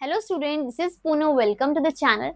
Hello student, this is Puno. Welcome to the channel.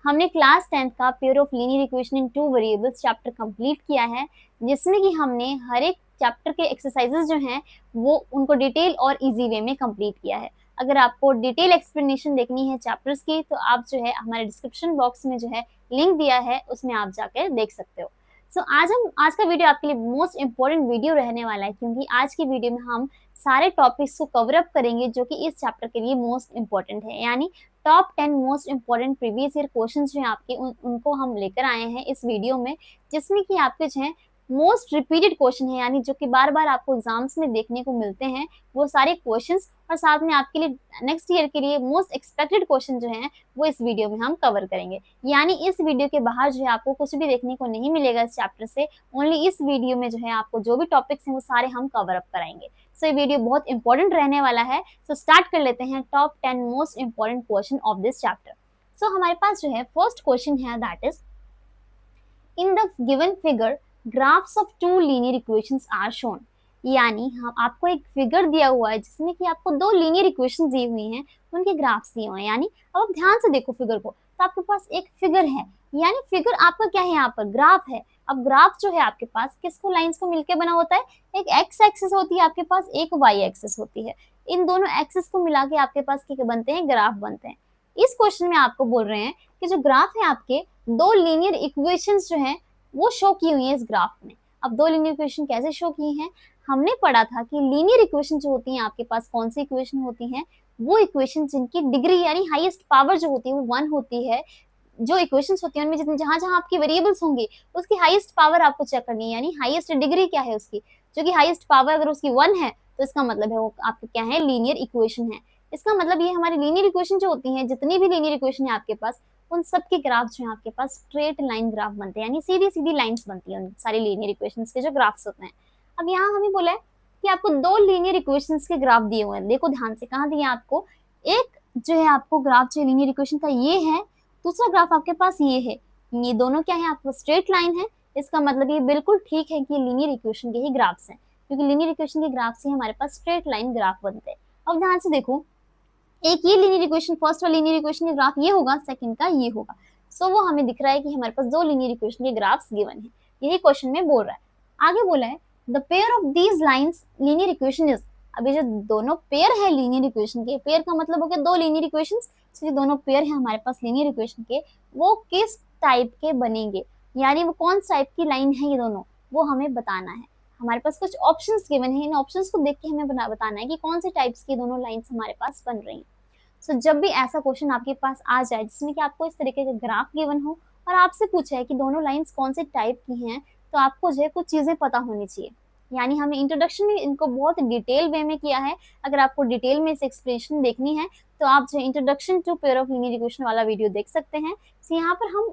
हमने class 10th का pair of linear equation in two variables chapter complete किया है, जिसमें कि हमने हर एक चैप्टर के एक्सरसाइजेस जो हैं वो उनको डिटेल और इजी वे में कंप्लीट किया है। अगर आपको डिटेल एक्सप्लेनेशन देखनी है चैप्टर्स की तो आप जो है हमारे डिस्क्रिप्शन बॉक्स में जो है लिंक दिया है, उसमें आप जाकर देख सकते हो। आज का वीडियो आपके लिए मोस्ट इंपॉर्टेंट वीडियो रहने वाला है, क्योंकि आज की वीडियो में हम सारे टॉपिक्स को कवर अप करेंगे जो कि इस चैप्टर के लिए मोस्ट इंपॉर्टेंट है। यानी top 10 most important previous year questions जो हैं आपके उनको हम लेकर आए हैं इस वीडियो में, जिसमें कि आपके जो है मोस्ट रिपीटेड क्वेश्चन है, यानी जो कि बार बार आपको एग्जाम्स में देखने को मिलते हैं वो सारे क्वेश्चंस, और साथ में आपके लिए नेक्स्ट ईयर के लिए मोस्ट एक्सपेक्टेड क्वेश्चन जो हैं वो इस वीडियो में हम कवर करेंगे। यानी इस वीडियो के बाहर जो है आपको कुछ भी देखने को नहीं मिलेगा इस चैप्टर से, ओनली इस वीडियो में जो है आपको जो भी टॉपिक्स हैं वो सारे हम कवर अप कराएंगे। सो ये वीडियो बहुत इंपॉर्टेंट रहने वाला है। सो स्टार्ट कर लेते हैं top 10 most important question of this chapter. So हमारे पास जो है फर्स्ट क्वेश्चन है, that is in the given figure graphs of two linear equations are shown. यानी हम आपको एक फिगर दिया हुआ है जिसमें कि आपको दो लीनियर इक्वेशंस दी हुई हैं, उनके ग्राफ्स दिए हुए हैं। यानी अब आप ध्यान से देखो फिगर को, तो आपके पास एक फिगर है, यानी फिगर आपका क्या है, यहाँ पर ग्राफ है। अब ग्राफ जो है आपके पास किसको लाइंस को मिलकर बना होता है, एक एक्स एक्सिस होती है आपके पास, एक वाई एक्सिस होती है। इन दोनों एक्सिस को मिला के आपके पास क्या बनते हैं, ग्राफ बनते हैं। इस क्वेश्चन में आपको बोल रहे हैं कि जो ग्राफ है आपके दो लीनियर इक्वेशंस जो हैं वो शो की हुई है इस ग्राफ में। अब दो लीनियर इक्वेशन कैसे शो की हैं, हमने पढ़ा था कि लीनियर इक्वेशन जो होती हैं आपके पास कौन सी इक्वेशन होती हैं, वो इक्वेशन जिनकी डिग्री यानी हाईएस्ट पावर जो होती है वो 1 होती है। जो इक्वेशंस होती हैं उनमें जितने जहां जहां आपकी वेरिएबल्स होंगी उसकी हाईएस्ट पावर आपको चेक करनी है, यानी हाईएस्ट डिग्री क्या है उसकी, जो कि हाईएस्ट पावर अगर उसकी 1 है तो इसका मतलब है वो आपके क्या है, लीनियर इक्वेशन है। इसका मतलब ये हमारी लीनियर इक्वेशन जो होती हैं, जितनी भी लीनियर इक्वेशन है आपके पास, उन सब के ग्राफ जो है आपके पास स्ट्रेट लाइन ग्राफ बनते हैं, यानी सीधी सीधी लाइंस बनती हैं उन सारी लीनियर इक्वेशंस के जो ग्राफ्स होते हैं। अब यहाँ हमें बोला है कि आपको दो लीनियर इक्वेशंस के ग्राफ दिए हुए हैं। देखो ध्यान से, कहाँ दिए आपको, एक जो है आपको ग्राफ जो लीनियर इक्वेशन का ये है, दूसरा ग्राफ आपके पास ये है। ये दोनों क्या है, आपको स्ट्रेट लाइन है। इसका मतलब ये बिल्कुल ठीक है कि लीनियर इक्वेशन के ही ग्राफ्स हैं, क्योंकि लीनियर इक्वेशन के ग्राफ से हमारे पास स्ट्रेट लाइन ग्राफ बनते हैं। अब ध्यान से देखो, एक ये लीनियर इक्वेशन, फर्स्ट वाला लीनियर इक्वेशन का ग्राफ ये होगा, सेकंड का ये होगा। सो वो हमें दिख रहा है कि हमारे पास दो लीनियर इक्वेशन के ग्राफ्स गिवन है, यही क्वेश्चन में बोल रहा है। आगे बोला है the pair of these lines linear equation is. अब ये जो दोनों पेयर है लीनियर इक्वेशन के, पेयर का मतलब हो गया दो लीनियर इक्वेशंस, ये दोनों पेयर है हमारे पास लीनियर इक्वेशन के, वो किस टाइप के बनेंगे, यानी वो कौन सा टाइप की लाइन है ये दोनों, वो हमें बताना है। हमारे पास कुछ ऑप्शंस गिवन है, इन ऑप्शंस को देख के हमें बताना है कि कौन से टाइप्स की दोनों लाइंस हमारे पास बन रही हैं। जब भी ऐसा क्वेश्चन आपके पास आ जाए जिसमें कि आपको इस तरीके का ग्राफ गिवन हो और आपसे पूछा है कि दोनों लाइंस कौन से टाइप की हैं, तो आपको जो है कुछ चीजें पता होनी चाहिए। यानी हमने इंट्रोडक्शन में इनको बहुत डिटेल वे में किया है। अगर आपको डिटेल में इस एक्सप्लेनेशन देखनी है तो आप जो introduction to pair of linear equation वाला वीडियो देख सकते हैं। यहाँ पर हम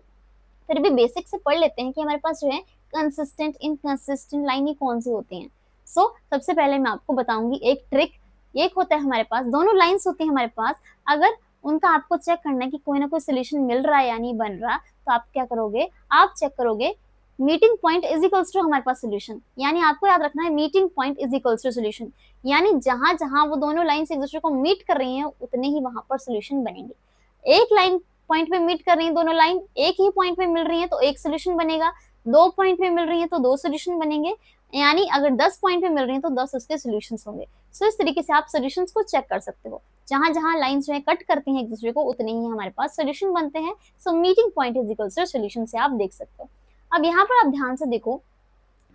फिर भी बेसिक से पढ़ लेते हैं कि हमारे पास जो है कंसिस्टेंट इनकंसिस्टेंट लाइन ये कौन सी होती हैं। सबसे पहले मैं आपको बताऊंगी एक ट्रिक। एक होता है हमारे पास, दोनों लाइंस होती है हमारे पास, अगर उनका आपको चेक करना है कि कोई ना कोई सोल्यूशन मिल रहा है या नहीं बन रहा, तो आप क्या करोगे, आप चेक करोगे meeting point is equals to हमारे पास सोल्यूशन। यानी आपको याद रखना है meeting point is equals to solution, यानी जहां जहां वो दोनों लाइंस एक दूसरे को मीट कर रही हैं उतने ही वहां पर सोल्यूशन बनेंगे। एक लाइन पॉइंट पे मीट कर रही है, दोनों लाइन एक ही पॉइंट पे मिल रही है तो एक सोल्यूशन बनेगा, दो पॉइंट पे मिल रही है तो दो सोल्यूशन बनेंगे, यानी अगर 10 पॉइंट पे मिल रही है तो 10 उसके सोल्यूशंस होंगे। इस तरीके से आप सोल्यूशंस को चेक कर सकते हो, जहां जहां लाइंस जो है कट करती हैं एक दूसरे को उतने ही हमारे पास सोल्यूशन बनते हैं। Meeting point is equal to solution से आप देख सकते हो। अब यहाँ पर आप ध्यान से देखो,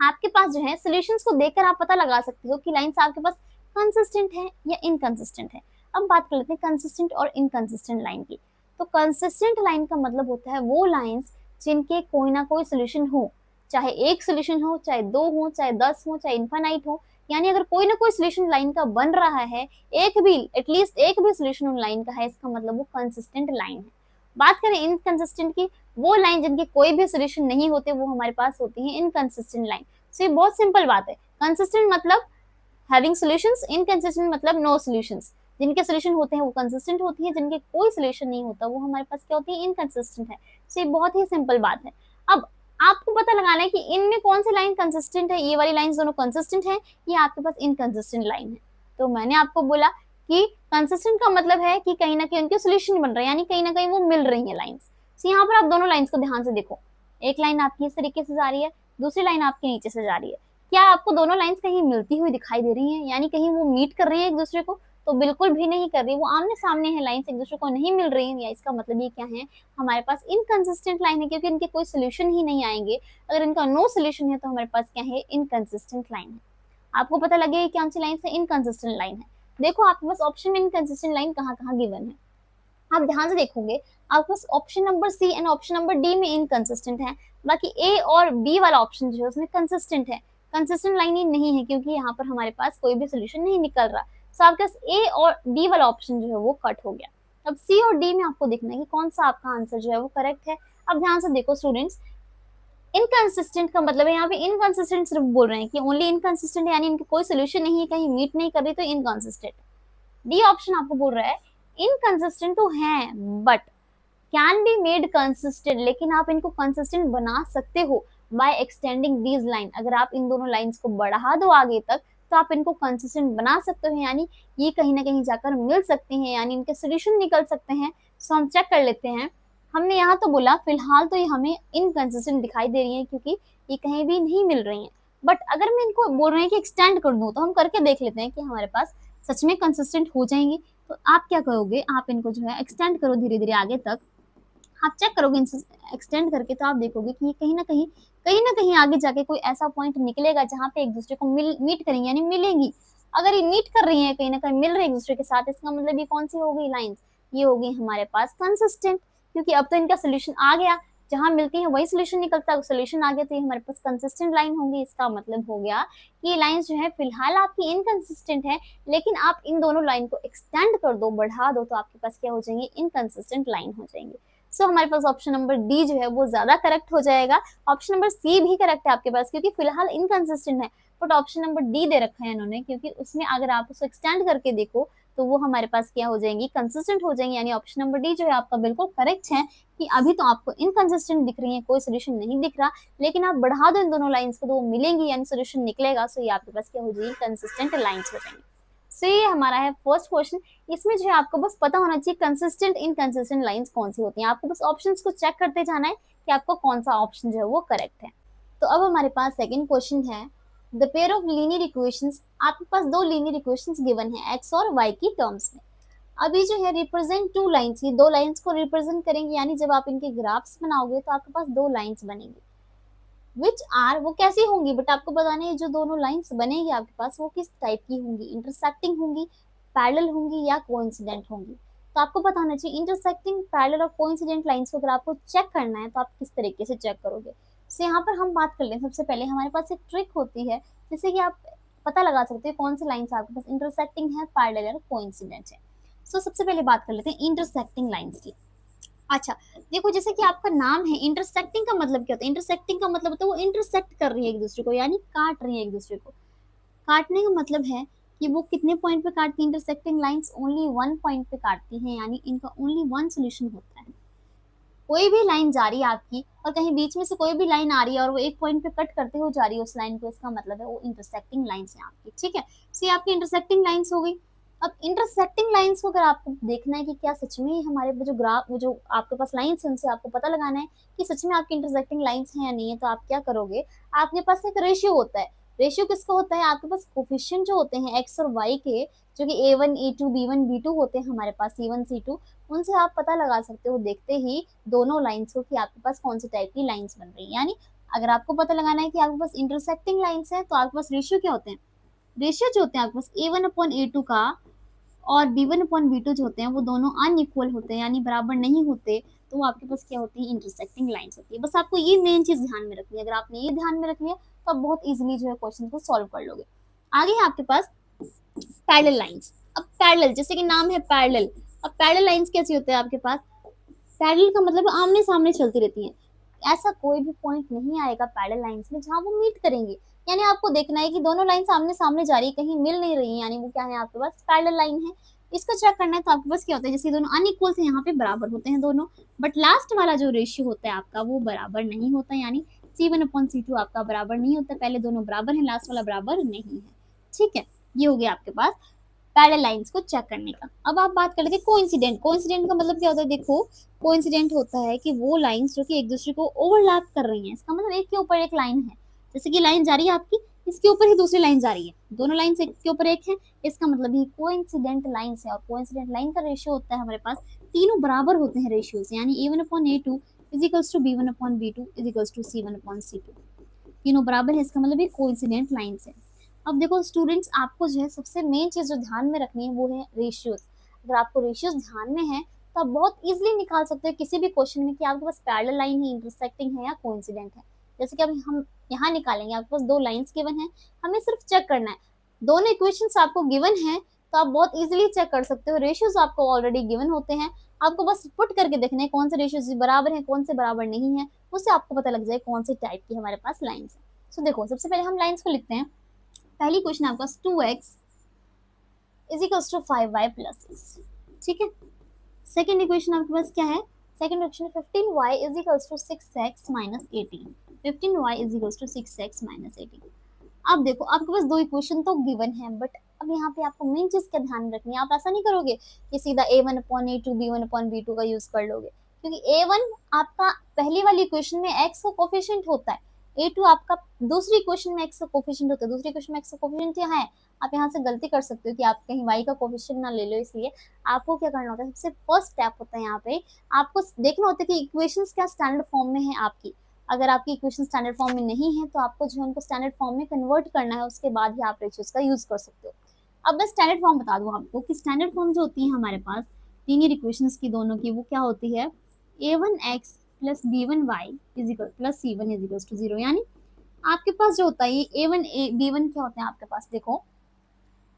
आपके पास जो है सोल्यूशंस को देखकर आप पता लगा सकते हो कि लाइंस आपके पास कंसिस्टेंट है या इनकंसिस्टेंट है। अब बात कर लेते हैं कंसिस्टेंट और इनकंसिस्टेंट लाइन की। तो कंसिस्टेंट लाइन का मतलब होता है वो लाइंस जिनके कोई ना कोई सोल्यूशन हो, चाहे एक सोल्यूशन हो, चाहे दो हो, चाहे 10 हो, चाहे इनफाइनाइट हो, यानी अगर कोई ना कोई सोल्यूशन लाइन का बन रहा है, एक भी एटलीस्ट एक भी सोल्यूशन उन लाइन का है, इसका मतलब वो कंसिस्टेंट लाइन है। बात करें इनकंसिस्टेंट की, वो लाइन जिनके कोई भी सोल्यूशन नहीं होते वो हमारे पास होती है इनकंसिस्टेंट लाइन। ये बहुत सिंपल बात है। कंसिस्टेंट मतलब हैविंग सॉल्यूशंस, इनकंसिस्टेंट मतलब नो सॉल्यूशंस। जिनके सॉल्यूशन होते हैं वो कंसिस्टेंट होती है, जिनके कोई सॉल्यूशन नहीं होता वो हमारे पास क्या होती है, इनकंसिस्टेंट है। ये बहुत ही सिंपल बात है। अब आपको पता लगाना है कि इनमें कौन सी लाइन कंसिस्टेंट है, ये वाली लाइन दोनों कंसिस्टेंट है, ये आपके पास इनकंसिस्टेंट लाइन है। तो मैंने आपको बोला कि कंसिस्टेंट का मतलब है कि कहीं ना कहीं उनके सोल्यूशन बन रहे हैं, यानी कहीं ना कहीं वो मिल रही है लाइंस। तो यहाँ पर आप दोनों लाइंस को ध्यान से देखो, एक लाइन आपकी इस तरीके से जा रही है, दूसरी लाइन आपके नीचे से जा रही है। क्या आपको दोनों लाइंस कहीं मिलती हुई दिखाई दे रही हैं, यानी कहीं वो मीट कर रही है एक दूसरे को? तो बिल्कुल भी नहीं कर रही, वो आमने सामने है लाइंस, एक दूसरे को नहीं मिल रही है। या इसका मतलब ये क्या है, हमारे पास इनकंसिस्टेंट लाइन है, क्योंकि इनके कोई सोल्यूशन ही नहीं आएंगे। अगर इनका नो सोल्यूशन है तो हमारे पास क्या है, इनकंसिस्टेंट लाइन है। आपको पता लगे कौन सी लाइन से इनकंसिस्टेंट लाइन है। देखो आपके पास ऑप्शन में इनकंसिस्टेंट लाइन कहाँ कहाँ गिवन है, आप ध्यान से देखोगे आपके पास option number C and option number D में इनकंसिस्टेंट है, बाकी ए और बी वाला ऑप्शन जो है उसमें कंसिस्टेंट है। कंसिस्टेंट लाइन ही नहीं है, क्योंकि यहाँ पर हमारे पास कोई भी सोल्यूशन नहीं निकल रहा। सो आपके पास ए और डी वाला ऑप्शन जो है वो कट हो गया। अब सी और डी में आपको देखना है कि कौन सा आपका आंसर जो है वो करेक्ट है। अब ध्यान से देखो स्टूडेंट्स, इनकंसिस्टेंट का मतलब है यहाँ पे इनकंसिस्टेंट सिर्फ बोल रहे हैं कि ओनली इनकंसिस्टेंट है, यानी इनकी कोई सोल्यूशन नहीं है, कहीं मीट नहीं कर रही, तो इनकंसिस्टेंट। डी ऑप्शन आपको बोल रहा है इनकंसिस्टेंट तो है but can be made consistent, लेकिन आप इनको कंसिस्टेंट बना सकते हो बाय एक्सटेंडिंग दीज लाइन। अगर आप इन दोनों लाइंस को बढ़ा दो आगे तक तो आप इनको कंसिस्टेंट बना सकते हो, यानी ये कहीं ना कहीं जाकर मिल सकते हैं, यानी इनके सोल्यूशन निकल सकते हैं। सो हम चेक कर लेते हैं। हमने यहाँ तो बोला फिलहाल तो ये हमें इनकंसिस्टेंट दिखाई दे रही है, क्योंकि ये कहीं भी नहीं मिल रही है। बट अगर मैं इनको बोल रहे हैं कि एक्सटेंड कर दूं, तो हम करके देख लेते हैं कि हमारे पास सच में कंसिस्टेंट हो जाएंगी। तो आप क्या करोगे, आप इनको जो है एक्सटेंड करो धीरे धीरे आगे तक। आप चेक करोगे एक्सटेंड करके, तो आप देखोगे कि ये कहीं ना कहीं आगे जाके कोई ऐसा पॉइंट निकलेगा जहाँ पे एक दूसरे को मीट करेंगे, यानी मिलेंगी। अगर ये मीट कर रही है, कहीं ना कहीं मिल रही है एक दूसरे के साथ, इसका मतलब ये कौन सी हो गई लाइंस, ये हो गई हमारे पास कंसिस्टेंट, क्योंकि अब तो इनका सोल्यूशन आ गया, जहां मिलती है वही सोल्यूशन निकलता है, सोल्यूशन आ गया तो ये हमारे पास कंसिस्टेंट लाइन होंगी। इसका मतलब हो गया कि ये लाइन जो है फिलहाल आपकी इनकंसिस्टेंट है, लेकिन आप इन दोनों लाइन को एक्सटेंड कर दो, बढ़ा दो, तो आपके पास क्या हो जाएंगे, इनकंसिस्टेंट लाइन हो जाएंगे। सो हमारे पास ऑप्शन नंबर डी जो है वो ज्यादा करेक्ट हो जाएगा। ऑप्शन नंबर सी भी करेक्ट है आपके पास, क्योंकि फिलहाल इनकंसिस्टेंट है, बट ऑप्शन नंबर डी दे रखा है इन्होंने, क्योंकि उसमें अगर आप उसको एक्सटेंड करके देखो तो वो हमारे पास क्या हो जाएंगी, कंसिस्टेंट हो जाएंगी। यानी ऑप्शन नंबर डी जो है आपका बिल्कुल करेक्ट है, कि अभी तो आपको इनकंसिस्टेंट दिख रही है, कोई सोल्यूशन नहीं दिख रहा, लेकिन आप बढ़ा दो इन दोनों लाइंस को तो वो मिलेंगी, यानी सोल्यूशन निकलेगा। सो ये आपके पास क्या हो जाएगी, कंसिस्टेंट लाइंस हो जाएंगी। सो ये हमारा है फर्स्ट क्वेश्चन। इसमें जो है आपको बस पता होना चाहिए कंसिस्टेंट इनकंसिस्टेंट लाइंस कौन सी होती हैं, आपको बस ऑप्शंस को चेक करते जाना है कि आपको कौन सा ऑप्शन जो है वो करेक्ट है। तो अब हमारे पास सेकंड क्वेश्चन है, the pair of linear equations, आपके पास दो लीनियर इक्वेशंस गिवन है एक्स और वाई की टर्म्स में। अभी जो है रिप्रेजेंट टू लाइंस, ये दो लाइंस को रिप्रेजेंट करेंगे, यानी जब आप इनके ग्राफ्स बनाओगे तो आपके पास दो लाइंस बनेंगी, विच आर, वो कैसी होंगी, बट आपको बताना है जो दोनों लाइंस बनेगी आपके पास वो किस टाइप की होंगी, इंटरसेक्टिंग होंगी, पैरेलल होंगी या कोइंसिडेंट होंगी। तो आपको पता होना चाहिए इंटरसेक्टिंग, पैरेलल और कोइंसिडेंट लाइंस को अगर आपको चेक करना है तो आप किस तरीके से चेक करोगे। तो यहाँ पर हम बात कर लें, सबसे पहले हमारे पास एक ट्रिक होती है जिससे कि आप पता लगा सकते हो कौन सी लाइंस आपके पास इंटरसेक्टिंग है, पैरेलल और कोइंसिडेंट है। सो सबसे पहले बात कर लेते हैं इंटरसेक्टिंग लाइंस की। अच्छा, देखो जैसे कि आपका नाम है, इंटरसेक्टिंग का मतलब क्या होता है, इंटरसेक्टिंग का मतलब होता है वो इंटरसेक्ट कर रही है एक दूसरे को, यानी काट रही है एक दूसरे को। काटने का मतलब है कि वो कितने पॉइंट पे काटती है, intersecting lines only one point पे काटती हैं, यानी इनका ओनली वन सोल्यूशन होता है। कोई भी लाइन जा रही है आपकी और कहीं बीच में से कोई भी लाइन आ रही है और वो एक पॉइंट पे कट करते हुए जा रही है उस लाइन को, इसका मतलब है वो इंटरसेक्टिंग लाइंस है आपकी, ठीक है। सो ये आपकी इंटरसेक्टिंग लाइंस हो गई। अब इंटरसेक्टिंग लाइंस को अगर आपको देखना है कि क्या सच में हमारे जो ग्राफ, वो जो आपके पास लाइंस है उनसे आपको पता लगाना है कि सच में आपकी इंटरसेक्टिंग लाइंस हैं या नहीं है, तो आप क्या करोगे, आपके पास एक रेशियो होता है। रेशियो किसका होता है, आपके पास कोफिशिएंट जो होते हैं एक्स और वाई के, जो कि a1 a2 b1 b2 होते हैं हमारे पास, c1 c2, उनसे आप पता लगा सकते हो देखते ही दोनों लाइंस को कि आपके पास कौन सी टाइप की लाइंस बन रही है। यानी अगर आपको पता लगाना है कि आपके पास इंटरसेक्टिंग लाइंस है तो आपके पास रेशियो क्या होते हैं, रेशियो जो होते हैं आपके पास a1/a2 का और b1/b2 जो होते हैं वो दोनों अनइक्वल होते हैं, यानी बराबर नहीं होते, तो आपके पास क्या होती है, इंटरसेक्टिंग लाइंस होती है। बस आपको ये मेन चीज ध्यान में रखनी है, अगर आपने ये ध्यान में रखनी है तो आप बहुत इजीली जो है क्वेश्चन को सॉल्व कर लोगे। आगे है आपके पास पैरेलल लाइंस। अब पैरेलल, जैसे कि नाम है पैरेलल, अब पैरेलल लाइंस कैसी होते हैं आपके पास, पैरेलल का मतलब आमने सामने चलती रहती हैं, ऐसा कोई भी पॉइंट नहीं आएगा पैरेलल लाइंस में जहां वो मीट करेंगे। यानी आपको देखना है कि दोनों लाइन आमने सामने जा रही है, कहीं मिल नहीं रही है, यानी वो क्या है, आपके पास पैरेलल लाइन है। इसको चेक करना है तो आपके पास क्या होता है, जैसे दोनों अनइक्वल थे यहाँ पे बराबर होते हैं दोनों, बट लास्ट वाला जो रेशियो होता है आपका वो बराबर नहीं होता, यानी c1/c2 आपका बराबर नहीं होता, पहले दोनों बराबर है, लास्ट वाला बराबर नहीं है, ठीक है। ये हो गया आपके पास पैरेलल लाइंस को चेक करने का। अब आप बात कर लेते हैं कोइंसिडेंट। कोइंसिडेंट का मतलब क्या होता है? देखो, कोइंसिडेंट होता है कि वो लाइंस जो कि एक दूसरे को ओवरलैप कर रही हैं। इसका मतलब एक के ऊपर एक लाइन है, जैसे कि लाइन जा रही है आपकी, इसके ऊपर ही दूसरी लाइन जा रही है, दोनों लाइंस एक के ऊपर एक है, इसका मतलब ये कोइंसिडेंट लाइंस है। और कोइंसिडेंट लाइन का रेशियो होता है हमारे पास, तीनों बराबर होते हैं रेशियोज, यानी a1/a2 is equals to b1/b2 is equals to c1/c2, तीनों बराबर है, इसका मतलब ये कोइंसिडेंट लाइंस है। अब देखो स्टूडेंट्स, आपको जो है सबसे मेन चीज जो ध्यान में रखनी है वो है रेशियोज। अगर आपको रेशियोज ध्यान में है तो आप बहुत इजीली निकाल सकते हो किसी भी क्वेश्चन में कि आपके पास पैरेलल लाइन है, इंटरसेक्टिंग है या कोइंसिडेंट है। जैसे कि अभी हम यहाँ निकालेंगे, आपके पास दो लाइंस गिवन है, हमें सिर्फ चेक करना है, दोनों इक्वेशंस आपको गिवन है तो आप बहुत इजीली चेक कर सकते हो। रेशियोज आपको ऑलरेडी गिवन होते हैं, आपको बस पुट करके देखना है कौन से रेशियोज बराबर है, कौन से बराबर नहीं है, उससे आपको पता लग जाए कौन सी टाइप की हमारे पास लाइंस है। सो देखो, सबसे पहले हम लाइंस को लिखते हैं। पहली क्वेश्चन आपका 2x is equals to 5y plus 6, ठीक है। सेकेंड इक्वेशन आपके पास क्या है? Second equation 15y is equals to 6x minus 18, 15y is equals to 6x minus 18। अब देखो, आपके पास दो इक्वेशन तो गिवन है, बट अब यहाँ पे आपको मेन चीज का ध्यान रखनी है। आप ऐसा नहीं करोगे कि सीधा a1/a2 b1/b2 का यूज कर लोगे, क्योंकि a1 आपका पहली वाली इक्वेशन में x का कोफिशिएंट होता है, a2 आपका दूसरी इक्वेशन में x का कोफिशिएंट होता है, दूसरी इक्वेशन में x का कोफिशिएंट यहाँ है। आप यहाँ से गलती कर सकते हो कि आप कहीं y का कोफिशिएंट ना ले लो, इसलिए आपको क्या करना होता है, सबसे फर्स्ट स्टेप होता है यहाँ पे आपको देखना होता है कि इक्वेशंस क्या स्टैंडर्ड फॉर्म में है आपकी। अगर आपकी इक्वेशन स्टैंडर्ड फॉर्म में नहीं है तो आपको जो है उनको स्टैंडर्ड फॉर्म में कन्वर्ट करना है, उसके बाद ही आप रेशियोज का यूज कर सकते हो। अब मैं स्टैंडर्ड फॉर्म बता दूं आपको कि स्टैंडर्ड फॉर्म जो होती है हमारे पास लीनियर इक्वेशंस की दोनों की, वो क्या होती है? a1x plus b1y is equal plus c1 is equal to 0। यानी आपके पास जो होता है ये a1 b1 क्या होते हैं आपके पास? देखो,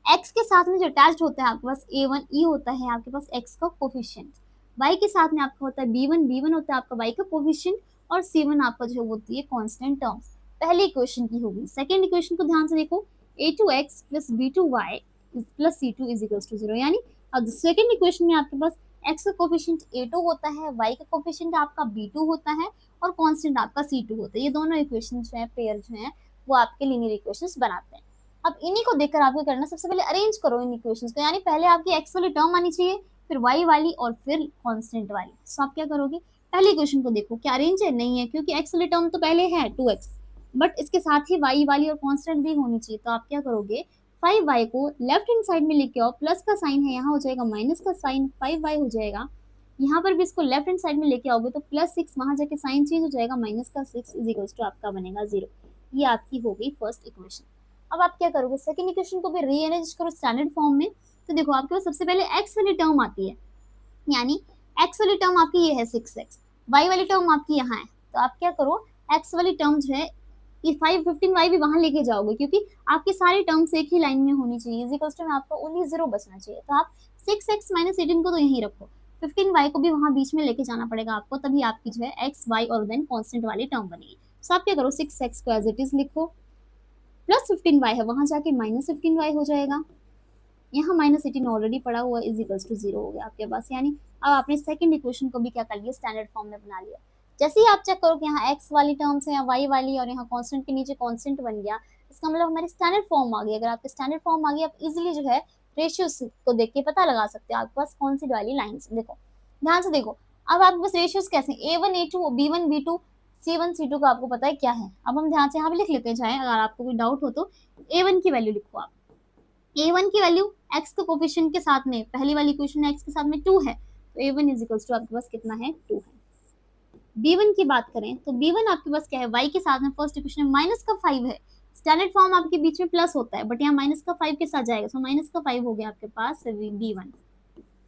x के साथ में जो अटैच्ड होता है आपके पास a1 e होता है आपके पास x का कोफिशिएंट, y के साथ में आपका होता है b1, b1 होता है आपका y का कोफिशिएंट, और c1 आपका जो होती है कांस्टेंट टर्म्स। पहली इक्वेशन की होगी। सेकंड इक्वेशन को ध्यान से देखो, a2x plus b2y plus c2 is equal to 0। यानी अब सेकंड इक्वेशन में आपके पास x का कोफिशिएंट a2 होता है, y का कोफिशिएंट आपका b2 होता है, और कांस्टेंट आपका c2 होता है। ये दोनों इक्वेशन जो है पेयर जो है वो आपके लीनियर इक्वेशंस बनाते हैं। अब इन्हीं को देखकर आपको करना, सबसे पहले अरेंज करो इन इक्वेशंस को, यानी पहले आपकी x वाली टर्म आनी चाहिए, फिर y वाली, और फिर कांस्टेंट वाली। सो आप क्या करोगे, पहली इक्वेशन को देखो क्या अरेंज है? नहीं है, क्योंकि x वाली टर्म तो पहले है 2x, बट इसके साथ ही y वाली और कांस्टेंट भी होनी चाहिए। तो आप क्या करोगे, 5y को लेफ्ट हैंड साइड में लेके आओ, प्लस का साइन है यहाँ हो जाएगा माइनस का साइन, 5y हो जाएगा। यहाँ पर भी इसको लेफ्ट हैंड साइड में लेके आओगे तो प्लस 6, वहां जाके साइन चेंज हो जाएगा, माइनस का 6 इज इक्वल टू आपका बनेगा 0। ये आपकी हो गई फर्स्ट इक्वेशन। अब आप क्या करोगे, सेकंड इक्वेशन को भी रीअरेंज करो स्टैंडर्ड फॉर्म में। तो देखो, आपके पास सबसे पहले x वाली टर्म आती है, यानी x वाली टर्म आपकी ये है 6x, y वाली टर्म आपकी यहाँ है। तो आप क्या करो, x वाली टर्म जो है ये 15y भी वहां लेके जाओगे, क्योंकि आपकी सारी टर्म्स एक ही लाइन में होनी चाहिए, इज इक्वल टू में आपका ओनली 0 बचना चाहिए। तो आप 6x माइनस 18 को तो यहीं रखो, 15y को भी वहां बीच में लेके जाना पड़ेगा आपको, तभी आपकी जो है x, y और देन कांस्टेंट वाली टर्म बनेगी। तो आप क्या करो, 6x को एज इट इज लिखो, प्लस 15y है, वहां जाके माइनस 15y हो जाएगा, यहाँ माइनस 18 ऑलरेडी पड़ा हुआ इज इक्वल्स टू 0 हो गया आपके पास। यानी अब आपने सेकंड इक्वेशन को भी क्या कर लिया, स्टैंडर्ड फॉर्म में बना लिया। जैसे ही आप चेक करो कि यहाँ x वाली टर्म्स है या y वाली, और यहाँ कांस्टेंट के नीचे कांस्टेंट बन गया, इसका मतलब हमारी स्टैंडर्ड फॉर्म आ गई। अगर आपके स्टैंडर्ड फॉर्म आ गई, आप इजिली जो है रेशियोज को देख के पता लगा सकते हो आपके पास कौन सी वाली लाइन्स। देखो ध्यान से देखो, अब आपके पास रेशियोज कैसे, a1 a2 b1 b2 c1 c2 का आपको पता है क्या है। अब हम ध्यान से यहाँ पे लिख लेते हैं, चाहे अगर आपको कोई डाउट हो तो a1 की वैल्यू लिखो आप। a1 की वैल्यू x के कोफिशिएंट के साथ में, पहली वाली इक्वेशन x के साथ में 2 है, तो a1 इज इक्वल्स टू आपके पास कितना है, 2 है। b1 की बात करें तो b1 आपके पास क्या है, y के साथ में फर्स्ट इक्वेशन में माइनस का 5 है, स्टैंडर्ड फॉर्म आपके बीच में प्लस होता है, बट यहाँ माइनस का 5 के साथ जाएगा, तो माइनस का 5 हो गया आपके पास b1।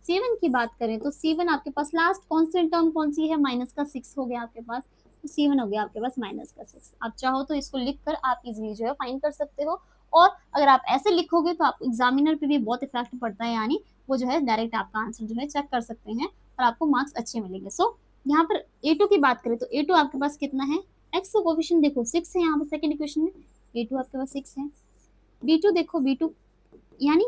c1 की बात करें तो c1 आपके पास लास्ट कांस्टेंट टर्म कौन सी है, माइनस का 6 हो गया आपके पास, तो c1 हो गया आपके पास माइनस का 6। आप चाहो तो इसको लिखकर आप इजीली जो है फाइंड कर सकते हो, और अगर आप ऐसे लिखोगे तो आपको एग्जामिनर पे भी बहुत इफेक्ट पड़ता है, यानी वो जो है डायरेक्ट आपका आंसर जो है चेक कर सकते हैं और आपको मार्क्स अच्छे मिलेंगे। सो यहाँ पर a2 की बात करें तो a2 आपके पास कितना है, x का कोफिशिएंट देखो 6 है यहाँ पर सेकंड इक्वेशन में, a2 आपके पास 6 है। b2 देखो, b2 यानी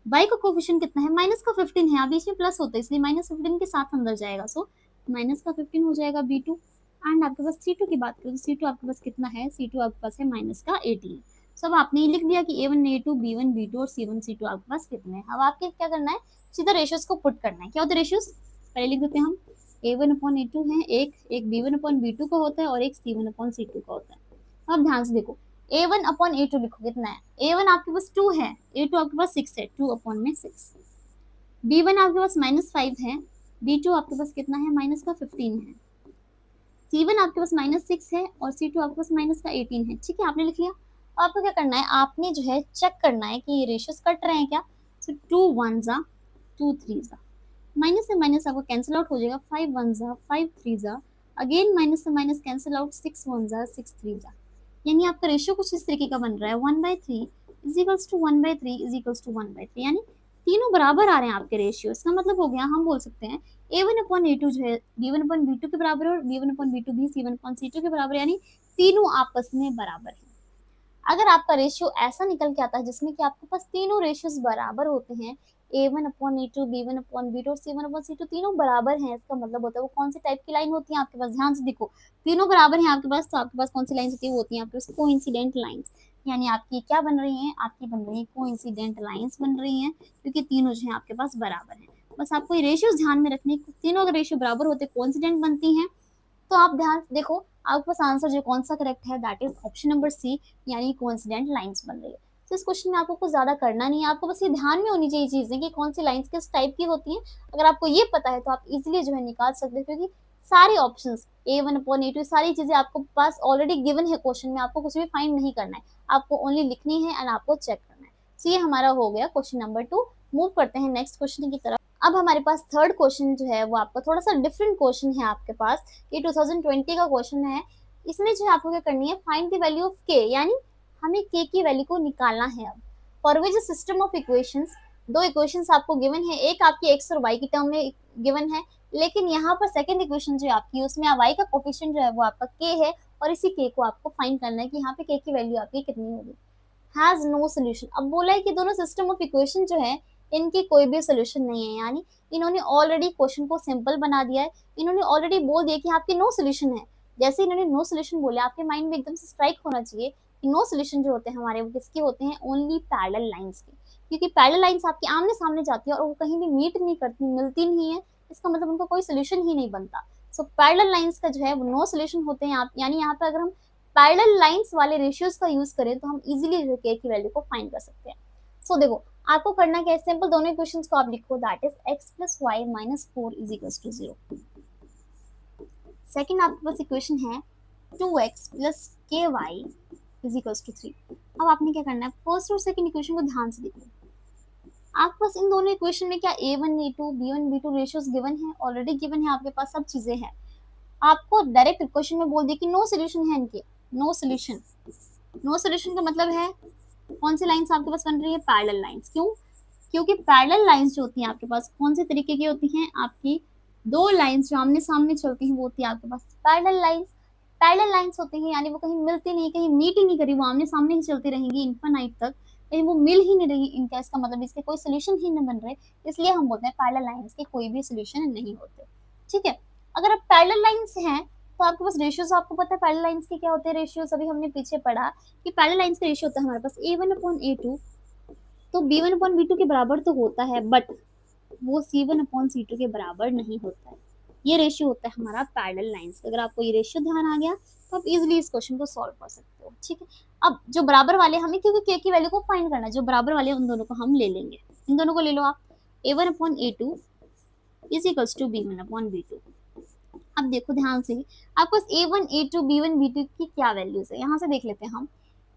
y का कोफिशिएंट कितना है, माइनस का 15 है, बीच में प्लस होता है इसलिए माइनस 15 के साथ अंदर जाएगा, सो माइनस का 15 हो जाएगा b2। एंड आपके पास c2 की बात करें तो c2 आपके पास कितना है, c2 आपके पास है माइनस का 18। सब आपने ही लिख दिया कि A1 A2 B1 B2 और C1 C2 आपके पास कितने हैं। अब आपके क्या करना है, सीधा रेशियोज को पुट करना है। क्या होते हैं रेशियोज, पहले लिख देते हैं हम, A1/A2 है, एक B1/B2 का होता है और एक C1/C2 का होता है। अब ध्यान से देखो, A1/A2 लिखो कितना है, A1 आपके पास 2 है, A2 आपके पास 6 है, 2/6। B1 आपके पास -5 है, B2 आपके पास कितना है, -15 है। C1 आपके पास -6 है और C2 आपके पास -18 है। ठीक है, आपने लिख लिया। आपको क्या करना है, आपने जो है चेक करना है कि ये रेशियोज कट रहे हैं क्या। सो 2 1 2 3 माइनस से माइनस आपको कैंसिल आउट हो जाएगा, 5 1 5 3 अगेन माइनस से माइनस कैंसिल आउट, 6 1 6 3 यानी आपका रेशियो कुछ इस तरीके का बन रहा है, 1/3 is equals to 1/3 is equals to 1/3, यानी तीनों बराबर आ रहे हैं आपके रेशियो। इसका मतलब हो गया, हम बोल सकते हैं A1/A2 जो है B1/B2 के बराबर है और B1/B2 भी C1/C2 के बराबर है, यानी तीनों आपस में बराबर है। अगर आपका रेशियो ऐसा निकल के आता है जिसमें कि आपके पास तीनों रेशियोज बराबर होते हैं, A1/A2 B1/B2 और C1/C2 तीनों बराबर हैं, इसका मतलब होता है वो कौन सी टाइप की लाइन होती है आपके पास, ध्यान से देखो, तीनों बराबर हैं आपके पास, तो आपके पास कौन सी लाइन होती है, वो होती है आपके पास कोइंसिडेंट लाइंस। यानी आपकी क्या बन रही हैं, आपकी बन रही है कोइंसिडेंट लाइंस बन रही हैं, क्योंकि तीनों जो है आपके पास बराबर हैं। बस आपको ये रेशियोज ध्यान में रखने, तीनों अगर रेशियो बराबर होते कोइंसिडेंट बनती हैं, तो आप ध्यान से देखो, आपके पास आंसर जो कौन सा करेक्ट है, that is option number C, यानी कोइंसिडेंट लाइंस बन रही है। तो इस क्वेश्चन में आपको कुछ ज्यादा करना नहीं है, आपको बस ये ध्यान में होनी चाहिए चीजें कि कौन सी लाइंस किस टाइप की होती हैं। अगर आपको ये पता है तो आप इजीली जो है निकाल सकते हैं, क्योंकि सारे ऑप्शंस A1/A2 सारी चीजें आपको पास ऑलरेडी गिवन है क्वेश्चन में, आपको कुछ भी फाइंड नहीं करना है, आपको ओनली लिखनी है एंड आपको चेक करना है। तो ये हमारा हो गया क्वेश्चन नंबर 2। मूव करते हैं नेक्स्ट क्वेश्चन की तरफ। अब हमारे पास थर्ड क्वेश्चन जो है वो आपका थोड़ा सा डिफरेंट क्वेश्चन है आपके पास, ये 2020 का क्वेश्चन है। इसमें जो है आपको क्या करनी है, फाइंड द वैल्यू ऑफ के, यानी हमें के की वैल्यू को निकालना है। अब for which system of equations, दो इक्वेशंस आपको गिवन है, एक आपकी एक्स और वाई की टर्म में गिवन है, लेकिन यहाँ पर सेकंड इक्वेशन जो है आपकी, उसमें वाई का कोफिशिएंट जो है वो आपका के है, और इसी के को आपको फाइंड करना है कि यहाँ पे के की वैल्यू आपकी कितनी होगी। Has no solution. अब बोला है कि दोनों सिस्टम ऑफ इक्वेशन जो है इनकी कोई भी सोल्यूशन नहीं है, यानी इन्होंने ऑलरेडी क्वेश्चन को सिंपल बना दिया है, इन्होंने ऑलरेडी बोल दिया कि आपके नो सोल्यूशन है। जैसे इन्होंने नो सोल्यूशन बोले, आपके माइंड में एकदम से स्ट्राइक होना चाहिए कि नो सोल्यूशन जो होते हैं हमारे, वो किसके होते हैं, ओनली पैरेलल लाइंस के, क्योंकि पैरेलल लाइंस आपके आमने सामने जाती है और वो कहीं भी मीट नहीं करती, मिलती नहीं है, इसका मतलब उनका कोई सोल्यूशन ही नहीं बनता। सो पैरेलल लाइंस का जो है वो नो सोल्यूशन होते हैं। आप यानी यहाँ पे अगर हम पैरेलल लाइंस वाले रेशियोज का यूज करें तो हम इजीली जो के की वैल्यू को फाइंड कर सकते हैं। सो देखो, आपको करना क्या है, सिंपल दोनों इक्वेशंस को आप लिखो, that is x + y - 4 = 0। Second आपके पास इक्वेशन है 2x + ky = 3। अब आपने क्या करना है, फर्स्ट और सेकंड इक्वेशन को ध्यान से देखो। आपके पास इन दोनों इक्वेशन में क्या A1 A2 B1 B2 ratios given है, ऑलरेडी गिवन है, आपके पास सब चीजें हैं। आपको डायरेक्ट इक्वेशन में बोल दिया कि नो सोल्यूशन है इनके, नो सोल्यूशन। नो सोल्यूशन का मतलब है कौन सी लाइंस आपके पास बन रही है, पैरेलल लाइंस। क्यों, क्योंकि पैरेलल लाइंस जो होती हैं आपके पास कौन से तरीके की होती हैं, आपकी दो लाइंस जो आमने सामने चलती हैं वो होती है आपके पास पैरेलल लाइंस। पैरेलल लाइंस होती हैं यानी वो कहीं मिलती नहीं, कहीं मीट ही नहीं करी, वो आमने सामने ही चलती रहेंगी इनफाइनाइट तक, कहीं वो मिल ही नहीं रही इनका, इसका मतलब इसके कोई सोल्यूशन ही नहीं बन रहे, इसलिए हम बोलते हैं पैरेलल लाइंस के कोई भी सोल्यूशन नहीं होते। ठीक है, अगर अब पैरेलल लाइंस हैं तो आपके पास रेशियोज, आपको पता है पैरेलल लाइंस के क्या होते हैं रेशियोज, अभी हमने पीछे पढ़ा कि पैरेलल लाइंस का रेशियो होता है हमारे पास A1/A2, तो B1/B2 के बराबर तो होता है, बट वो C1/C2 के बराबर नहीं होता है। ये रेशियो होता है हमारा पैरेलल लाइंस का। अगर आपको ये रेशियो ध्यान आ गया तो आप इजीली इस क्वेश्चन को सॉल्व कर सकते हो। ठीक है, अब जो बराबर वाले हमें, क्योंकि के की वैल्यू को फाइंड करना है, जो बराबर वाले उन दोनों को हम ले लेंगे, इन दोनों को ले लो आप, A1/A2 = B1/B2। अब देखो ध्यान से, आपको A1 A2 B1 B2 की क्या वैल्यूज है, यहाँ से देख लेते हैं हम।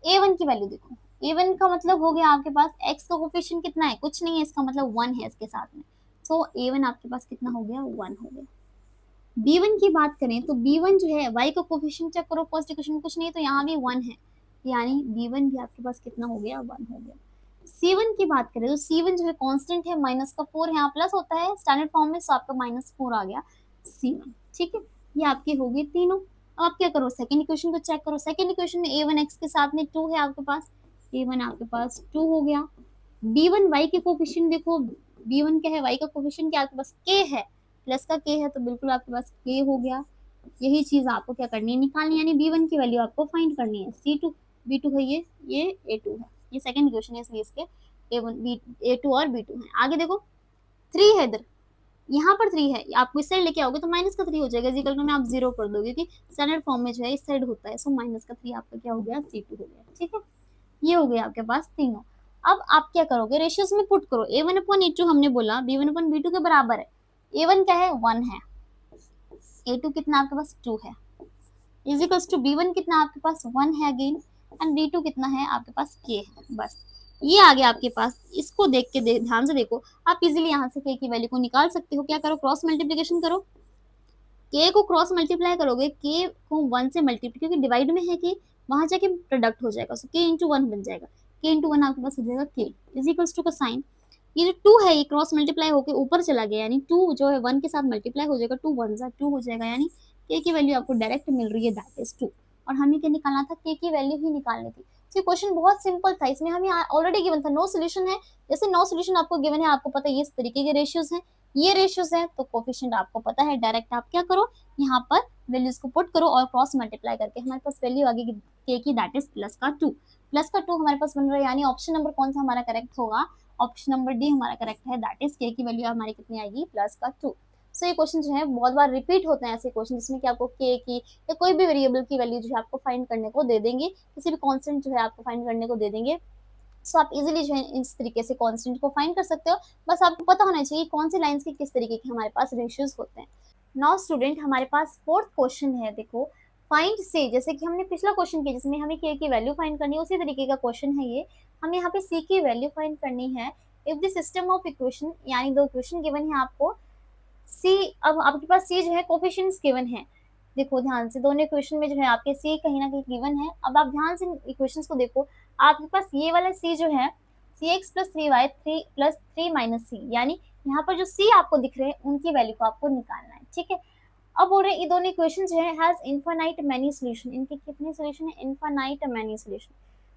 A1 की वैल्यू देखो, A1 का मतलब हो गया आपके पास x का कोफिशिएंट कितना है, कुछ नहीं है, इसका मतलब 1 है इसके साथ में, तो A1 आपके पास कितना हो गया, 1 हो गया। B1 की बात करें तो B1 जो है, y का कोफिशिएंट चेक करो, फर्स्ट इक्वेशन में कुछ नहीं है तो यहाँ भी 1 है, यानी B1 भी आपके पास कितना हो गया, 1 हो गया। C1 की बात करें तो C1 जो है कांस्टेंट है, -4 यहाँ प्लस होता है स्टैंडर्ड फॉर्म में, सो आपका -4 आ गया C1। ठीक है, ये आपके हो गए तीनों। अब आप क्या करो, सेकंड इक्वेशन को चेक करो। सेकंड इक्वेशन में A1x के साथ में 2 है आपके पास, A1 आपके पास 2 हो गया। B1 y के कोफिशिएंट देखो, B1 क्या है, y का कोफिशिएंट क्या आपके पास k है, प्लस का k है, तो बिल्कुल आपके पास k हो गया। यही चीज आपको क्या करनी है, निकालनी है, यानी B1 की वैल्यू आपको फाइंड करनी है। C2 B2 है, ये A2 है, ये सेकंड इक्वेशन है, इसलिए इसके A1 B A2 और B2 है। आगे देखो 3 है इधर, यहाँ पर 3 है, आपको इस साइड लेके आओगे तो माइनस का 3 हो जाएगा, इक्वल टू में आप 0 कर दोगे क्योंकि स्टैंडर्ड फॉर्म में जो है इस साइड होता है, सो माइनस का 3 आपका क्या हो गया, C2 हो गया। ठीक है, ये हो गया आपके पास तीनों। अब आप क्या करोगे, रेशियोज में पुट करो, A1/A2 हमने बोला B1/B2 के बराबर है। A1 क्या है, 1 है, A2 कितना आपके पास 2 है, इज इक्वल्स टू B1 कितना आपके पास 1 है अगेन, एंड B2 कितना है आपके पास K है। बस ये आ गया आपके पास। इसको देख के ध्यान से देखो, आप इजीली यहाँ से K की वैल्यू को निकाल सकते हो। क्या करो, क्रॉस मल्टीप्लीकेशन करो, K को क्रॉस मल्टीप्लाई करोगे, K को 1 से मल्टीप्लाई, क्योंकि डिवाइड में है K, वहां जाके प्रोडक्ट हो जाएगा, सो K इंटू 1 बन जाएगा, K इंटू 1 आपके पास हो जाएगा K इज इक्वल्स टू का साइन, ये जो 2 है ये क्रॉस मल्टीप्लाई होकर ऊपर चला गया, यानी 2 जो है 1 के साथ मल्टीप्लाई हो जाएगा, 2 1 जा 2 हो जाएगा, यानी K की वैल्यू आपको डायरेक्ट मिल रही है, दैट इज 2। और हमें क्या निकालना था, K की वैल्यू ही निकालनी थी। तो क्वेश्चन बहुत सिंपल था, इसमें हमें ऑलरेडी गिवन था, नो सोल्यूशन है। जैसे नो सोल्यूशन आपको गिवन है, आपको पता है इस तरीके के रेशियोज हैं, ये रेशियोज हैं, तो कोफिशिएंट आपको पता है, डायरेक्ट आप क्या करो, यहाँ पर वैल्यूज को पुट करो और क्रॉस मल्टीप्लाई करके हमारे पास वैल्यू आ गई K की, दैट इज प्लस का 2। प्लस का 2 हमारे पास बन रहा है, यानी ऑप्शन नंबर कौन सा हमारा करेक्ट होगा, ऑप्शन नंबर डी हमारा करेक्ट है, दैट इज K की वैल्यू हमारी कितनी आएगी, प्लस का 2। सो ये क्वेश्चन जो है बहुत बार रिपीट होते हैं, ऐसे क्वेश्चन जिसमें कि आपको K की या कोई भी वेरिएबल की वैल्यू जो है आपको फाइंड करने को दे देंगे, किसी भी कांस्टेंट जो है आपको फाइंड करने को दे देंगे। सो आप इजीली जो है इस तरीके से कांस्टेंट को फाइंड कर सकते हो। बस आपको पता होना चाहिए कौन सी लाइंस के किस तरीके के हमारे पास रेशियोज होते हैं। नाउ स्टूडेंट, हमारे पास फोर्थ क्वेश्चन है, देखो फाइंड से, जैसे कि हमने पिछला क्वेश्चन किया जिसमें हमें K की वैल्यू फाइंड करनी है, उसी तरीके का क्वेश्चन है ये। हमें यहाँ पे C की वैल्यू फाइंड करनी है if the system of equation, यानी दो इक्वेशन गिवन है आपको C। अब आपके पास C जो है कोफिशिएंट्स गिवन है, देखो ध्यान से, दोनों इक्वेशन में जो है आपके C कहीं ना कहीं गिवन है। अब आप ध्यान से इक्वेशंस को देखो, आपके पास ये वाला C जो है cx plus 3y 3 plus 3 minus C, यानी यहाँ पर जो C आपको दिख रहे हैं उनकी वैल्यू को आपको निकालना है। ठीक है, अब बोल रहे हैं ये दोनों इक्वेशन जो है हैज इनफाइनाइट मेनी सॉल्यूशन, इनके कितने सॉल्यूशन है, इनफाइनाइट मेनी सॉल्यूशन।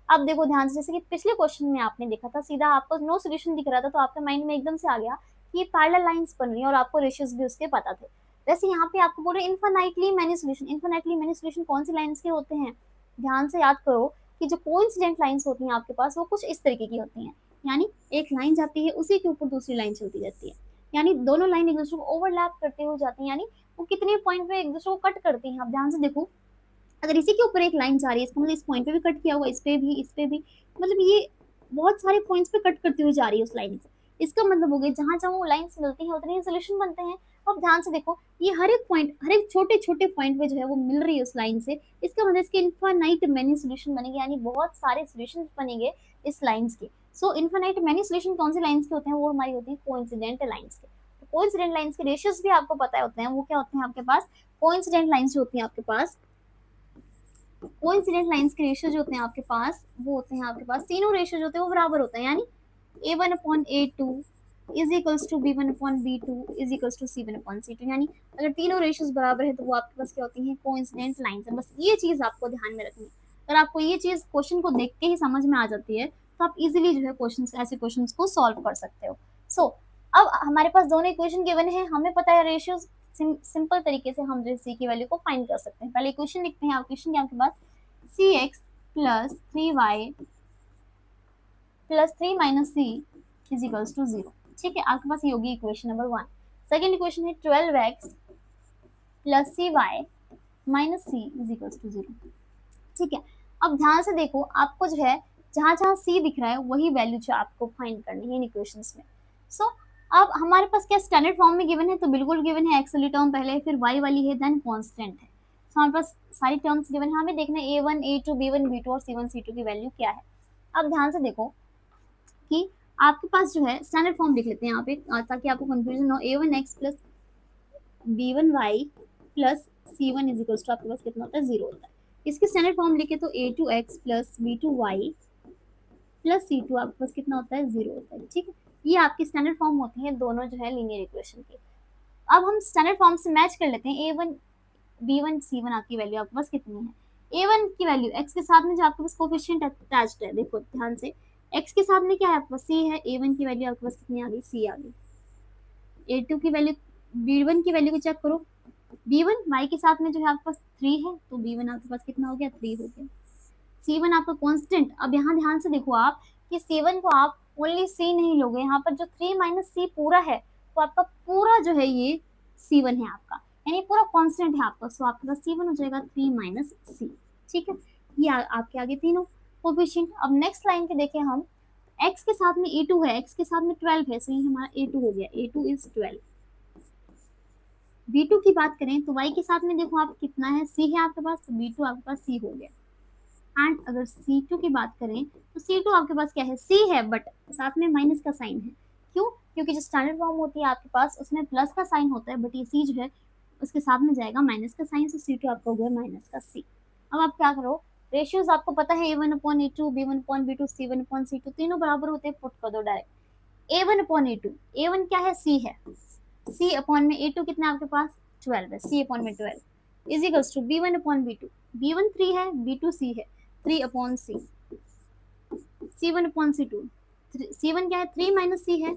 अब देखो ध्यान से, जैसे कि पिछले क्वेश्चन में आपने देखा था सीधा आपको नो सॉल्यूशन दिख रहा था, तो आपके माइंड में एकदम से आ गया कि ये पैरेलल लाइंस बन रही है और आपको रेशियोज भी उसके पता थे। वैसे यहाँ पे आपको बोल रहे infinitely many solution, infinitely many solution कौन सी लाइंस के होते हैं, ध्यान से याद करो कि जो कोइंसिडेंट लाइंस होती हैं आपके पास वो कुछ इस तरीके की होती हैं, यानी एक लाइन जाती है उसी के ऊपर दूसरी लाइन चलती जाती है, यानी दोनों लाइन एक दूसरे को ओवरलैप करते हुए जाती हैं, यानी वो कितने पॉइंट पे एक दूसरे को कट करती हैं। आप ध्यान से देखो, अगर इसी के ऊपर एक लाइन जा रही है, इसका मतलब इस पॉइंट पे भी कट किया हुआ, इस पे भी, इस पे भी, मतलब ये बहुत सारे पॉइंट्स पे कट करती हुई जा रही है उस लाइन को। इसका मतलब हो गया जहां जहां वो लाइंस मिलती हैं उतने ही सोल्यूशन बनते हैं। अब ध्यान से देखो, ये हर एक पॉइंट, हर एक छोटे छोटे पॉइंट पे जो है वो मिल रही है उस लाइन से, इसका मतलब इसके इनफाइनाइट मेनी सोल्यूशन बनेंगे, यानी बहुत सारे सोल्यूशन बनेंगे इस लाइंस के। सो इनफाइनाइट मेनी सोल्यूशन कौन से लाइंस के होते हैं, वो हमारी होती है कोइंसिडेंट लाइंस के। कोइंसिडेंट लाइंस के रेशियोज भी आपको पता होते हैं, वो क्या होते हैं आपके पास, कोइंसिडेंट लाइंस जो होती हैं आपके पास, कोइंसिडेंट लाइंस के रेशियो जो होते हैं आपके पास, वो होते हैं आपके पास तीनों रेशियो जो होते हैं वो बराबर होते हैं, यानी A1/A2 is equals to B1/B2 is equals to C1/C2, यानी अगर तीनों रेशियोज बराबर है तो वो आपके पास क्या होती हैं, कोइंसिडेंट लाइंस है। बस ये चीज आपको ध्यान में रखनी है। अगर आपको ये चीज क्वेश्चन को देख के ही समझ में आ जाती है तो आप इजीली जो है क्वेश्चन, ऐसे क्वेश्चन को सॉल्व कर सकते हो। सो अब हमारे पास दोनों इक्वेशन गिवन है, हमें पता है रेशियोज, सिंपल तरीके से हम जो C की वैल्यू को फाइंड कर सकते हैं। पहले इक्वेशन लिखते हैं, इक्वेशन क्या आपके पास, cx plus 3y plus 3 minus C is equals to 0। ठीक है, आपके पास ये होगी इक्वेशन नंबर 1। सेकेंड इक्वेशन है 12x plus cy minus C is equals to 0। ठीक है, अब ध्यान से देखो, आपको जो है जहां जहां C दिख रहा है वही वैल्यू जो आपको फाइंड करनी है इन इक्वेशंस में। सो अब हमारे पास क्या स्टैंडर्ड फॉर्म में गिवन है, तो बिल्कुल गिवन है, एक्स वाली टर्म पहले, फिर y वाली है, देन कांस्टेंट है। तो हमारे पास सारी टर्म्स गिवन है, हमें देखना है A1 A2 B1 B2 और C1 C2 की वैल्यू क्या है। अब ध्यान से देखो कि आपके पास जो है स्टैंडर्ड फॉर्म लिख लेते हैं यहाँ पे ताकि आपको कंफ्यूजन हो। A1x plus B1y plus C1 is equals to आपके पास कितना होता है, 0 होता है। इसकी स्टैंडर्ड फॉर्म लिखे तो A2x plus B2y plus C2 आपके पास कितना होता है, 0 होता है। ठीक है, ये आपकी स्टैंडर्ड फॉर्म होती है दोनों जो है लीनियर इक्वेशन की। अब हम स्टैंडर्ड फॉर्म से मैच कर लेते हैं, A1 B1 C1 आपकी वैल्यू आपके पास कितनी है। A1 की वैल्यू x के साथ में जो आपके पास कोफिशिएंट अटैच्ड है, देखो ध्यान से, x के साथ में क्या है आपके पास C है, A1 की वैल्यू आपके पास कितनी आ गई, C आ गई। A2 की वैल्यू, B1 की वैल्यू को चेक करो, B1 y के साथ में जो है आपके पास 3 है, तो B1 आपके पास कितना हो गया, 3 हो गया। C1 आपका कांस्टेंट। अब यहाँ ध्यान से देखो आप कि C1 को आप ओनली C नहीं लोगे, यहाँ पर जो 3 माइनस C पूरा है तो आपका पूरा जो है ये C1 है आपका, यानी पूरा कांस्टेंट है आपका। सो आपके पास C1 हो जाएगा 3 माइनस C। ठीक है, ये आपके आगे तीनों कोफिशिएंट। अब नेक्स्ट लाइन के देखें हम, x के साथ में a2 है, x के साथ में 12 है, सो ये हमारा a2 हो गया, a2 इज 12। b2 की बात करें तो y के साथ में देखो आप कितना है, c है आपके पास, b2 आपके पास c हो गया। एंड अगर C2 की बात करें तो C2 आपके पास क्या है, C है बट साथ में माइनस का साइन है। क्यों? क्योंकि जो स्टैंडर्ड फॉर्म होती है आपके पास उसमें प्लस का साइन होता है, बट ये C जो है उसके साथ में जाएगा माइनस का साइन, तो C2 आपका हो गया माइनस का C। अब आप क्या करो, रेशियोज आपको पता है A1/A2, B1/B2, C1/C2 तीनों बराबर होते हैं, पुट कर दो डायरेक्ट। A1/A2, A1 क्या है, C है, C अपॉन में A2 कितना है आपके पास 12 है, C अपॉन में 12 is equals to B1/B2, B1 3 है, B2 C है, 3 upon C, C1 upon C2, C1 क्या है 3 माइनस C है,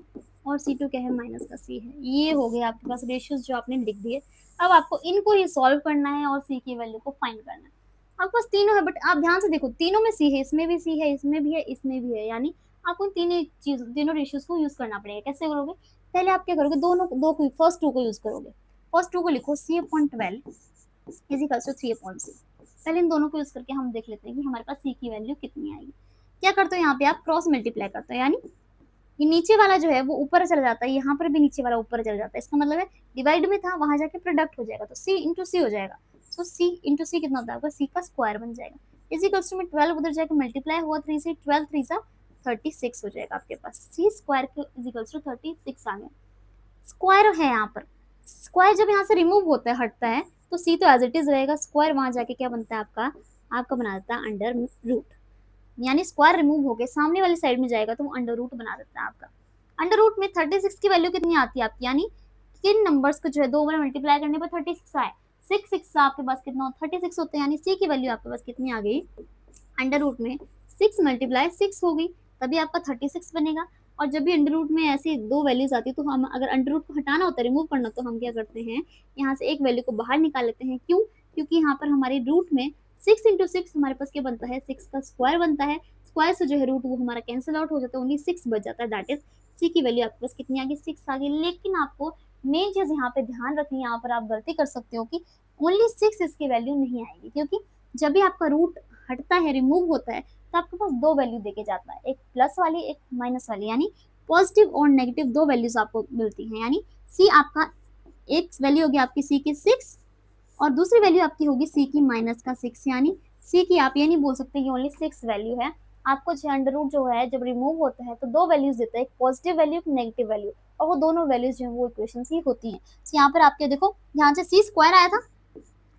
और C2 क्या है माइनस का C है। ये हो गया आपके पास रेशियोज जो आपने लिख दिए। अब आपको इनको ही सॉल्व करना है और C की वैल्यू को फाइंड करना है। आपके पास तीनों है, बट आप ध्यान से देखो तीनों में C है, इसमें भी C है, इसमें भी है, इसमें भी है, यानी आपको तीनों रेशियोज को यूज करना पड़ेगा। कैसे करोगे, पहले आप क्या करोगे, दो को फर्स्ट टू को यूज करोगे। फर्स्ट टू को लिखो C upon 12 is equals to 3 upon C। पहले इन दोनों को यूज करके हम देख लेते हैं कि हमारे पास C की वैल्यू कितनी आएगी। क्या करते हो, यहाँ पे आप क्रॉस मल्टीप्लाई करते हो, यानी ये नीचे वाला जो है वो ऊपर चला जाता है, यहाँ पर भी नीचे वाला ऊपर चला जाता है। इसका मतलब है डिवाइड में था, वहां जाके प्रोडक्ट हो जाएगा, तो C इंटू सी हो जाएगा। सो C इंटू सी कितना होता है आपका, C का स्क्वायर बन जाएगा। इज इक्वल्स टू में 12 उधर जाके मल्टीप्लाई हुआ 3 से, 12 3 सा 36 हो जाएगा आपके पास। C square is equals to 36 आ गया। स्क्वायर है यहाँ पर, स्क्वायर जब यहाँ से रिमूव होता है, हटता है, तो C तो एज इट इज रहेगा, स्क्वायर वहां जाके क्या बनता है आपका बना देता है अंडर रूट, यानी स्क्वायर रिमूव हो गए सामने वाली साइड में जाएगा तो वो अंडर रूट बना देता है आपका। अंडर रूट में 36 की वैल्यू कितनी आती है आपकी, यानी किन नंबर्स को जो है दो बार मल्टीप्लाई करने पर 36 आए, 6 आपके पास कितना होता है 36 होते हैं, यानी C की वैल्यू आपके पास कितनी आ गई, अंडर रूट में 6 मल्टीप्लाई 6 हो गई, तभी आपका 36 बनेगा। और जब भी अंडर रूट में ऐसी दो वैल्यूज आती है तो हम अगर अंडर रूट को हटाना होता है, रिमूव करना, तो हम क्या करते हैं, यहाँ से एक वैल्यू को बाहर निकाल लेते हैं। क्यों? क्योंकि यहाँ पर हमारे रूट में 6 इंटू 6 हमारे पास क्या बनता है, 6 का स्क्वायर बनता है, स्क्वायर से जो है रूट वो हमारा कैंसिल आउट हो जाता है, ओनली 6 बच जाता है। दैट इज C की वैल्यू आपके पास कितनी आ गई, 6 आ गई। लेकिन आपको मेन चीज यहाँ पे ध्यान रखनी, यहाँ पर आप गलती कर सकते हो कि ओनली 6 इसकी वैल्यू नहीं आएगी, क्योंकि जब भी आपका रूट हटता है, रिमूव होता है, तो आपके पास दो वैल्यू देके जाता है, एक प्लस वाली एक माइनस वाली, यानी पॉजिटिव और नेगेटिव दो वैल्यूज आपको मिलती हैं। यानी C आपका एक वैल्यू होगी आपकी C की 6 और दूसरी वैल्यू आपकी होगी C की माइनस का 6, यानी C की आप ये नहीं बोल सकते कि ओनली 6 वैल्यू है। आपको जो अंडर रूट जो है जब रिमूव होता है तो दो वैल्यूज देता है, एक पॉजिटिव वैल्यू एक नेगेटिव वैल्यू, और वो दोनों वैल्यूज जो है वो इक्वेशन ही होती हैं। तो यहाँ पर आपके देखो ध्यान से C स्क्वायर आया था,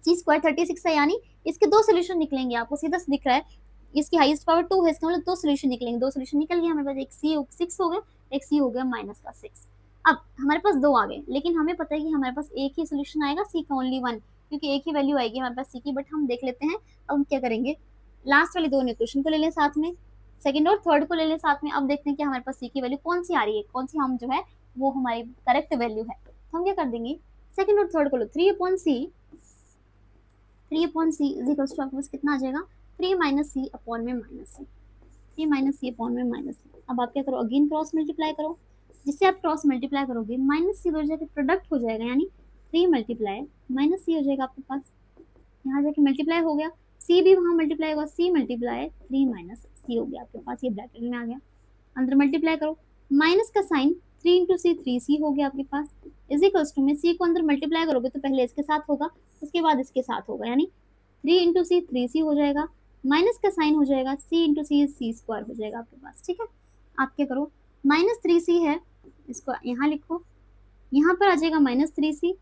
C स्क्वायर 36 है, यानी इसके दो सोल्यूशन निकलेंगे, आपको सीधा दिख रहा है इसकी हाईएस्ट पावर 2 है, इसका मतलब दो सोल्यूशन निकलेंगे, दो सोल्यूशन निकल गए हमारे पास, एक C 6 हो गया, एक C हो गया माइनस का 6। अब हमारे पास दो आ गए, लेकिन हमें पता है कि हमारे पास एक ही सोल्यूशन आएगा C का, ओनली वन, क्योंकि एक ही वैल्यू आएगी हमारे पास C की। बट हम देख लेते हैं, अब हम क्या करेंगे, लास्ट वाली दोनों इक्वेशन को ले लें साथ में, सेकंड और थर्ड को ले लें साथ में। अब देखते हैं कि हमारे पास C की वैल्यू कौन सी आ रही है, कौन सी हम जो है वो हमारी करेक्ट वैल्यू है। तो हम क्या कर देंगे, सेकंड और थर्ड को लो, 3 upon C is equals to आपके पास कितना आ जाएगा, 3 माइनस C अपॉन में minus C, 3 minus C upon में माइनस C। अब आप क्या करो, अगेन क्रॉस मल्टीप्लाई करो, जिससे आप क्रॉस मल्टीप्लाई करोगे माइनस C उधर जाके प्रोडक्ट हो जाएगा, यानी 3 मल्टीप्लाई माइनस C हो जाएगा आपके पास, यहाँ जाके मल्टीप्लाई हो गया, C भी वहाँ मल्टीप्लाई होगा, C मल्टीप्लाई 3 माइनस C हो गया आपके पास, ये ब्रैकेट में आ गया। अंदर मल्टीप्लाई करो, माइनस का साइन 3 इंटू C 3C हो गया आपके पास, इज इक्वल्स टू में C को अंदर मल्टीप्लाई करोगे तो पहले इसके साथ होगा, उसके बाद इसके साथ होगा, यानी 3 इंटू C 3C हो जाएगा, माइनस का साइन हो जाएगा, C इंटू C स्क्वायर हो जाएगा आपके पास। ठीक है, आप क्या करो, माइनस 3C है, इसको यहाँ लिखो, यहाँ पर आ जाएगा माइनस 3C,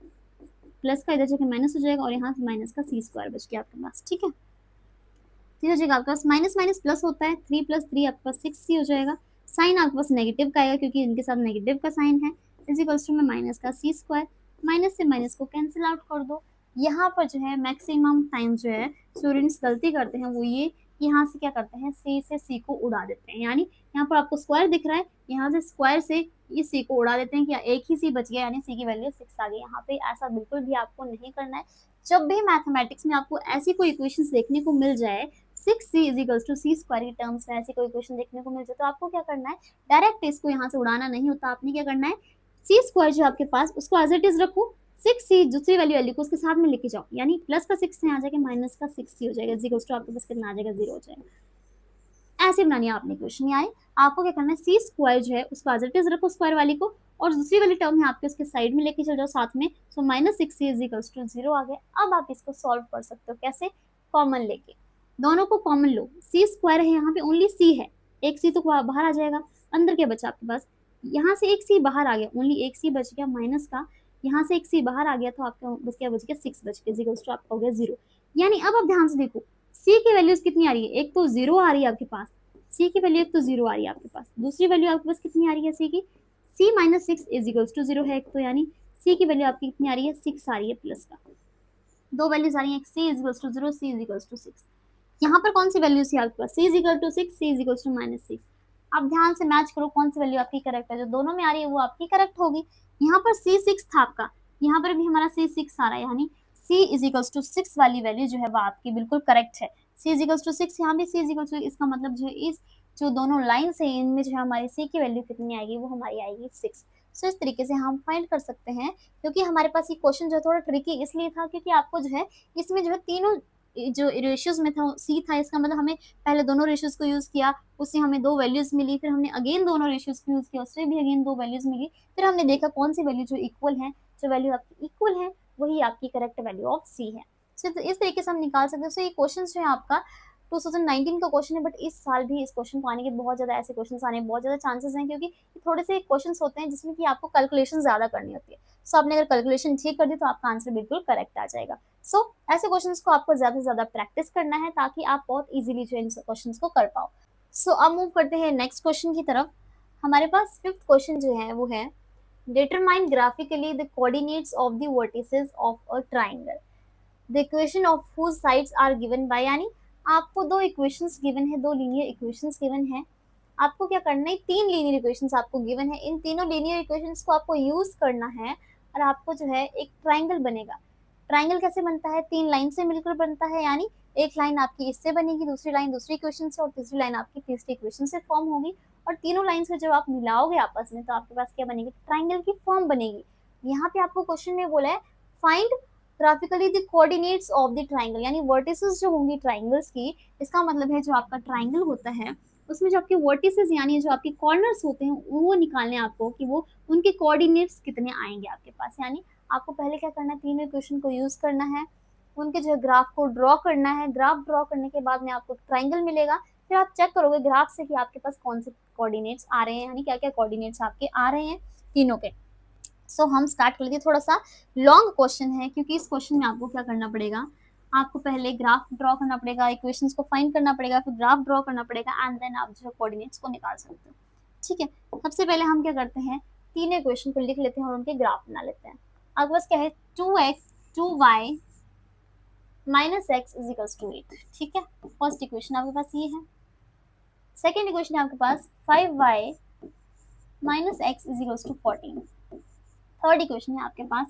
प्लस का इधर जाके माइनस हो जाएगा, और यहाँ माइनस का C स्क्वायर बच गया आपके पास। ठीक है, हो जाएगा आपके पास माइनस माइनस प्लस होता है, 3 प्लस 3 आपके पास 6C हो जाएगा, साइन आपके पास नेगेटिव का आएगा क्योंकि इनके साथ नेगेटिव का साइन है, इज इक्वल्स टू में माइनस का C स्क्वायर, माइनस से माइनस को कैंसिल आउट कर दो। यहाँ पर जो है मैक्सिमम टाइम जो है स्टूडेंट्स गलती करते हैं वो ये, यहाँ से क्या करते हैं C से C को उड़ा देते हैं, यानी यहाँ पर आपको स्क्वायर दिख रहा है, यहाँ से स्क्वायर से इस सी को उड़ा देते हैं कि एक ही सी बच गया, यानी सी की वैल्यू 6 आ गई। यहाँ पे ऐसा बिल्कुल भी आपको नहीं करना है। जब भी मैथमेटिक्स में आपको ऐसी कोई इक्वेशंस देखने को मिल जाए 6c equals to C square की टर्म्स में ऐसी कोई इक्वेशन देखने को मिल जाए, तो आपको क्या करना है, डायरेक्ट इसको यहाँ से उड़ाना नहीं होता। आपने क्या करना है, सी स्क्वायर जो आपके पास उसको एज इट इज रखो, 6c दूसरी वैल्यू को उसके साथ में लेके जाओ, यानी प्लस का 6 यहाँ जाके माइनस का 6c हो जाएगा, इक्वल्स टू आपके पास कितना आ जाएगा, 0 हो जाएगा। ऐसे बनानी है आपने क्वेश्चन, यानी आपको क्या करना है, सी स्क्वायर जो है उसको एज इट इज रखो स्क्वायर वाली को, और दूसरी वाली टर्म है आपके उसके साइड में लेके चल जाओ साथ में। So minus 6c is equals to 0 आ गया। अब आप इसको सॉल्व कर सकते हो कैसे, कॉमन लेके, दोनों को कॉमन लो। सी स्क्वायर है, यहाँ पे ओनली सी है, एक सी तो बाहर आ जाएगा, अंदर क्या बचा आपके पास, यहाँ से एक सी बाहर आ गया, ओनली एक सी बच गया माइनस का, यहाँ से एक सी बाहर आ गया तो आपका बच गया 6 बच गया, इक्वल्स टू आपका हो गया 0। यानी अब आप ध्यान से देखो सी की वैल्यूज कितनी आ रही है, एक तो 0 आ रही है आपके पास, सी की वैल्यू एक तो 0 आ रही है आपके पास, दूसरी वैल्यू आपके पास कितनी आ रही है सी की, सी माइनस 6 इज इक्वल्स टू 0 है एक तो, यानी सी की वैल्यू आपकी कितनी आ रही है, 6 आ रही है प्लस का, दो वैल्यूज आ रही है, C is equals to 0, C is equals to 6। यहाँ पर कौन सी वैल्यू थी आपके पास, C is equal to 6, C is equal to minus 6। आप ध्यान से मैच करो कौन सी वैल्यू आपकी करेक्ट है, जो दोनों में आ रही है वो आपकी करेक्ट होगी। यहाँ पर सी 6 था आपका, यहाँ पर भी हमारा सी 6 आ रहा है, यानी सी इज इक्वल टू 6 वाली वैल्यू जो है वो आपकी बिल्कुल करेक्ट है। सी इज इक्वल टू 6, यहाँ भी सी इज इक्वल टू, इसका मतलब जो है इस जो दोनों लाइन्स है इनमें जो है हमारी सी की वैल्यू कितनी आएगी, वो हमारी आएगी 6। सो इस तरीके से हम फाइंड कर सकते हैं। क्योंकि हमारे पास ये क्वेश्चन जो है थोड़ा ट्रिकी इसलिए था क्योंकि आपको जो है इसमें जो है तीनों जो रेशियोज में था सी था, इसका मतलब हमें पहले दोनों रेशियोज को यूज किया, उससे हमें दो वैल्यूज मिली, फिर हमने अगेन दोनों रेशियोज को यूज किया, उससे भी अगेन दो वैल्यूज मिली, फिर हमने देखा कौन सी वैल्यू जो इक्वल है, जो वैल्यू आपकी इक्वल है वही आपकी करेक्ट वैल्यू ऑफ सी है। तो इस तरीके से हम निकाल सकते हैं। सो ये क्वेश्चन जो है आपका 2019 का क्वेश्चन है, बट इस साल भी इस क्वेश्चन को आने के बहुत ज्यादा ऐसे क्वेश्चन आने बहुत ज्यादा चांसेस हैं, क्योंकि थोड़े से क्वेश्चन होते हैं जिसमें कि आपको कैलकुलेशन ज्यादा करनी होती है। सो आपने अगर कैलकुलेशन ठीक कर दी तो आपका आंसर बिल्कुल करेक्ट आ जाएगा। सो ऐसे क्वेश्चंस को आपको ज्यादा से ज्यादा प्रैक्टिस करना है ताकि आप बहुत इजीली जो इन क्वेश्चंस को कर पाओ। सो अब मूव करते हैं नेक्स्ट क्वेश्चन की तरफ। हमारे पास फिफ्थ क्वेश्चन जो है वो है determine graphically the coordinates of the vertices of a triangle, the equation of whose sides are given by, यानी आपको दो इक्वेशंस गिवन है, दो लीनियर इक्वेशंस गिवन है। आपको क्या करना है, तीन लीनियर इक्वेशंस आपको गिवन है, इन तीनों लीनियर इक्वेशंस को आपको यूज करना है और आपको जो है एक ट्राइंगल बनेगा। ट्राइंगल कैसे बनता है, तीन लाइन से मिलकर बनता है, यानी एक लाइन आपकी इससे बनेगी, दूसरी लाइन दूसरी इक्वेशन से, और तीसरी लाइन आपकी तीसरी इक्वेशन से फॉर्म होगी, और तीनों लाइन्स को जब आप मिलाओगे आपस में तो आपके पास क्या बनेगी, ट्राइंगल की फॉर्म बनेगी। यहाँ पे आपको क्वेश्चन में बोला है find graphically the coordinates of the triangle, यानी वर्टिसेस जो होंगी ट्राइंगल्स की, इसका मतलब है जो आपका ट्राइंगल होता है उसमें जो आपके वर्टिसेस यानी जो आपके कॉर्नर्स होते हैं वो निकालने आपको कि वो उनके कोऑर्डिनेट्स कितने आएंगे आपके पास। यानी आपको पहले क्या करना है, तीनों इक्वेशन को यूज करना है, उनके जो है ग्राफ को ड्रॉ करना है, ग्राफ ड्रॉ करने के बाद में आपको ट्राइंगल मिलेगा, फिर आप चेक करोगे ग्राफ से कि आपके पास कौन से कोऑर्डिनेट्स आ रहे हैं, यानी क्या क्या कोऑर्डिनेट्स आपके आ रहे हैं तीनों के। सो हम स्टार्ट कर लेते हैं। थोड़ा सा लॉन्ग क्वेश्चन है क्योंकि इस क्वेश्चन में आपको क्या करना पड़ेगा, आपको पहले ग्राफ ड्रॉ करना पड़ेगा, इक्वेशंस को फाइंड करना पड़ेगा, फिर ग्राफ ड्रॉ करना पड़ेगा, एंड देन आप जो है कोऑर्डिनेट्स को निकाल सकते हो। ठीक है, सबसे पहले हम क्या करते हैं, तीनों इक्वेशन को लिख लेते हैं और उनके ग्राफ बना लेते हैं। आपके पास क्या है, 2x 2y minus x is equals to 8। ठीक है, फर्स्ट इक्वेशन आपके पास ये है। सेकेंड इक्वेशन है आपके पास 5y minus x is equals to 14। Third equation है आपके पास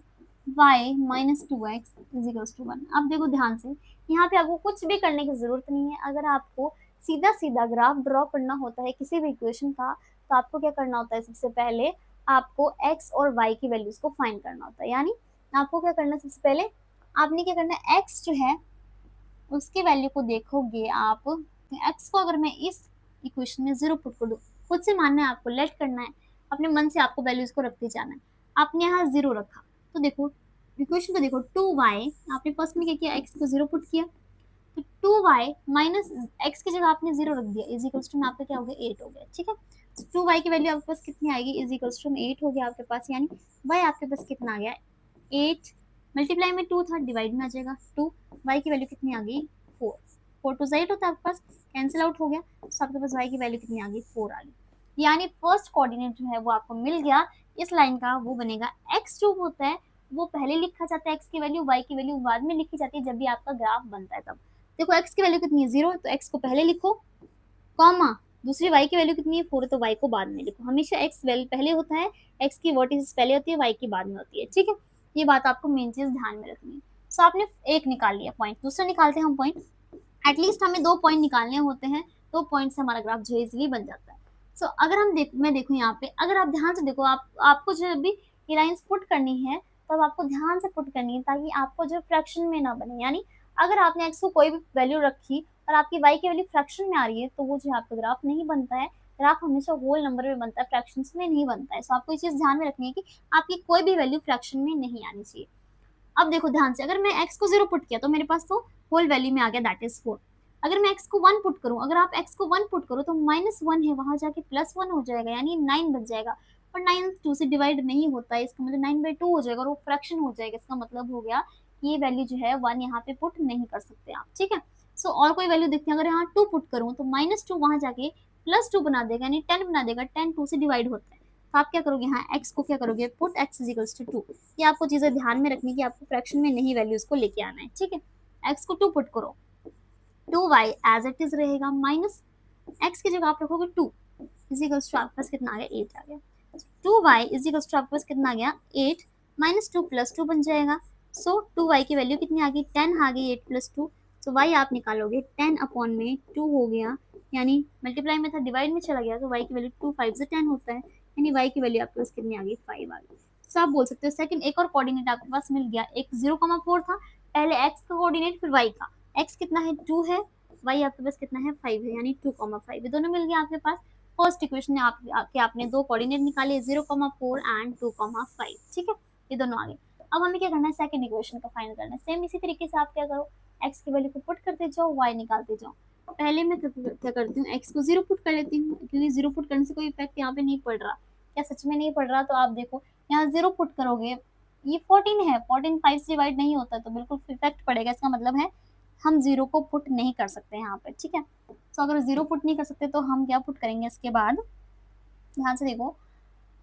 y minus 2x is equals to 1। अब देखो ध्यान से, यहाँ पे आपको कुछ भी करने की जरूरत नहीं है। अगर आपको सीधा सीधा ग्राफ ड्रॉ करना होता है किसी भी इक्वेशन का तो आपको क्या करना होता है, सबसे पहले आपको x और y की वैल्यूज को फाइंड करना होता है। यानी आपको क्या करना है, सबसे पहले आपने क्या करना है, x जो है उसकी वैल्यू को देखोगे आप, x को अगर मैं इस इक्वेशन में 0 पुट कर दूं, खुद से मानना है आपको, लेट करना है, अपने मन से आपको वैल्यूज को रखते जाना है। आपने यहाँ 0 रखा तो देखो इक्वेशन को देखो, 2y आपने फर्स्ट में क्या किया, x को 0 पुट किया, तो 2y माइनस x की जगह आपने 0 रख दिया, इज इक्वल्स टू में आपका क्या हो गया, 8 हो गया। ठीक है, तो 2y की वैल्यू आपके पास कितनी आएगी, इज इक्वल्स टू में 8 हो गया आपके पास, यानी y आपके पास कितना आ गया, 8 मल्टीप्लाई में 2 था, डिवाइड में आ जाएगा 2, y की वैल्यू कितनी आ गई, 4, 4 टू 8 होता है आपके पास, कैंसिल आउट हो गया, तो आपके पास y की वैल्यू कितनी आ गई, 4 आ गई। यानी फर्स्ट कोऑर्डिनेट जो है वो आपको मिल गया इस लाइन का, वो बनेगा x जो होता है वो पहले लिखा जाता है, x की वैल्यू, y की वैल्यू बाद में लिखी जाती है जब भी आपका ग्राफ बनता है तब। देखो x की वैल्यू कितनी है, 0, तो x को पहले लिखो, कॉमा दूसरी y की वैल्यू कितनी है 4, तो y को बाद में लिखो। हमेशा x वैल्यू पहले होता है, x की वर्टिसेस पहले होती है, y की बाद में होती है, ठीक है। ये बात आपको मेन चीज ध्यान में रखनी है। सो आपने एक निकाल लिया पॉइंट, दूसरा निकालते हैं हम पॉइंट। एटलीस्ट हमें 2 पॉइंट निकालने होते हैं, 2 पॉइंट से हमारा ग्राफ जो है इजीली बन जाता है। सो अगर मैं देखूँ यहाँ पे, अगर आप ध्यान से देखो, आपको जो अभी ये लाइंस पुट करनी है, तो अब आपको ध्यान से पुट करनी है ताकि आपको जो फ्रैक्शन में ना बने। यानी अगर आपने x को कोई भी वैल्यू रखी और आपकी y की वैल्यू फ्रैक्शन में आ रही है, तो वो जो है आपका ग्राफ नहीं बनता है। ग्राफ हमेशा होल नंबर में बनता है, फ्रैक्शंस में नहीं बनता है। सो आपको ये चीज़ ध्यान में रखनी है कि आपकी कोई भी वैल्यू फ्रैक्शन में नहीं आनी चाहिए। अब देखो ध्यान से, अगर मैं x को 0 पुट किया तो मेरे पास तो होल वैल्यू में आ गया, दैट इज 4। अगर मैं x को 1 पुट करूं, अगर आप x को 1 पुट करो तो -1 है, वहां जाके +1 हो जाएगा, यानी 9 बच जाएगा। और 9 2 से डिवाइड नहीं होता है, इसका मतलब 9/2 हो जाएगा और वो फ्रैक्शन हो जाएगा। इसका मतलब हो गया कि ये वैल्यू जो है 1 यहाँ पे पुट नहीं कर सकते आप, ठीक है। सो और कोई वैल्यू देखते हैं, अगर यहाँ 2 पुट करूँ तो -2 वहां जाके +2 बना देगा, यानी 10 बना देगा। 10 2 से डिवाइड होता है, तो आप क्या करोगे, यहाँ x को क्या करोगे, पुट x इज 2। ये आपको चीजें ध्यान में रखनी कि आपको फ्रैक्शन में नहीं वैल्यूज को लेके आना है, ठीक है। x को 2 पुट करो, 2y एज इट इज रहेगा, माइनस x की जगह आप रखोगे 2 इजिकल्स टू आपके पास कितना आ गया, 8 आ गया। 2y इजिकल्स टू आपके पास कितना आ गया, 8 -2 + 2 बन जाएगा। सो 2y की वैल्यू कितनी आ गई, 10 आ गई, 8 + 2। सो y आप निकालोगे 10 अपॉन में 2 हो गया, यानी मल्टीप्लाई में था, डिवाइड में चला गया, तो y की वैल्यू 2 5 से 10 होता है, यानी y की वैल्यू आपके पास कितनी आ गई, 5 आ गई। सो आप बोल सकते हो सेकंड एक और कोऑर्डिनेट आपके पास मिल गया। एक 0,4 था, पहले x का कोऑर्डिनेट फिर y का। x कितना है, 2 है, y आपके पास कितना है, 5 है, यानी 2,5। ये दोनों मिल गया आपके पास। फर्स्ट इक्वेशन में आपने दो कोऑर्डिनेट निकाले, 0,4 एंड 2,5, ठीक है। ये दोनों आ गए। अब हमें क्या करना है, सेकंड इक्वेशन का फाइंड करना है। सेम इसी तरीके से आप क्या करो, x की वैल्यू को पुट करते जाओ, y निकालते जाओ। पहले मैं क्या करती हूँ, x को 0 पुट कर लेती हूँ, क्योंकि 0 पुट करने से कोई इफेक्ट यहाँ पे नहीं पड़ रहा। क्या सच में नहीं पड़ रहा, तो आप देखो यहाँ 0 पुट करोगे, ये 14 है, 14 5 से डिवाइड नहीं होता, तो बिल्कुल इफेक्ट पड़ेगा। इसका मतलब है हम 0 को पुट नहीं कर सकते यहाँ पर, ठीक है। तो अगर 0 पुट नहीं कर सकते तो हम क्या पुट करेंगे इसके बाद, ध्यान से देखो,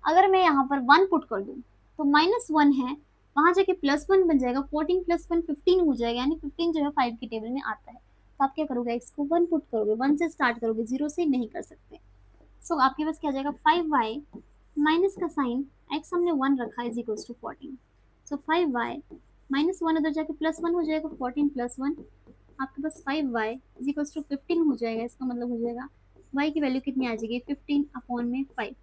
अगर मैं यहाँ पर 1 पुट कर दूँ तो -1 है, वहां जाके +1 बन जाएगा, 14 + 1 15 हो जाएगा, यानी 15 जो है 5 की टेबल में आता है। तो आप क्या करोगे, x को 1 पुट करोगे, 1 से स्टार्ट करोगे, 0 से नहीं कर सकते। सो आपके पास क्या जाएगा, 5y माइनस का साइन, x हमने 1 रखा is equals to 14। So 5y -1 उधर जाके +1 हो जाएगा, 14 + 1 आपके पास 5y इज इक्वल्स टू 15 हो जाएगा। इसका मतलब हो जाएगा y की वैल्यू कितनी आ जाएगी, 15 अपॉन में 5,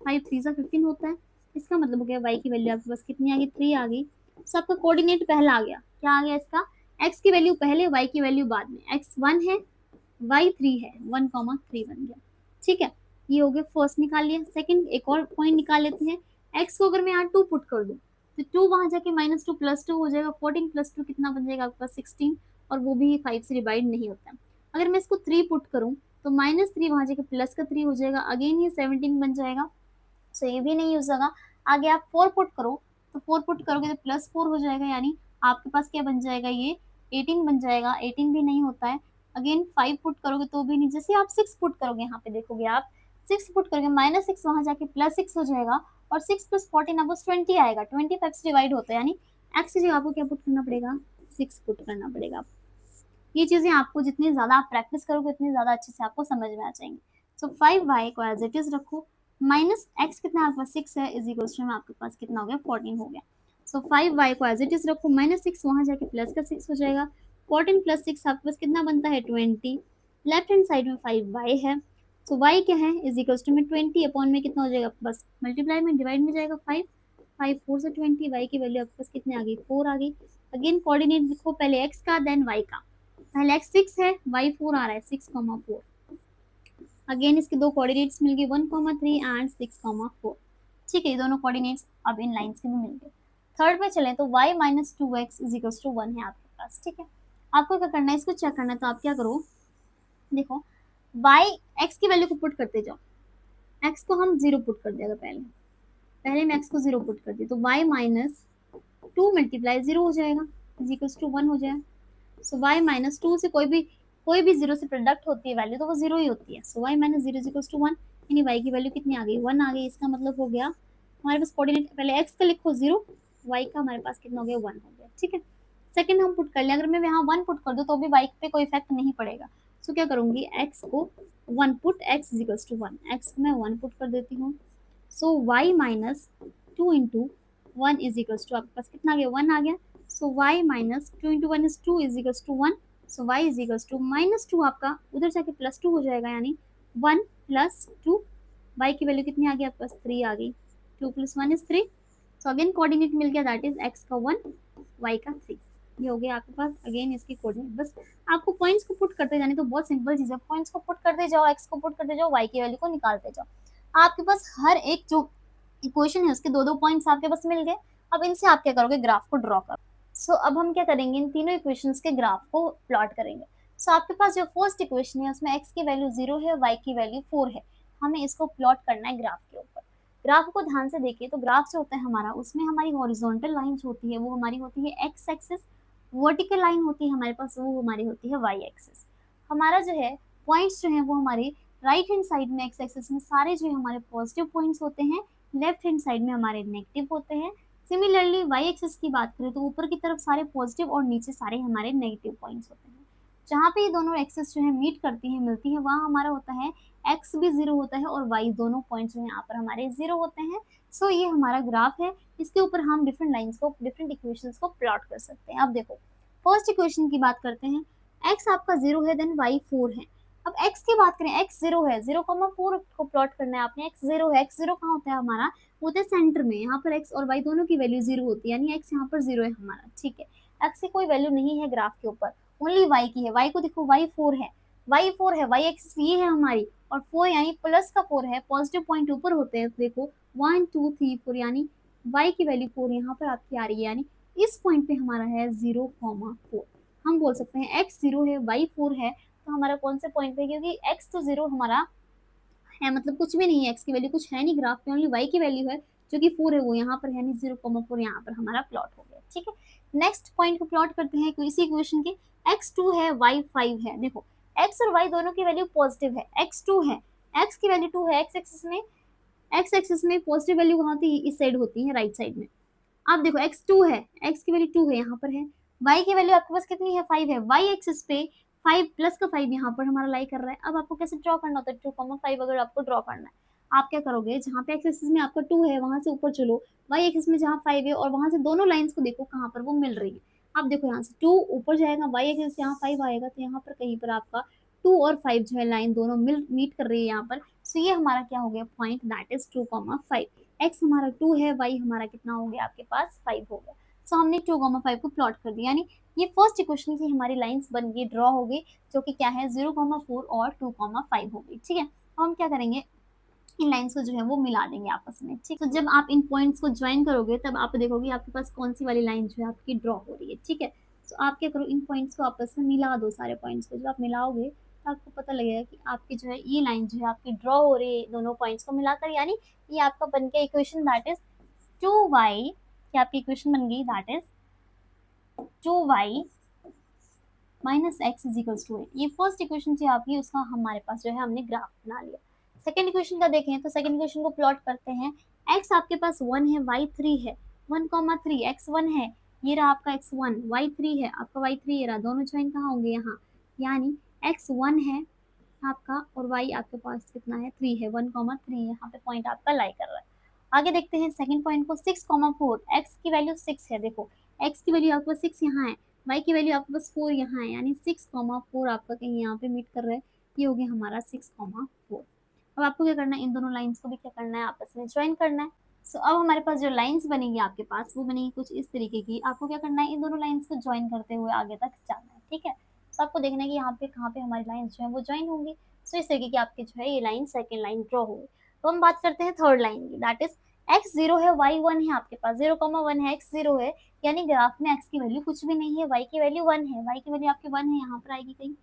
5 3 सा 15 होता है। इसका मतलब हो गया y की वैल्यू आपके पास कितनी आ गई, 3 आ गई। सो आपका कोऑर्डिनेट पहला आ गया, क्या आ गया इसका, x की वैल्यू पहले, y की वैल्यू बाद में। x 1 है, y 3 है, 1,3 बन गया, ठीक है। ये हो गया फर्स्ट निकाल लिया। सेकंड एक और पॉइंट निकाल लेते हैं। x को अगर मैं यहाँ 2 पुट कर दूं तो 2 वहां जाके -2 + 2 हो जाएगा, 14 + 2 कितना बन जाएगा आपके पास, 16, और वो भी 5 से डिवाइड नहीं होता। अगर मैं इसको 3 पुट करूं तो -3 वहां जाके प्लस का 3 हो जाएगा, अगेन ये 17 बन जाएगा। सो ये भी नहीं यूज होगा। आगे आप 4 पुट करो, तो 4 पुट करोगे तो +4 हो जाएगा, यानी आपके पास क्या बन जाएगा, ये 18 बन जाएगा। 18 भी नहीं होता है। अगेन 5 पुट करोगे तो भी नहीं। जैसे आप 6 पुट करोगे, यहाँ पे देखोगे आप 6 पुट करोगे, -6 वहां जाके +6 हो जाएगा, और 6 + 14 आपको 20 आएगा, 25 से डिवाइड होता है, यानी x की जगह आपको क्या पुट करना पड़ेगा, 6 पुट करना पड़ेगा। ये चीजें आपको जितनी ज्यादा आप प्रैक्टिस करोगे उतनी ज्यादा अच्छे से आपको समझ में आ जाएंगी। सो 5y को एज इट इज रखो, माइनस x कितना आपके पास 6 है, इज इक्वल्स टू आपके पास कितना हो गया, 14 हो गया। सो 5y को एज इट इज रखो, -6 वहां जाके प्लस का 6 हो जाएगा, 14 + 6 आपके पास कितना बनता है, 20। लेफ्ट हैंड साइड में 5y है, सो y क्या है, इज इक्वल्स टू में 20 अपॉन में कितना हो जाएगा, बस मल्टीप्लाई में डिवाइड में जाएगा 5, 5 4 से 20, y की वैल्यू आपके पास कितनी आ गई, 4 आ गई। अगेन कोऑर्डिनेट लिखो, पहले x का देन y का, पहले x 6 है, y 4 आ रहा है, 6,4। अगेन इसके दो कोऑर्डिनेट्स मिल गए, 1,3 एंड 6,4, ठीक है। ये दोनों कोऑर्डिनेट्स अब इन लाइंस के भी मिल गए। थर्ड पे चलें तो y - 2x is equals to 1 है आपके पास, ठीक है। आपको क्या करना है, इसको चेक करना है, तो आप क्या करो, देखो y x की वैल्यू को पुट करते जाओ। x को हम 0 पुट कर देगा, पहले मैं x को 0 पुट कर दी, तो y - 2 × 0 हो जाएगा, इज इक्वल्स टू 1 हो जाएगा। सो y -2 से कोई भी 0 से प्रोडक्ट होती है वैल्यू, तो वो 0 ही होती है। सो y - 0 इज इक्वल्स टू 1, यानी y की वैल्यू कितनी आ गई, 1 आ गई। इसका मतलब हो गया हमारे पास कोऑर्डिनेट, पहले x का लिखो 0, y का हमारे पास कितना हो गया, 1 हो गया, ठीक है। सेकंड हम पुट कर लें, अगर मैं यहाँ 1 पुट कर दूँ तो भी y पे कोई इफेक्ट नहीं पड़ेगा। सो क्या करूँगी, एक्स को 1 put, X equals to 1, X को मैं 1 पुट कर देती हूँ। So Y minus 2 into 1 equals to, आपके पास कितना आ गया, 1 आ गया। So Y minus 2 into 1 is 2 equals to 1। So Y equals to -2, आपका उधर जाके +2 हो जाएगा, यानी 1 + 2। वाई की वैल्यू कितनी आ गई आपके पास, 3 आ गई। 2 + 1 इज 3। सो अगेन कोऑर्डिनेट मिल गया, दैट इज एक्स का 1, वाई का 3। ये हो गया आपके पास अगेन इसकी कोऑर्डिनेट। बस आपको पॉइंट्स को पुट करते जाने, तो बहुत सिंपल चीज़ है, पॉइंट्स को पुट करते जाओ, एक्स को पुट करते जाओ, वाई की वैल्यू को निकालते जाओ। आपके पास हर एक जो इक्वेशन है उसके 2-2 पॉइंट्स आपके पास मिल गए। अब इनसे आप क्या करोगे, ग्राफ को ड्रॉ करो। सो अब हम क्या करेंगे, इन तीनों इक्वेशंस के ग्राफ को प्लॉट करेंगे। सो आपके पास जो फर्स्ट इक्वेशन है उसमें एक्स की वैल्यू 0 है, वाई की वैल्यू 4 है। हमें इसको प्लॉट करना है ग्राफ के ऊपर। ग्राफ को ध्यान से देखिए, तो ग्राफ जो होता है हमारा, उसमें हमारी हॉरिजॉन्टल लाइन जो होती है वो हमारी होती है एक्स एक्सिस, वर्टिकल लाइन होती है हमारे पास वो हमारी होती है वाई एक्सिस। हमारा जो है पॉइंट्स जो है वो हमारे राइट हैंड साइड में एक्स एक्सिस में सारे जो है हमारे पॉजिटिव पॉइंट्स होते हैं, लेफ्ट हैंड साइड में हमारे नेगेटिव होते हैं। सिमिलरली वाई एक्सिस की बात करें तो ऊपर की तरफ सारे पॉजिटिव और नीचे सारे हमारे नेगेटिव पॉइंट्स होते हैं। जहाँ पे ये दोनों एक्सिस जो है मीट करती है, मिलती है, वहाँ हमारा होता है एक्स भी 0 होता है और वाई, दोनों पॉइंट्स जो है यहाँ पर हमारे 0 होते हैं। सो ये हमारा ग्राफ है, इसके ऊपर हम डिफरेंट लाइन्स को, डिफरेंट इक्वेशंस को प्लॉट कर सकते हैं। अब देखो फर्स्ट इक्वेशन की बात करते हैं, x आपका 0 है, देन y 4 है। अब x की बात करें, x 0 है, 0,4 को प्लॉट करना है आपने। x 0 है, x 0 कहाँ होता है हमारा, होता है सेंटर में। यहाँ पर x और y दोनों की वैल्यू 0 होती है, यानी x यहाँ पर 0 है हमारा, ठीक है। x की कोई वैल्यू नहीं है ग्राफ के ऊपर, ओनली y की है। y को देखो, y 4 है, y 4 है, y एक्सिस ये है हमारी, और 4 यानी प्लस का 4 है, पॉजिटिव पॉइंट ऊपर होते हैं। देखो 1 2 3 4, यानी y की वैल्यू 4 यहाँ पर आपकी आ रही है, यानी इस पॉइंट पे हमारा है 0,4। हम बोल सकते हैं x 0 है, y 4 है, तो हमारा कौन से पॉइंट पे, क्योंकि x तो 0 हमारा है, मतलब कुछ भी नहीं है, x की वैल्यू कुछ है नहीं ग्राफ पे, ओनली y की वैल्यू है जो कि 4 है, वो यहाँ पर है नहीं, 0,4 यहाँ पर हमारा प्लॉट हो गया, ठीक है। नेक्स्ट पॉइंट को प्लॉट करते हैं इसी इक्वेशन के। x 2 है, y 5 है। देखो x और y दोनों की वैल्यू पॉजिटिव है, x 2 है, x की वैल्यू 2 है, x एक्सिस में पॉजिटिव वैल्यू कहाँ होती है, इस साइड होती है, राइट साइड में। अब देखो x2 है, x की वैल्यू 2 है, यहाँ पर है। y की वैल्यू आपके पास कितनी है, 5 है। y एक्सिस पे 5 प्लस का 5 यहाँ पर हमारा लाई कर रहा है। अब आपको कैसे ड्रॉ करना होता है, 2,5 अगर आपको ड्रॉ करना है, आप क्या करोगे, जहाँ पे x एक्सिस में आपका 2 है वहां से ऊपर चलो, y एक्सिस में जहाँ 5 है और वहां से दोनों लाइंस को देखो कहाँ पर वो मिल रही है। आप देखो यहाँ से 2 ऊपर जाएगा, y एक्सिस यहाँ 5 आएगा, तो यहाँ पर कहीं पर आपका 2 और 5 जो है लाइन दोनों मीट कर रही है यहाँ पर। सो ये हमारा क्या हो गया पॉइंट, दैट इज 2,5। x हमारा 2 है, y हमारा कितना हो गया आपके पास, 5 हो गया। सो हमने 2,5 को प्लॉट कर दिया, यानी ये फर्स्ट इक्वेशन की हमारी लाइंस बन गई, ड्रॉ हो गई, जो कि क्या है 0,4 और 2,5 हो गई, ठीक है। अब हम क्या करेंगे, इन लाइंस को जो है वो मिला देंगे आपस में, ठीक। तो जब आप इन पॉइंट्स को ज्वाइन करोगे तब आप देखोगे आपके पास कौन सी वाली लाइन जो है आपकी ड्रॉ हो रही है, ठीक है। तो आप क्या करो, इन पॉइंट्स को आपस में मिला दो, सारे पॉइंट्स को जब आप मिलाओगे तो आपको पता लगेगा कि आपकी जो है ये लाइन जो है आपकी ड्रॉ हो रही है दोनों पॉइंट्स को मिलाकर, यानी ये आपका बन गया इक्वेशन, दैट इज 2y, क्या आपकी इक्वेशन बन गई, that is 2y minus x is equals to 8। ये फर्स्ट इक्वेशन थी आपकी, उसका हमारे पास जो है हमने ग्राफ बना लिया। सेकंड इक्वेशन का देखें तो सेकंड इक्वेशन को प्लॉट करते हैं। x आपके पास 1 है, y 3 है, 1,3, x 1 है, ये रहा आपका x 1, y 3 है, आपका y 3 ये रहा, दोनों ज्वाइन कहाँ होंगे, यहाँ, यानी x 1 है आपका और y आपके पास कितना है, 3 है, 1,3 यहाँ पे पॉइंट आपका लाई कर रहा है। आगे देखते हैं सेकंड पॉइंट को, 6,4, x की वैल्यू 6 है। देखो x की वैल्यू आपके पास 6 यहाँ है, y की वैल्यू आपके पास 4 यहाँ है, यानी 6,4 आपका कहीं यहाँ पे मीट कर रहा है, ये हो गया हमारा 6,4। अब आपको क्या करना है, इन दोनों लाइंस को भी क्या करना है, आपस में ज्वाइन करना है। सो अब हमारे पास जो लाइंस बनेगी आपके पास, वो बनेगी कुछ इस तरीके की। आपको क्या करना है, इन दोनों लाइंस को ज्वाइन करते हुए आगे तक जाना है, ठीक है। तो आपको देखना है कि यहाँ पे कहाँ पे हमारी लाइंस जो है वो ज्वाइन होंगी। सो इस तरीके की आपकी जो है ये लाइन, सेकेंड लाइन ड्रॉ होगी। तो हम बात करते हैं थर्ड लाइन की, दैट इज x 0 है, y 1 है, आपके पास 0,1 है, x 0 है, यानी ग्राफ में x की वैल्यू कुछ भी नहीं है, y की वैल्यू 1 है, y की वैल्यू आपकी 1 है, यहाँ पर आएगी कहीं,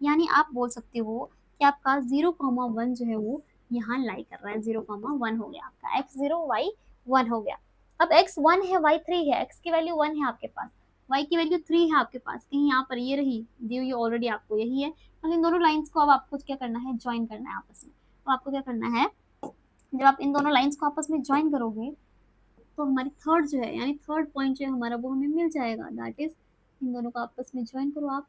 यानी आप बोल सकते हो कि आपका 0,1 जो है वो यहाँ लाई कर रहा है, 0,1 हो गया आपका, x 0 y 1 हो गया। अब x 1 है, y 3 है, x की वैल्यू 1 है आपके पास, y की वैल्यू 3 है आपके पास, कहीं यहाँ पर ये रही दी हुई ऑलरेडी आपको यही है। अब इन दोनों लाइंस को अब आपको क्या करना है, ज्वाइन करना है आपस में। तो आपको क्या करना है, जब आप इन दोनों लाइंस को आपस में ज्वाइन करोगे तो हमारी थर्ड जो है, यानी थर्ड पॉइंट जो है हमारा, वो हमें मिल जाएगा, दैट इज इन दोनों को आपस में ज्वाइन करो आप।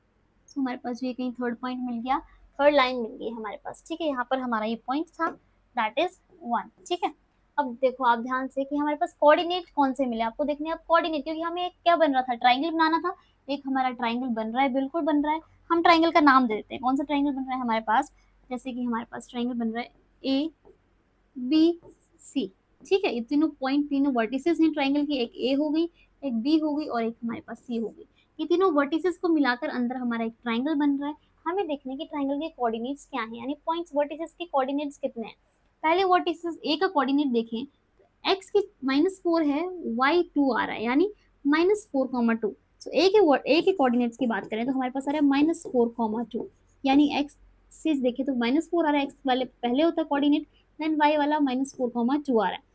तो हमारे पास ये कहीं थर्ड पॉइंट मिल गया। थर्ड लाइन मिल गई हमारे पास, ठीक है। यहाँ पर हमारा ये पॉइंट था, दैट इज 1, ठीक है। अब देखो आप ध्यान से कि हमारे पास कोऑर्डिनेट कौन से मिले, आपको देखने आप कोऑर्डिनेट, क्योंकि हमें एक क्या बन रहा था, ट्राइंगल बनाना था। एक हमारा ट्राइंगल बन रहा है, बिल्कुल बन रहा है। हम ट्राइंगल का नाम दे देते हैं, कौन सा ट्राइंगल बन रहा है हमारे पास, जैसे कि हमारे पास ट्राइंगल बन रहा है ए बी सी, ठीक है। ये तीनों पॉइंट, तीनों वर्टिसेस हैं ट्राइंगल की, एक ए हो गई, एक बी हो गई और एक हमारे पास सी हो गई। ये तीनों वर्टिसेस को मिलाकर अंदर हमारा एक ट्राइंगल बन रहा है। हमें देखने की ट्राइंगल के कोऑर्डिनेट्स क्या हैं, यानी पॉइंट्स वर्टिसेस के कोऑर्डिनेट्स कितने हैं। पहले वर्टिसेस ए का कोऑर्डिनेट देखें, एक्स की -4 है, वाई 2 आ रहा है, यानी -4, 2। सो ए के कोऑर्डिनेट्स की बात करें तो हमारे पास आ रहा है -4, 2, यानी एक्स से देखें तो -4 आ रहा है, एक्स वाले पहले होता है कोऑर्डिनेट, देन वाई वाला -4, 2 आ रहा है।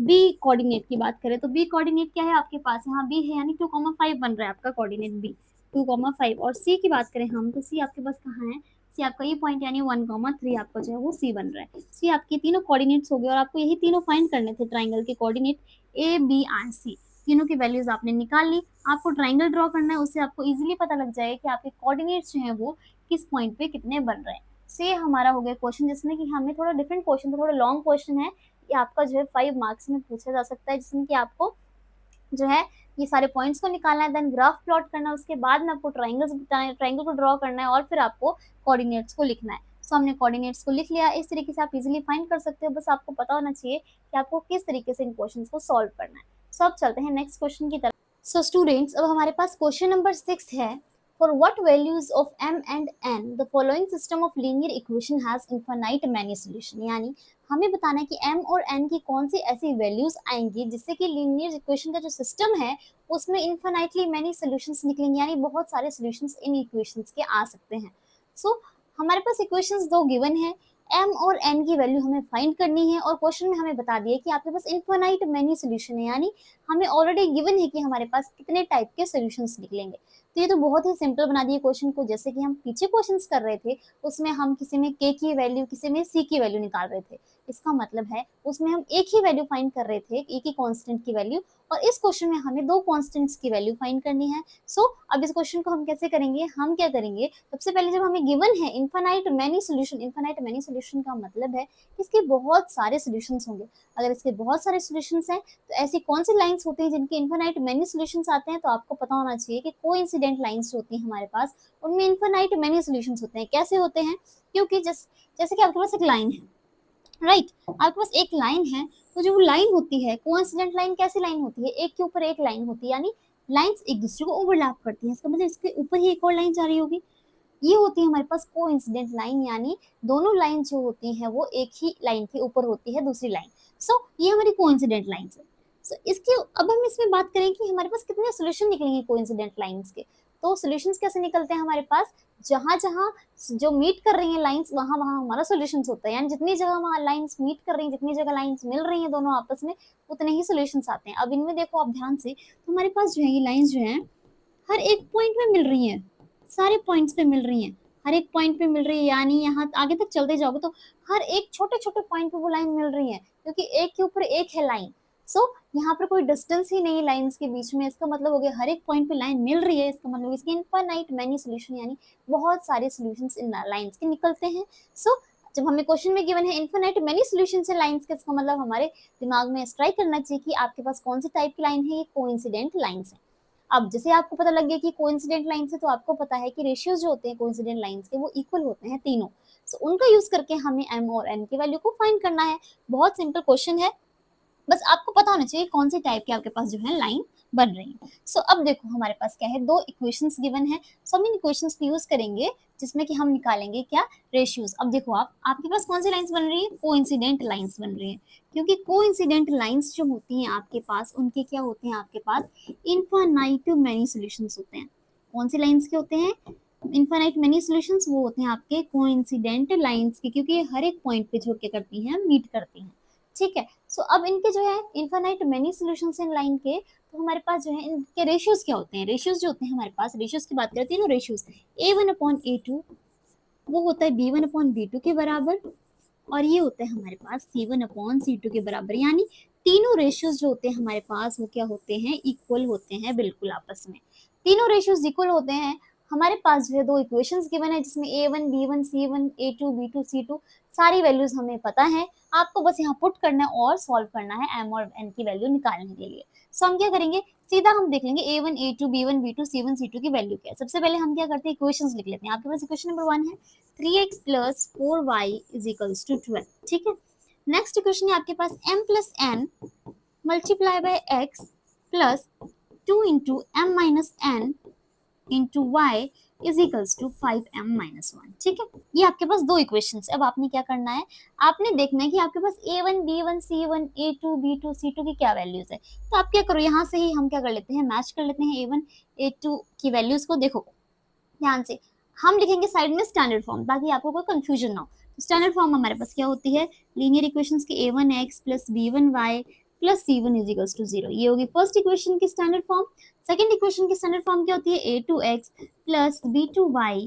बी कोऑर्डिनेट की बात करें तो बी कोऑर्डिनेट क्या है आपके पास, यहाँ बी है, यानी 2, 5 बन रहा है आपका कोऑर्डिनेट बी, 2, 5। और सी की बात करें हम तो सी आपके पास कहाँ है, सी आपका ये पॉइंट यानी 1, 3 आपका जो है वो सी बन रहा है। सी आपके तीनों कोऑर्डिनेट्स हो गए और आपको यही तीनों फाइंड करने थे ट्राइंगल के कोऑर्डिनेट ए बी एंड सी। तीनों की वैल्यूज आपने निकाल ली, आपको ट्राइंगल ड्रॉ करना है, उससे आपको इजीली पता लग जाएगा कि आपके कोऑर्डिनेट्स जो है वो किस पॉइंट पे कितने बन रहे हैं। से हमारा हो गया क्वेश्चन, जिसमें कि हमें थोड़ा डिफरेंट क्वेश्चन था, थोड़ा लॉन्ग क्वेश्चन है, ये आपका जो है 5 मार्क्स में पूछा जा सकता है, जिसमें कि आपको जो है ये सारे पॉइंट्स को निकालना है, देन ग्राफ प्लॉट करना है, उसके बाद में आपको ट्राइंगल को ड्रॉ करना है और फिर आपको कोऑर्डिनेट्स को लिखना है। सो हमने कोऑर्डिनेट्स को लिख लिया, इस तरीके से आप इजीली फाइंड कर सकते हो, बस आपको पता होना चाहिए कि आपको किस तरीके से इन क्वेश्चंस को सॉल्व करना है। सो अब चलते हैं नेक्स्ट क्वेश्चन की तरफ। सो स्टूडेंट्स, अब हमारे पास क्वेश्चन नंबर 6 है, for what values of m and n the following system of linear equation has infinite many solution, यानी हमें बताना है कि m और n की कौन सी ऐसी वैल्यूज आएंगी जिससे कि लीनियर इक्वेशन का जो सिस्टम है उसमें इन्फिनाइटली मैनी सॉल्यूशंस निकलेंगे, यानी बहुत सारे सॉल्यूशंस इन इक्वेशंस के आ सकते हैं। सो हमारे पास इक्वेशंस दो गिवन है, m और n की वैल्यू हमें फाइंड करनी है और क्वेश्चन में हमें बता दिया कि आपके पास इन्फिनाइट मैनी सॉल्यूशन है, यानी हमें ऑलरेडी गिवन है कि हमारे पास कितने टाइप के सॉल्यूशंस निकलेंगे। तो ये तो बहुत ही सिंपल बना दिए क्वेश्चन को, जैसे कि हम पीछे क्वेश्चंस कर रहे थे उसमें हम किसी में k की वैल्यू, किसी में c की वैल्यू निकाल रहे थे। इसका मतलब है उसमें हम एक ही वैल्यू फाइंड कर रहे थे, एक ही कांस्टेंट की वैल्यू, और इस क्वेश्चन में हमें दो कांस्टेंट्स की वैल्यू फाइंड करनी है। सो अब इस क्वेश्चन को हम कैसे करेंगे, हम क्या करेंगे, सबसे पहले जब हमें गिवन है infinite many solution, infinite many solution का मतलब है इसके बहुत सारे सॉल्यूशंस होंगे। अगर इसके बहुत सारे सॉल्यूशंस हैं तो ऐसी कौन सी लाइंस होती हैं जिनके इन्फिनाइट मैनी सॉल्यूशंस आते हैं, तो आपको पता होना चाहिए कि कोइंसिडेंट लाइंस जो होती हैं हमारे पास उनमें इन्फिनाइट मैनी सॉल्यूशंस होते हैं। कैसे होते हैं, क्योंकि जैसे कि आपके पास एक लाइन है, राइट, आपके पास एक लाइन है, तो जो वो लाइन होती है कोइंसिडेंट लाइन कैसी लाइन होती है, एक के ऊपर एक लाइन होती है, यानी लाइंस एक दूसरे को ओवरलैप करती हैं, इसका मतलब इसके ऊपर ही एक और लाइन जा रही होगी, ये होती है हमारे पास कोइंसिडेंट लाइन, यानी दोनों लाइन जो होती हैं वो एक ही लाइन के ऊपर होती है दूसरी लाइन। सो ये हमारी कोइंसिडेंट लाइंस है। सो इसके अब हम इसमें बात करें कि हमारे पास कितने सॉल्यूशन निकलेंगे कोइंसिडेंट लाइंस के। तो सॉल्यूशंस कैसे निकलते हैं हमारे पास, जहां जहां जो मीट कर रही हैं लाइंस वहां वहां हमारा सॉल्यूशंस होता है, यानी जितनी जगह वहां लाइंस मीट कर रही हैं, जितनी जगह लाइंस मिल रही हैं दोनों आपस में, उतने ही सॉल्यूशंस आते हैं। अब इनमें देखो आप ध्यान से, तो हमारे पास जो है ये लाइंस जो है हर एक पॉइंट में मिल रही हैं, सारे पॉइंट्स पे मिल रही हैं, हर एक पॉइंट पे मिल रही है, यानी यहाँ आगे तक चलते जाओगे तो हर एक छोटे छोटे पॉइंट पे वो लाइन मिल रही है, क्योंकि एक के ऊपर एक है लाइन। सो यहाँ पर कोई डिस्टेंस ही नहीं लाइंस के बीच में, इसका मतलब हो गया हर एक पॉइंट पे लाइन मिल रही है, इसका मतलब इसके इनफाइनाइट मैनी सॉल्यूशन, यानी बहुत सारे सॉल्यूशंस इन लाइंस के निकलते हैं। सो जब हमें क्वेश्चन में गिवन है इनफाइनाइट मैनी सॉल्यूशंस इन लाइंस के, इसका मतलब हमारे दिमाग में स्ट्राइक करना चाहिए कि आपके पास कौन सी टाइप की लाइन है, ये कोइंसिडेंट लाइंस है। अब जैसे आपको पता लग गया कि कोइंसिडेंट लाइन से, तो आपको पता है कि रेशियोज जो होते हैं कोइंसिडेंट लाइंस के वो इक्वल होते हैं तीनों। सो उनका यूज करके हमें m और n की वैल्यू को फाइंड करना है। बहुत सिंपल क्वेश्चन है, बस आपको पता होना चाहिए कौन सी टाइप के आपके पास जो है लाइन बन रही है। सो अब देखो हमारे पास क्या है, दो इक्वेशंस गिवन है, सो हम इन इक्वेशंस को यूज करेंगे जिसमें कि हम निकालेंगे क्या, रेशियोज। अब देखो आपके पास कौन सी लाइंस बन रही है, कोइंसिडेंट लाइंस बन रही है, क्योंकि कोइंसिडेंट लाइंस जो होती हैं आपके पास उनके क्या होते हैं, आपके पास इनफाइनाइट मैनी सॉल्यूशंस होते हैं। कौन सी लाइंस के होते हैं, इनफाइनाइट मैनी सॉल्यूशंस, वो होते हैं आपके कोइंसिडेंट लाइंस के, क्योंकि हर एक पॉइंट पे जो क्या करती हैं, मीट करती हैं, ठीक है। सो अब इनके जो है infinite many solutions in line के, तो हमारे पास जो है इनके रेशियोज क्या होते हैं, रेशियोज जो होते हैं हमारे पास, रेशियोज की बात करते हैं ना, रेशियोज a1/a2 वो होता है b1/b2 के बराबर, और ये होता है हमारे पास c1/c2 के बराबर, यानी तीनों रेशियोज जो होते हैं हमारे पास वो क्या होते हैं, इक्वल होते हैं बिल्कुल आपस में। तीनों रेशियोज इक्वल होते हैं, हमारे पास जो है दो इक्वेशंस गिवन है जिसमें a1 b1 c1 a2 b2 c2 सारी वैल्यूज हमें पता है। आपको बस यहाँ पुट करना है और सॉल्व करना है m और n की वैल्यू निकालने के लिए। सो हम क्या करेंगे, सीधा हम देख लेंगे a1 a2 b1 b2 c1 c2 की वैल्यू क्या है। सबसे पहले हम क्या करते हैं, इक्वेशंस लिख लेते हैं। आपके पास इक्वेशन नंबर 1 है 3x plus 4y is equals to 12, ठीक है। नेक्स्ट इक्वेशन है आपके पास m plus n multiply by x plus 2 into m minus n into y is equals to 5m minus 1, ठीक है। ये आपके पास दो इक्वेशन है। अब आपने क्या करना है, आपने देखना है कि आपके पास a1 b1 c1 a2 b2 c2 की क्या वैल्यूज है। तो आप क्या करो, यहाँ से ही हम क्या कर लेते हैं, मैच कर लेते हैं a1 a2 की वैल्यूज को। देखो ध्यान से, हम लिखेंगे साइड में स्टैंडर्ड फॉर्म ताकि आपको कोई कंफ्यूजन ना हो। स्टैंडर्ड फॉर्म हमारे पास क्या होती है, लीनियर इक्वेशंस की a1x plus b1y plus c1 is equals to 0। ये होगी फर्स्ट इक्वेशन की स्टैंडर्ड फॉर्म। सेकंड इक्वेशन की स्टैंडर्ड फॉर्म क्या होती है, a2x plus b2y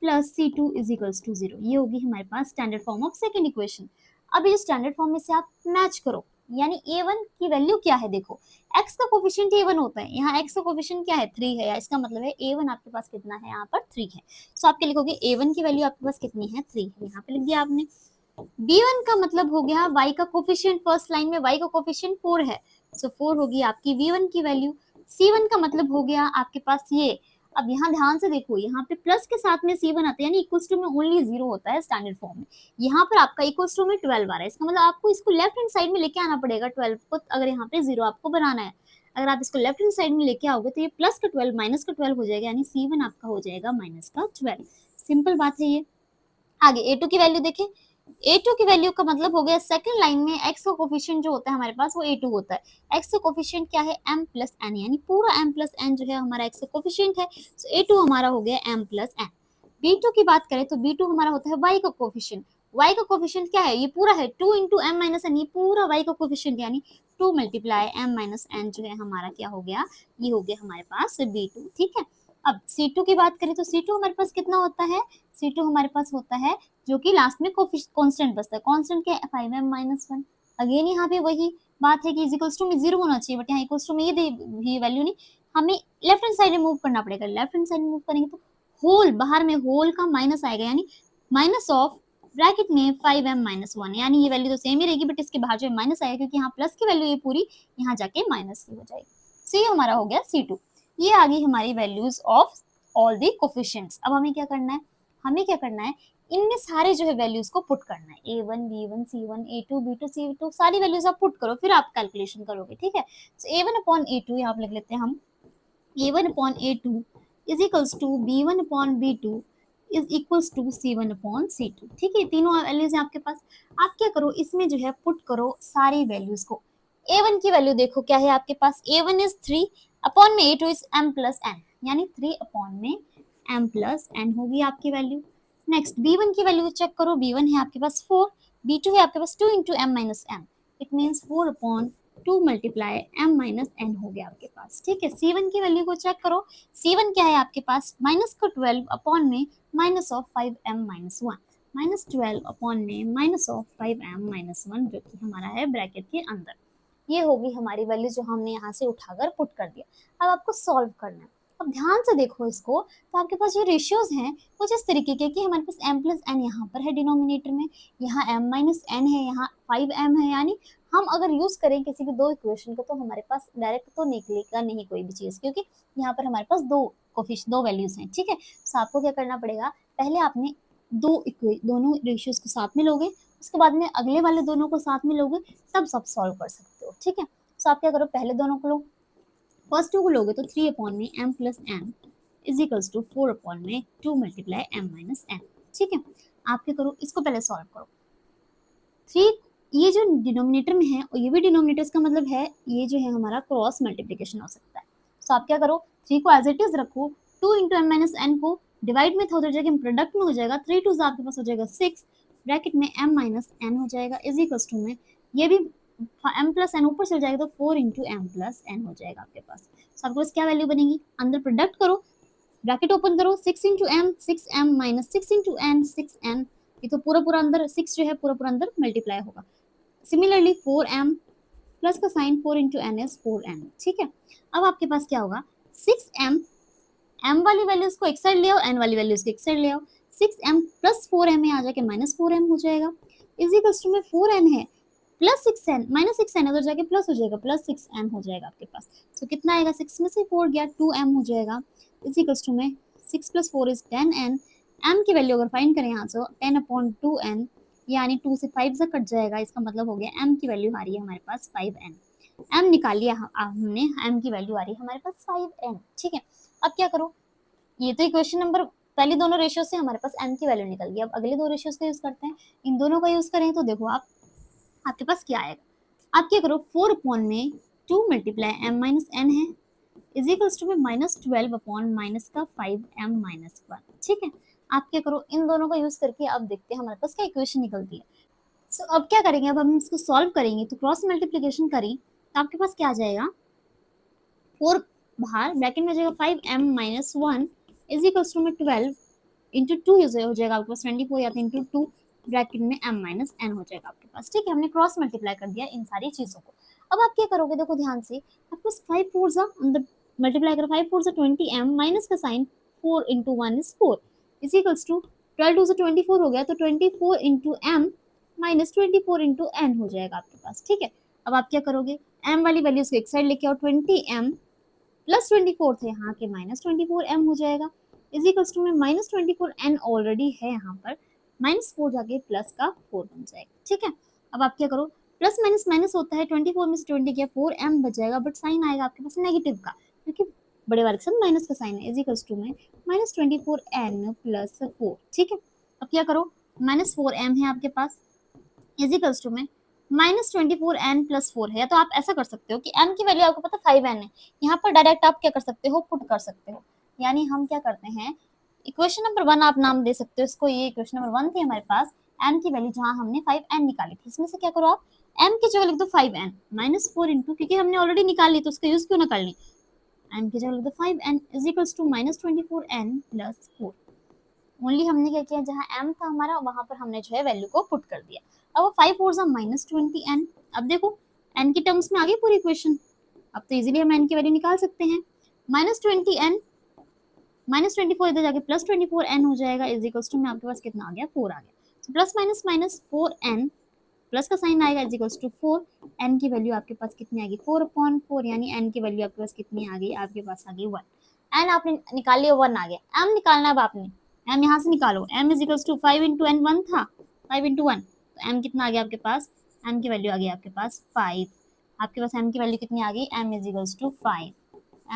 plus c2 is equals to 0। ये होगी हमारे पास standard form of second equation. अब ये स्टैंडर्ड फॉर्म में से आप मैच करो, यानी a1 की वैल्यू क्या है। देखो x का कोफिशिएंट a1 होता है, यहाँ x का कोफिशिएंट क्या है 3 है, इसका मतलब है a1 आपके पास कितना है, यहाँ पर 3 है। सो आप क्या लिखोगे, a1 की वैल्यू आपके पास कितनी है 3 है, यहाँ पे लिख दिया आपने। b1 का मतलब हो गया y का कोफिशिएंट, फर्स्ट लाइन में y का कोफिशिएंट 4 है, सो 4 होगी आपकी v1 की वैल्यू। c1 का मतलब हो गया आपके पास ये। अब यहाँ ध्यान से देखो, यहाँ पे प्लस के साथ में c1 आता है, यानी इक्वल्स टू में ओनली 0 होता है स्टैंडर्ड फॉर्म में। यहाँ पर आपका इक्वल्स टू में 12 आ रहा है, इसका मतलब आपको इसको लेफ्ट हैंड साइड में लेके आना पड़ेगा 12 को, अगर यहाँ पे 0 आपको बनाना है। अगर आप इसको लेफ्ट हैंड साइड में लेके आओगे तो ये प्लस का 12 माइनस का 12 हो जाएगा, यानी c1 आपका हो जाएगा माइनस का 12। सिंपल बात है ये। आगे a2 की वैल्यू देखें, a2 की वैल्यू का मतलब हो गया सेकंड लाइन में x का कोफिशिएंट जो होता है हमारे पास वो a2 होता है। x का कोफिशिएंट क्या है m प्लस n, यानी पूरा m प्लस n जो है हमारा x का कोफिशिएंट है। सो a2 हमारा हो गया m प्लस n। b2 की बात करें तो b2 हमारा होता है y का कोफिशिएंट। y का कोफिशिएंट क्या है, ये पूरा है 2 इंटू एम माइनस एन, ये पूरा y का कोफिशिएंट यानी 2 मल्टीप्लाई m माइनस n जो है हमारा क्या हो गया, ये हो गया हमारे पास b2, ठीक है। अब c2 की बात करें तो c2 हमारे पास कितना होता है, c2 हमारे पास होता है जो कि लास्ट में कांस्टेंट बचता है। कांस्टेंट क्या है 5m माइनस 1। अगेन यहाँ पे वही बात है कि इज इक्वल्स टू में 0 होना चाहिए, बट यहाँ इक्वल्स टू में ये वैल्यू नहीं, हमें लेफ्ट हैंड साइड में मूव करना पड़ेगा। लेफ्ट हैंड साइड में मूव करेंगे तो होल बाहर में होल का माइनस आएगा, यानी माइनस ऑफ ब्रैकेट में 5m माइनस 1, यानी ये वैल्यू तो सेम ही रहेगी बट इसके बाहर जो माइनस आएगा क्योंकि यहाँ प्लस की वैल्यू ये पूरी यहाँ जाके माइनस की हो जाएगी। सो ये हमारा हो गया c2। ये आ गई हमारी values of all the coefficients. अब हमें क्या करना है, हमें क्या करना है, इनमें सारे जो है वैल्यूज को पुट करना है, a1 b1 c1 a2 b2 c2 सारी वैल्यूज आप पुट करो, फिर आप कैलकुलेशन करोगे, ठीक है। सो a1 अपॉन a2 यहाँ पे लिख लेते हैं हम, a1 upon a2 is equals to b1 upon b2 is equals to c1 upon c2, ठीक है। तीनों वैल्यूज हैं आपके पास। आप क्या करो, इसमें जो है पुट करो सारी वैल्यूज को। a1 की वैल्यू देखो क्या है आपके पास, a1 इज 3 अपॉन में a2 is m plus n, यानी 3 अपॉन में m प्लस n होगी आपकी वैल्यू। नेक्स्ट b1 की वैल्यू चेक करो, b1 है आपके पास 4, b2 है आपके पास 2 into m minus m, it means 4 upon 2 multiply m minus n हो गया आपके पास, ठीक है। c1 की वैल्यू को चेक करो, c1 क्या है आपके पास माइनस का 12 अपॉन में minus of 5m minus 1, minus 12 upon में माइनस ऑफ 5m माइनस 1 जो कि हमारा है ब्रैकेट के अंदर। ये होगी हमारी वैल्यू जो हमने यहाँ से उठाकर पुट कर दिया। अब आपको सॉल्व करना है। अब ध्यान से देखो इसको, तो आपके पास जो रेशियोज हैं कुछ इस तरीके के कि हमारे पास m प्लस n यहाँ पर है डिनोमिनेटर में, यहाँ m माइनस n है, यहाँ 5m है, यानी हम अगर यूज करें किसी भी दो इक्वेशन को तो हमारे पास डायरेक्ट तो निकलेगा नहीं कोई भी चीज, क्योंकि यहाँ पर हमारे पास दो वैल्यूज हैं, ठीक है। तो आपको क्या करना पड़ेगा, पहले आपने दोनों रेशियोज को साथ में लोगे, उसके बाद में अगले वाले दोनों को साथ में लोगे, तब सब सॉल्व कर सकते हो, ठीक है। तो आप क्या करो, पहले दोनों को लो, फर्स्ट टू को लोगे तो 3 अपॉन में m plus n is equals to 4 upon में 2 मल्टीप्लाई m माइनस n, ठीक है। आप क्या करो, इसको पहले सॉल्व करो। 3 ये जो डिनोमिनेटर में है और ये भी डिनोमिनेटर, इसका मतलब है ये जो है हमारा क्रॉस मल्टीप्लिकेशन हो सकता है। तो आप क्या करो, 3 को एज इट इज रखो, 2 इंटू एम माइनस एन को डिवाइड में था उधर जाके प्रोडक्ट में हो जाएगा, 3 टू आपके पास हो जाएगा 6, ब्रैकेट में m माइनस n हो जाएगा इज इक्वल्स टू में ये भी m प्लस n ऊपर चल जाएगा तो 4 इंटू एम प्लस n हो जाएगा आपके पास। तो आपके पास क्या वैल्यू बनेगी, अंदर प्रोडक्ट करो, ब्रैकेट ओपन करो, 6 into m 6m minus 6 into n 6n, ये तो पूरा पूरा अंदर 6 जो है पूरा पूरा अंदर मल्टीप्लाई होगा। सिमिलरली 4m प्लस का sign 4 into n is 4n, ठीक है। अब आपके पास क्या होगा, 6m m वाली वैल्यूज को एक साइड ले आओ, n वाली वैल्यूज को एक साइड ले आओ, 6m प्लस 4m में आ जाके माइनस 4m हो जाएगा, इज इक्वल्स टू में 4n है प्लस 6n माइनस 6n उधर जाके प्लस हो जाएगा, प्लस 6m हो जाएगा आपके पास। सो कितना आएगा, 6 में से 4 गया 2m हो जाएगा, इज इक्वल्स टू में 6 प्लस 4 इज 10n। m की वैल्यू अगर फाइंड करें यहाँ से 10/2n, यानी 2 से 5 से कट जाएगा, इसका मतलब हो गया m की वैल्यू आ रही है हमारे पास 5n। m निकाल लिया हमने, m की वैल्यू आ रही है हमारे पास 5n। ठीक है, अब क्या करो, ये तो इक्वेशन नंबर पहले दोनों रेशियो से हमारे पास m की वैल्यू निकल गई। अब अगले दो रेशियोज का यूज करते हैं, इन दोनों का यूज करें तो देखो आप आपके पास क्या आएगा, आप क्या करो 4 अपॉन में 2 मल्टीप्लाई m माइनस n है इज इक्वल्स टू में -12 अपॉन माइनस का 5m माइनस 1। ठीक है, आप क्या करो इन दोनों का यूज करके अब देखते हैं हमारे पास क्या इक्वेशन निकलती है। सो अब क्या करेंगे, अब हम इसको सॉल्व करेंगे तो क्रॉस मल्टीप्लीकेशन करें तो आपके पास क्या आ जाएगा, 4 बाहर ब्रैकेट में आ जाएगा 5m minus 1 is equals to में 12 इंटू 2 हो जाएगा आपके पास 24 या तो इंटू 2 ब्रैकेट में m माइनस n हो जाएगा आपके पास। ठीक है, हमने क्रॉस मल्टीप्लाई कर दिया इन सारी चीजों को। अब आप क्या करोगे, देखो ध्यान से, आपके पास 5 4 सा अंदर मल्टीप्लाई करो, 5 4 से 20m माइनस का sign 4 into 1 is 4 is equals to 12 2 से 24 हो गया तो 24 into m minus 24 into n हो जाएगा आपके पास। ठीक है, अब आप क्या करोगे, m वाली वैल्यूज को एक साइड लेके आओ, 20m प्लस 24 थे यहाँ के माइनस 24m हो जाएगा इज इक्वल्स टू में माइनस 24n ऑलरेडी है यहाँ पर, माइनस 4 जाके प्लस का 4 बन जाएगा। ठीक है, अब आप क्या करो, प्लस माइनस माइनस होता है, 24 में से 20 गया 4m बच जाएगा, बट साइन आएगा आपके पास नेगेटिव का क्योंकि बड़े वाले के साथ माइनस का साइन है, इज इक्वल्स टू में माइनस 24n प्लस 4। ठीक है, अब क्या करो, माइनस 4m है आपके पास इज इक्वल्स टू में -24n प्लस 4 है। तो आप ऐसा कर सकते हो कि n की वैल्यू आपको पता 5n है, यहाँ पर डायरेक्ट आप क्या कर सकते हो, पुट कर सकते हो। यानी हम क्या करते हैं, इक्वेशन नंबर 1 आप नाम दे सकते हो इसको, ये इक्वेशन नंबर 1 थी हमारे पास, n की वैल्यू जहाँ हमने 5n निकाली थी, इसमें से क्या करो आप m की जगह लिख दो 5n माइनस 4 इंटू, क्योंकि हमने ऑलरेडी निकाल ली तो उसका यूज क्यों ना कर ली, n की जगह लिख दो 5n is equals to -24n plus 4। Only हमने क्या किया, जहाँ m था हमारा वहां पर हमने जो है वैल्यू को पुट कर दिया। अब 5 4 -20n, अब देखो n की टर्म्स में आ गई पूरी इक्वेशन, अब तो इजीली हम n की वैल्यू निकाल सकते हैं, -20n -24 इधर जाके +24n हो जाएगा इज इक्वल्स टू में आपके पास कितना आ गया, 4 आ गया। तो plus minus minus 4n plus का साइन आएगा इज इक्वल्स टू 4, n की वैल्यू आपके पास कितनी आ गई 4/4, यानी n की वैल्यू आपके पास कितनी आ गई, आपके पास आ गई 1। n आपने निकाल लिया 1 आ गया, m निकालना अब आपने, m यहाँ से निकालो, m is equals to 5 into n 1 था, 5 इंटू 1 तो m कितना आ गया आपके पास, m की वैल्यू आ गई आपके पास 5, आपके पास m की वैल्यू कितनी आ गई, m is equals to 5,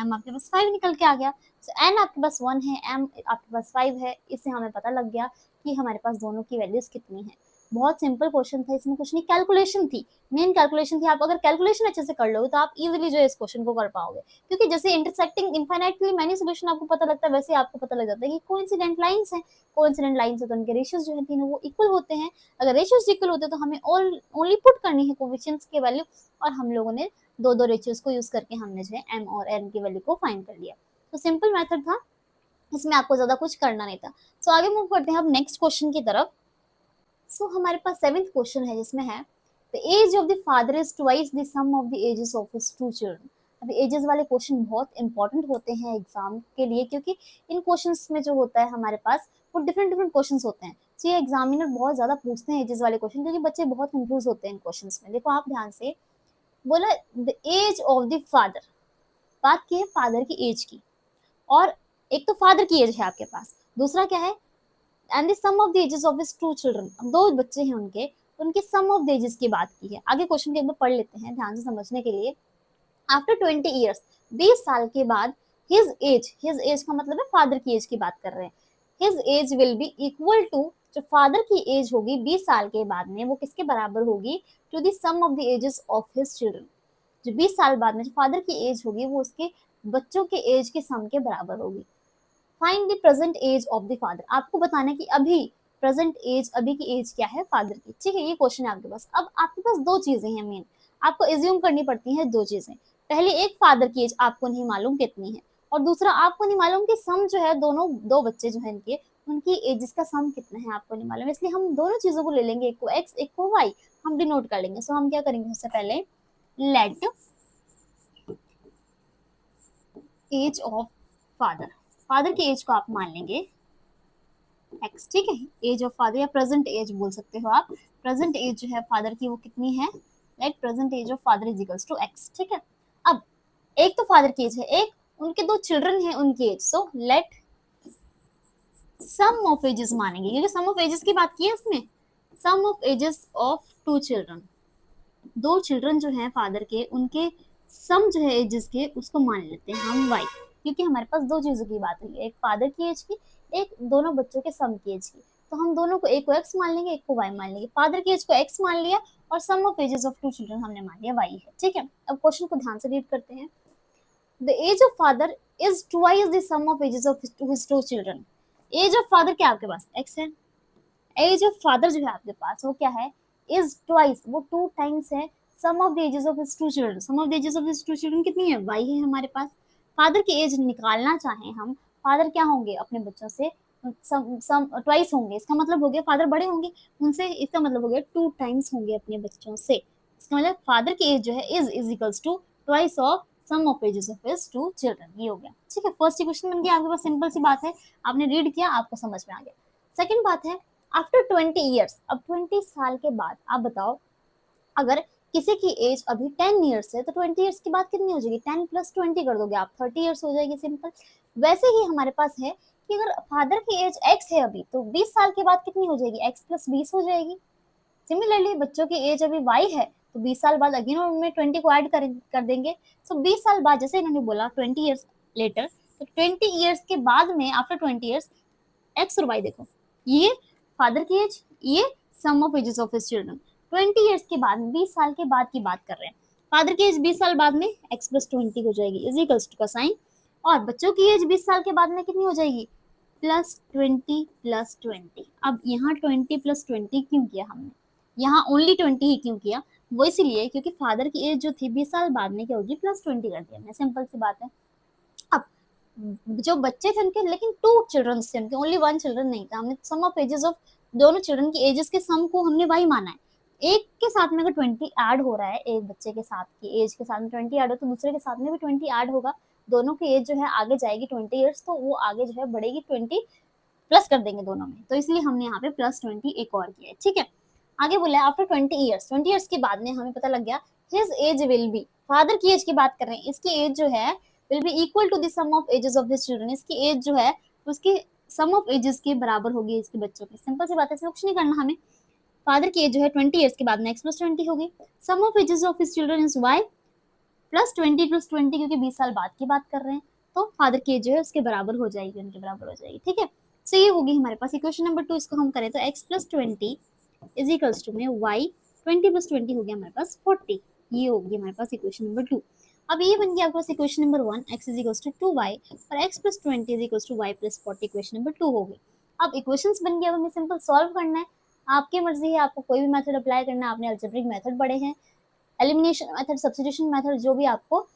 m आपके पास 5 निकल के आ गया। so n आपके पास 1 है, m आपके पास 5 है, इससे हमें पता लग गया कि हमारे पास दोनों की वैल्यूज कितनी है। बहुत सिंपल क्वेश्चन था, इसमें कुछ नहीं, कैलकुलेशन थी, मेन कैलकुलेशन थी। आप अगर कैलकुलेशन अच्छे से कर लो तो आप इजीली जो है इस क्वेश्चन को कर पाओगे, क्योंकि जैसे इंटरसेक्टिंग इनफाइनाइटली मैनी सोल्यूशन आपको पता लगता है, वैसे आपको पता लग जाता है कि कोइंसिडेंट लाइंस हैं, कोइंसिडेंट लाइंस है तो उनके रेशियोज जो है तीनों वो इक्वल होते हैं। अगर रेशियोज इक्वल होते हैं तो हमें ओनली पुट करनी है कोएफिशिएंट्स की वैल्यू, और हम लोगों ने दो दो रेशियोज को यूज करके हमने जो है m और n की वैल्यू को फाइंड कर लिया। तो सिंपल मेथड था, इसमें आपको ज्यादा कुछ करना नहीं था। सो आगे मूव करते हैं अब नेक्स्ट क्वेश्चन की तरफ। सो हमारे पास 7th क्वेश्चन है, जिसमें है the age of the father is twice the sum of the ages of his two children. अभी एजेस वाले क्वेश्चन बहुत इंपॉर्टेंट होते हैं एग्जाम के लिए, क्योंकि इन क्वेश्चंस में जो होता है हमारे पास वो डिफरेंट डिफरेंट क्वेश्चंस होते हैं। तो ये एग्जामिनर बहुत ज्यादा पूछते हैं एजेस वाले क्वेश्चन, क्योंकि बच्चे बहुत कंफ्यूज होते हैं इन क्वेश्चंस में। देखो आप ध्यान से, बोला the age of the father, बात की है फादर की एज की, और एक तो फादर की एज है आपके पास, दूसरा क्या है, and the sum of the ages of his two children. अब दो बच्चे हैं उनके, उनके सम ऑफ द एजेस की बात की है। आगे क्वेश्चन के एक बार पढ़ लेते हैं ध्यान से समझने के लिए। आफ्टर 20 ईयर्स, 20 साल के बाद, हिज एज का मतलब है फादर की एज की बात कर रहे हैं, his age will be equal to, जो फादर की एज होगी 20 साल के बाद में वो किसके बराबर होगी, to the sum of the ages of his children. जो 20 साल बाद में जो फादर की एज होगी वो उसके बच्चों के एज के सम के बराबर होगी। Find the present age of the father, आपको बताना है कि अभी प्रेजेंट एज, अभी की एज क्या है फादर की। ठीक है, ये क्वेश्चन है आपके पास। अब आपके पास दो चीजें हैं मेन, आपको एज्यूम करनी पड़ती है दो चीजें। पहले एक, फादर की एज आपको नहीं मालूम कितनी है, और दूसरा आपको नहीं मालूम कि सम जो है दोनों दो बच्चे जो है इनके, उनकी एजेस का सम कितना है आपको नहीं मालूम। इसलिए हम दोनों चीजों को ले लेंगे, एक को एक्स एक को वाई, हम डिनोट कर लेंगे। सो हम क्या करेंगे, सबसे पहले let age of father, father की एज को आप मान लेंगे x, ठीक है, एज ऑफ फादर या प्रेजेंट एज बोल सकते हो आप। प्रेजेंट एज जो है फादर की वो कितनी है, let present age of father is equals to x, ठीक है। अब एक तो फादर की एज है, एक उनके दो चिल्ड्रन है उनकी age, so let sum of ages मानेंगे, क्योंकि सम ऑफ एजेस की बात की है इसमें, sum of ages of two children, दो चिल्ड्रन जो है फादर के, उनके सम जो है एजेस के उसको मान लेते हैं हम y, क्योंकि हमारे पास दो चीजों की बात हुई है, एक फादर की एज की, एक दोनों बच्चों के सम की एज की। तो हम दोनों को, एक को x मान लेंगे, एक को y मान लेंगे। फादर की एज को x मान लिया और sum of ages of two children हमने मान लिया y है, ठीक है। अब क्वेश्चन को ध्यान से रीड करते हैं। The age of father is twice the sum of ages of his two children. Age of father क्या आपके पास x है, एज ऑफ फादर जो है आपके पास वो क्या है, इज ट्वाइस, वो टू टाइम्स है sum of the ages of his two children. Sum of the ages of his two children कितनी है, y है हमारे पास। फादर की एज निकालना चाहें हम, फादर क्या होंगे अपने बच्चों से सम ट्वाइस होंगे, इसका मतलब हो गया फादर बड़े होंगे उनसे, इसका मतलब हो गया टू टाइम्स होंगे अपने बच्चों से। इसका मतलब फादर की एज जो है is equals to twice of sum of ages of his two children, ये हो गया, ठीक है। फर्स्ट इक्वेशन बन गया आपके पास, सिंपल सी बात है, आपने रीड किया आपको समझ में आ गया। सेकंड बात है, आफ्टर 20 ईयर्स, अब 20 साल के बाद आप बताओ, अगर किसी की एज अभी 10 ईयर्स है तो 20 ईयर्स के बाद कितनी हो जाएगी, 10 प्लस 20 कर दोगे आप, 30 ईयर्स हो जाएगी, सिंपल। वैसे ही हमारे पास है कि अगर फादर की एज x है अभी, तो 20 साल के बाद कितनी हो जाएगी, x प्लस 20 हो जाएगी। सिमिलरली बच्चों की एज अभी y है, तो 20 साल बाद अगेन उनमें 20 को ऐड कर देंगे। सो 20 साल बाद, जैसे इन्होंने बोला 20 ईयर्स लेटर, तो 20 ईयर्स के बाद में आफ्टर 20 ईयर्स x और y देखो, ये फादर की एज, ये sum of ages of his children. 20 years के बाद, 20 साल के बाद की बात कर रहे हैं, फादर की एज 20 साल बाद में x प्लस 20 हो जाएगी इज इक्वल्स टू का साइन, और बच्चों की एज 20 साल के बाद में कितनी हो जाएगी, प्लस 20 प्लस 20। अब यहाँ 20 प्लस 20 क्यों किया हमने, यहाँ ओनली 20 ही क्यों किया, वो इसीलिए क्योंकि फादर की एज जो थी 20 साल बाद में क्या होगी, प्लस 20 कर दिया हमने, सिंपल सी बात है। अब जो बच्चे थे उनके, लेकिन टू चिल्ड्रन थे उनके, ओनली वन चिल्ड्रन नहीं था, हमने सम ऑफ एजेस ऑफ दोनों चिल्ड्रन की एजेस के सम को हमने वही माना है। एक के साथ में अगर 20 ऐड हो रहा है, एक बच्चे के साथ की एज के साथ में 20 ऐड हो, तो दूसरे के साथ में भी 20 ऐड होगा, दोनों की एज जो है आगे जाएगी 20 ईयर्स, तो वो आगे जो है बढ़ेगी 20 प्लस कर देंगे दोनों में, तो इसलिए हमने यहाँ पे प्लस 20 एक और किया है, ठीक है। आगे बोला है आफ्टर 20 ईयर्स, 20 ईयर्स के बाद में हमें पता लग गया his age will be, father की एज की बात कर रहे हैं, इसकी एज जो है will be equal to the sum of ages of his children, इसकी एज जो है उसकी सम ऑफ एजेस के बराबर होगी इसके बच्चों की, सिंपल सी बात है, इसमें कुछ नहीं करना हमें। फादर की एज जो है 20 ईयर्स के बाद में x प्लस 20 होगी, sum of ages of his children is y plus 20 plus 20, क्योंकि 20 साल बाद की बात कर रहे हैं, तो फादर की एज जो है उसके बराबर हो जाएगी, उनके बराबर हो जाएगी, ठीक है। सो ये होगी हमारे पास इक्वेशन नंबर 2। इसको हम करें तो x plus 20 is equals to में y 20 प्लस 20 हो गया हमारे पास 40, ये होगी हमारे पास इक्वेशन नंबर 2। अब ये बन गया आपके पास equation number 1, x is equals to 2y और x plus 20 is equals to y plus 40, equation number 2 हो गई। अब इक्वेशंस बन गया, अब हमें सिंपल सॉल्व करना है, आपकी मर्जी है, आपको कोई भी मेथड अप्लाई करना है, आपने अलजेब्रिक मेथड पढ़े हैं, एलिमिनेशन मेथड, सब्स्टिट्यूशन मेथड, जो भी आपको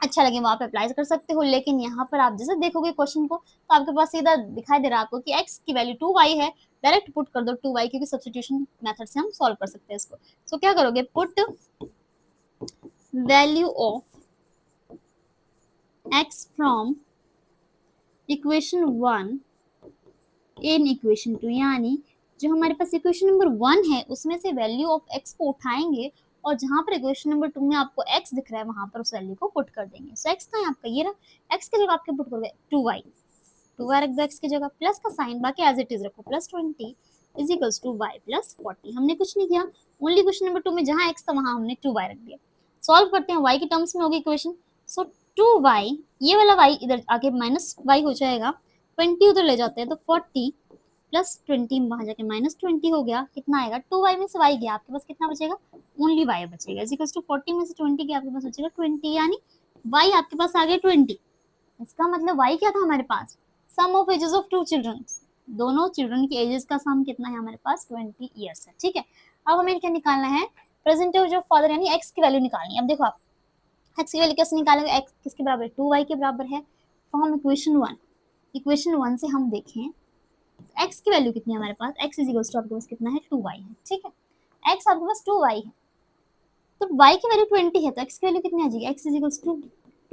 अच्छा लगे वो आप अप्लाई कर सकते हो। लेकिन यहाँ पर आप जैसे देखोगे क्वेश्चन को, तो आपके पास सीधा दिखाई दे रहा है आपको कि x की वैल्यू 2y है, डायरेक्ट पुट कर दो 2y, क्योंकि सब्स्टिट्यूशन मेथड से हम सॉल्व कर सकते हैं इसको। सो क्या करोगे, put value of x from equation 1 in equation 2, यानी जो हमारे पास इक्वेशन नंबर 1 है उसमें से वैल्यू ऑफ x को उठाएंगे और जहां पर इक्वेशन नंबर 2 में आपको x दिख रहा है वहां पर उस वैल्यू को पुट कर देंगे। सो x का है आपका, ये रहा, x की जगह आपके पुट करोगे 2y रख दो x की जगह, प्लस का साइन बाकी एज इट इज रखो, plus 20 is equals to y plus 40। हमने कुछ नहीं किया, ओनली क्वेश्चन नंबर 2 में जहां x था वहां हमने 2y रख दिया। सॉल्व करते हैं, y के टर्म्स में होगी इक्वेशन, सो 2y, ये वाला y इधर आगे माइनस y हो जाएगा, 20 उधर ले जाते हैं तो 40 प्लस 20 वहां जाके माइनस 20 हो गया, कितना आएगा, 2y में से y गया, आपके पास कितना बचेगा, ओनली y बचेगा, इज इक्वल्स टू 40 में से 20 गया, आपके पास बचेगा 20, यानी y आपके पास आ गया 20। इसका मतलब y क्या था हमारे पास, sum of ages of two children, दोनों चिल्ड्रन की एजेस का सम कितना है हमारे पास, 20 ईयर्स है, ठीक है। अब हमें क्या निकालना है, प्रेजेंट एज ऑफ फादर, यानी x की वैल्यू निकालनी है। अब देखो आप x की वैल्यू कैसे निकालेंगे, x किसके बराबर है, 2y के बराबर है, तो हम इक्वेशन 1 से हम देखें x की वैल्यू कितनी है हमारे पास, x इज इक्वल्स टू आपके पास कितना है, 2y है, ठीक है। x आपके पास 2y है, तो y की वैल्यू 20 है, तो x की वैल्यू कितनी आ जाएगी, x is equals to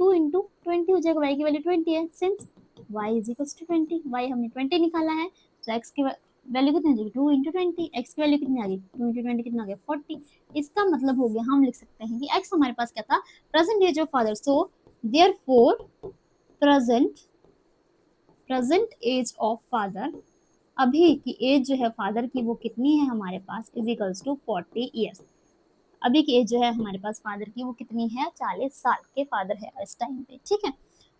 2 into 20 हो जाएगा, y की वैल्यू 20 है, since y is equals to 20, y हमने 20 निकाला है, तो x की वैल्यू कितनी आ जाएगी 2 इंटू 20, एक्स की वैल्यू कितनी आ गई 2 इंटू 20 कितना आ गया 40। इसका मतलब हो गया, हम लिख सकते हैं कि x हमारे पास क्या था, present age of father, so therefore present age of father, अभी की एज जो है फादर की वो कितनी है हमारे पास, इज इक्वल्स टू 40 ईयर्स। अभी की एज जो है हमारे पास फादर की वो कितनी है, 40 साल के फादर है इस टाइम पे, ठीक है।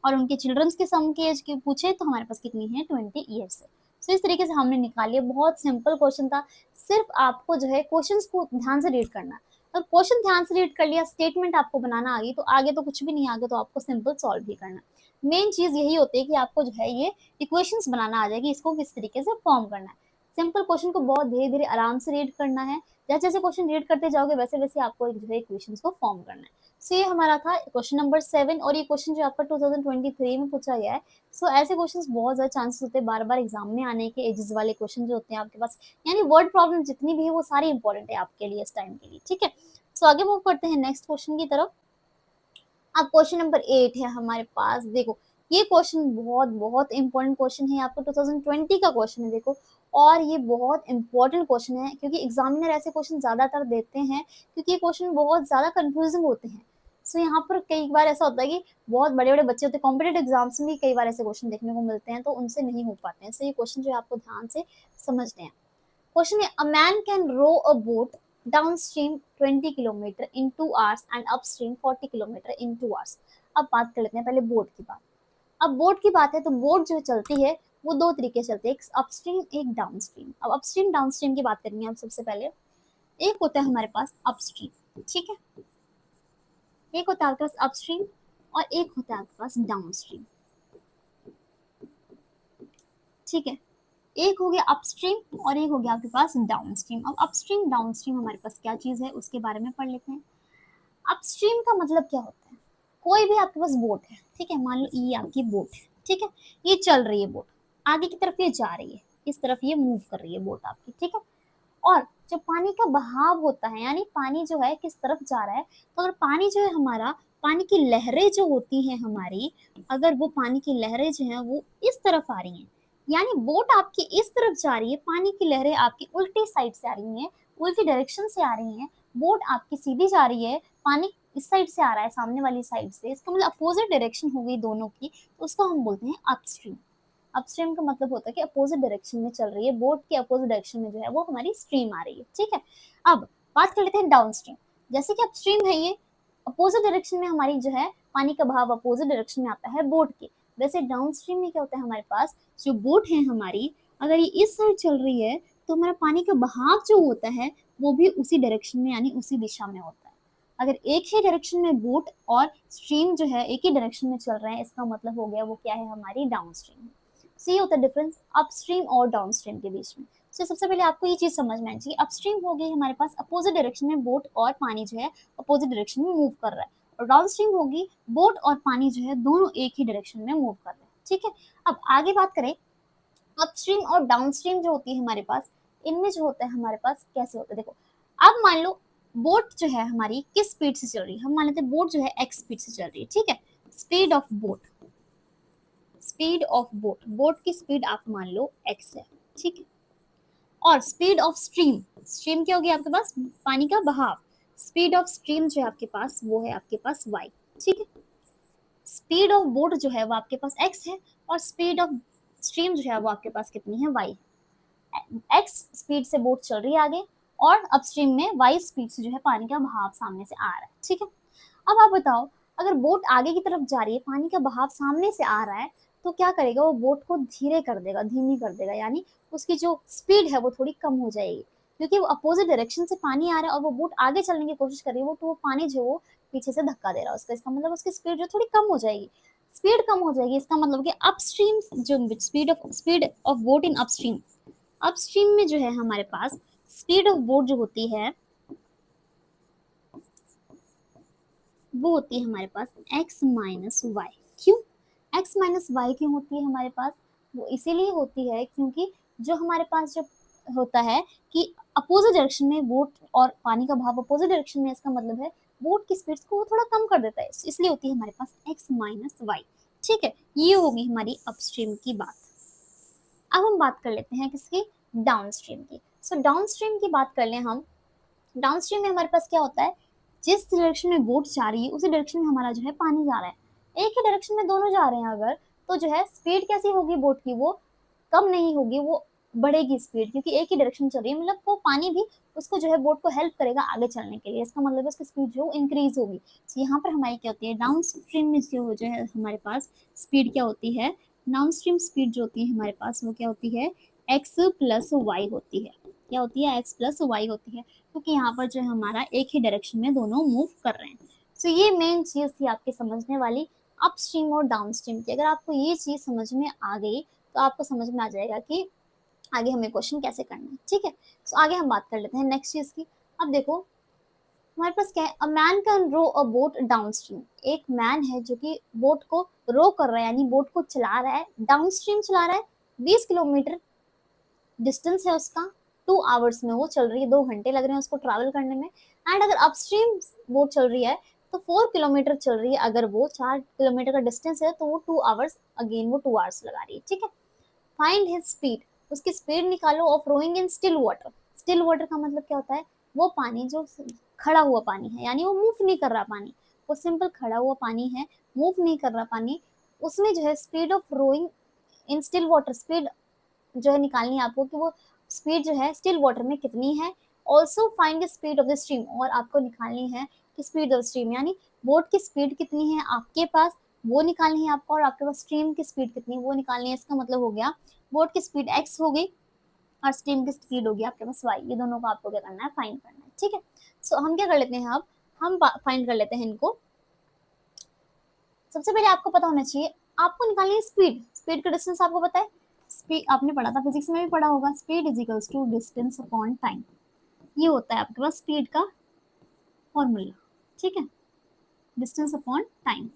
और उनके चिल्ड्रंस के सम की एज की पूछे तो हमारे पास कितनी है 20 ईयर्स है। तो इस तरीके से हमने निकाली, बहुत सिंपल क्वेश्चन था। सिर्फ आपको जो है क्वेश्चंस को ध्यान से रीड करना, और क्वेश्चन ध्यान से रीड कर लिया, स्टेटमेंट आपको बनाना आ गई, तो आगे तो कुछ भी नहीं, आगे तो आपको सिंपल सॉल्व भी करना। मेन चीज यही होती है कि आपको जो है ये इक्वेशंस बनाना आ जाएगी, इसको किस तरीके से फॉर्म करना है। सिंपल क्वेश्चन को बहुत धीरे धीरे आराम से रीड करना है, जैसे जैसे क्वेश्चन रीड करते जाओगे वैसे वैसे आपको जो है इक्वेशंस को फॉर्म करना है। सो ये हमारा था क्वेश्चन नंबर 7, और ये क्वेश्चन जो आपका 2023 में पूछा गया है। सो ऐसे क्वेश्चंस बहुत ज्यादा चांसेस होते हैं बार बार एग्जाम में आने के, एजेस वाले क्वेश्चन जो होते हैं आपके पास, यानी वर्ड प्रॉब्लम जितनी भी है वो सारी इंपॉर्टेंट है आपके लिए इस टाइम के लिए, ठीक है। सो आगे मूव करते हैं नेक्स्ट क्वेश्चन की तरफ। अब क्वेश्चन नंबर 8 है हमारे पास, देखो ये क्वेश्चन बहुत बहुत इंपॉर्टेंट क्वेश्चन है, आपको 2020 का क्वेश्चन है देखो, और ये बहुत इंपॉर्टेंट क्वेश्चन है क्योंकि एग्जामिनर ऐसे क्वेश्चन ज्यादातर देते हैं क्योंकि ये क्वेश्चन बहुत ज्यादा कंफ्यूजिंग होते हैं। सो यहाँ पर कई बार ऐसा होता है कि बहुत बड़े बड़े बच्चे होते हैं, कॉम्पिटेटिव एग्जाम्स में भी कई बार ऐसे क्वेश्चन देखने को मिलते हैं, तो उनसे नहीं हो पाते हैं। सो ये क्वेश्चन जो है आपको ध्यान से समझने हैं। क्वेश्चन है, a man can row a boat downstream 20 kilometre in 2 hours and upstream 40 kilometre in 2 hours. अब बात कर लेते हैं पहले बोट की बात। अब बोट की बात है तो बोट जो चलती है वो दो तरीके से चलती है, एक अपस्ट्रीम एक डाउनस्ट्रीम। अब अपस्ट्रीम डाउनस्ट्रीम की बात करेंगे हम सबसे पहले। एक होता है हमारे पास अपस्ट्रीम, ठीक है, एक होता है आपके पास अपस्ट्रीम और एक होता है आपके पास डाउनस्ट्रीम, ठीक है। एक हो गया अपस्ट्रीम और एक हो गया आपके पास डाउनस्ट्रीम। अब अपस्ट्रीम डाउनस्ट्रीम हमारे पास क्या चीज है उसके बारे में पढ़ लेते हैं। अपस्ट्रीम का मतलब क्या होता है, कोई भी आपके पास बोट है, ठीक है, मान लो ये आपकी बोट है, ठीक है, ये चल रही है बोट, आगे की तरफ ये जा रही है, इस तरफ ये मूव कर रही है बोट आपकी, ठीक है। और जो पानी का बहाव होता है, यानी पानी जो है किस तरफ जा रहा है, तो अगर पानी जो है हमारा, पानी की लहरें जो होती हैं हमारी, अगर वो पानी की लहरें जो है वो इस तरफ आ रही हैं, यानी बोट आपकी इस तरफ जा रही है, पानी की लहरें आपकी उल्टी साइड से आ रही हैं, उल्टी डायरेक्शन से आ रही हैं, बोट आपकी सीधी जा रही है, पानी इस साइड से आ रहा है सामने वाली साइड से, इसका मतलब अपोजिट डायरेक्शन हो गई दोनों की, तो उसको हम बोलते हैं अपस्ट्रीम। अपस्ट्रीम का मतलब होता है कि अपोजिट डायरेक्शन में चल रही है, बोट के अपोजिट डायरेक्शन में जो है वो हमारी स्ट्रीम आ रही है, ठीक है। अब बात कर लेते हैं डाउनस्ट्रीम। जैसे कि अपस्ट्रीम है ये, अपोजिट डायरेक्शन में हमारी जो है पानी का बहाव अपोजिट डायरेक्शन में आता है बोट के, वैसे डाउनस्ट्रीम में क्या होता है हमारे पास, जो बोट है हमारी, अगर ये इस साइड चल रही है तो हमारा पानी का बहाव जो होता है वो भी उसी डायरेक्शन में यानी उसी दिशा में होता है। अगर एक ही डायरेक्शन में बोट और स्ट्रीम जो है एक ही डायरेक्शन में चल रहे हैं, इसका मतलब हो गया वो क्या है, हमारी डाउनस्ट्रीम। सी होता है डिफरेंस अपस्ट्रीम और डाउनस्ट्रीम के बीच में। तो सबसे पहले आपको ये चीज समझ में आनी चाहिए, अपस्ट्रीम हो गई हमारे पास अपोजिट डायरेक्शन में बोट और पानी जो है अपोजिट डायरेक्शन में मूव कर रहा है, और डाउनस्ट्रीम होगी बोट और पानी जो है दोनों एक ही डायरेक्शन में मूव कर रहे हैं, ठीक है। अब आगे बात करें, अपस्ट्रीम और डाउनस्ट्रीम जो होती है हमारे पास, इनमें जो होता है हमारे पास कैसे होता है, देखो अब मान लो बोट जो है हमारी किस स्पीड से चल रही है, हम मान लेते हैं बोट जो है एक्स स्पीड से चल रही है, ठीक है। Speed of boat, speed of boat, boat की स्पीड आप मान लो x है, ठीक है। और स्पीड ऑफ स्ट्रीम, स्ट्रीम क्या होगी आपके पास, पानी का बहाव, स्पीड ऑफ स्ट्रीम जो है आपके पास वो है आपके पास y, ठीक है। स्पीड ऑफ बोट जो है वो आपके पास x है, और स्पीड ऑफ स्ट्रीम जो है वो आपके पास कितनी है y। x स्पीड से बोट चल रही है आगे, और अपस्ट्रीम में y स्पीड से जो है पानी का बहाव सामने से आ रहा है, ठीक है। अब आप बताओ, अगर बोट आगे की तरफ जा रही है, पानी का बहाव सामने से आ रहा है, तो क्या करेगा, वो बोट को धीरे कर देगा, धीमी कर देगा, यानी उसकी जो स्पीड है वो थोड़ी कम हो जाएगी, क्योंकि वो अपोजिट डायरेक्शन से पानी आ रहा है और वो बोट आगे चलने की कोशिश कर रही है, वो तो वो पानी जो वो पीछे से धक्का दे रहा है उसका, इसका मतलब उसकी स्पीड जो थोड़ी कम हो जाएगी। स्पीड कम हो जाएगी इसका मतलब कि अपस्ट्रीम जो speed of boat in upstream, upstream में जो है हमारे पास स्पीड ऑफ बोट जो होती है वो होती है हमारे पास x माइनस वाई। क्यों x माइनस वाई क्यों होती है हमारे पास, वो इसीलिए होती है क्योंकि जो हमारे पास जो होता है कि अपोजिट डायरेक्शन में बोट और पानी का भाव अपोजिट डायरेक्शन में, इसका मतलब है बोट की स्पीड को वो थोड़ा कम कर देता है, इसलिए होती है हमारे पास x माइनस वाई। ठीक है, ये होगी हमारी अपस्ट्रीम की बात। अब हम बात कर लेते हैं किसकी, डाउनस्ट्रीम की। सो डाउनस्ट्रीम की बात कर लें हम। डाउनस्ट्रीम में हमारे पास क्या होता है, जिस डायरेक्शन में बोट जा रही है उसी डायरेक्शन में हमारा जो है पानी जा रहा है। एक ही डायरेक्शन में दोनों जा रहे हैं अगर, तो जो है स्पीड कैसी होगी बोट की, वो कम नहीं होगी, वो बढ़ेगी स्पीड, क्योंकि एक ही डायरेक्शन चल रही है, मतलब वो पानी भी उसको जो है बोट को हेल्प करेगा आगे चलने के लिए, इसका मतलब है उसकी स्पीड जो इंक्रीज होगी। तो यहाँ पर हमारी क्या होती है, डाउन स्ट्रीम में जो है हमारे पास स्पीड क्या होती है, डाउन स्ट्रीम स्पीड जो होती है हमारे पास वो क्या होती है, एक्स प्लस वाई होती है। क्या होती है, एक्स प्लस वाई होती है, क्योंकि यहाँ पर जो है हमारा एक ही डायरेक्शन में दोनों मूव कर रहे हैं। तो ये मेन चीज थी आपके समझने वाली अपस्ट्रीम और डाउनस्ट्रीम की। अगर आपको ये चीज समझ में आ गई तो आपको समझ में आ जाएगा कि आगे हमें क्वेश्चन कैसे करना है। ठीक है, तो आगे हम बात कर लेते हैं नेक्स्ट चीज की। अब देखो हमारे पास क्या है, a man can row a boat downstream. एक मैन है जो कि बोट को रो कर रहा है, यानी बोट को चला रहा है, डाउनस्ट्रीम चला रहा है। 20 किलोमीटर डिस्टेंस है उसका, 2 आवर्स में वो चल रही है, 2 घंटे लग रहे हैं उसको ट्रैवल करने में। एंड अगर अपस्ट्रीम बोट चल रही है तो 4 किलोमीटर चल रही है, अगर वो 4 किलोमीटर का डिस्टेंस है तो वो 2 आवर्स, अगेन वो 2 आवर्स लगा रही है। ठीक है, फाइंड हिज स्पीड, उसकी स्पीड निकालो of rowing in still water. Still water का मतलब क्या होता है, वो पानी जो खड़ा हुआ पानी है, यानी वो मूव नहीं कर रहा पानी, वो सिंपल खड़ा हुआ पानी है, मूव नहीं कर रहा पानी, उसमें जो है speed of rowing in still water, speed जो है निकालनी है आपको कि वो स्पीड जो है स्टिल वाटर में कितनी है। Also find the speed of the stream, और आपको निकालनी है कि स्पीड ऑफ स्ट्रीम, यानी बोट की स्पीड कितनी है आपके पास वो निकालनी है आपको, और आपके पास स्ट्रीम की स्पीड कितनी है वो निकालनी है। इसका मतलब हो गया बोट की स्पीड x हो गई और स्ट्रीम की स्पीड होगी आपके पास y, ये दोनों को आपको क्या करना है, फाइंड करना है। ठीक है, सो हम क्या कर लेते हैं, अब हम फाइंड कर लेते हैं इनको। सबसे पहले आपको पता होना चाहिए, आपको निकालनी है स्पीड। स्पीड का डिस्टेंस आपको पता है, स्पीड आपने पढ़ा था, फिजिक्स में भी पढ़ा होगा, speed is equals to distance upon time. ये होता है आपके पास स्पीड का फॉर्मूला। ठीक है, डिस्टेंस अपॉन टाइम,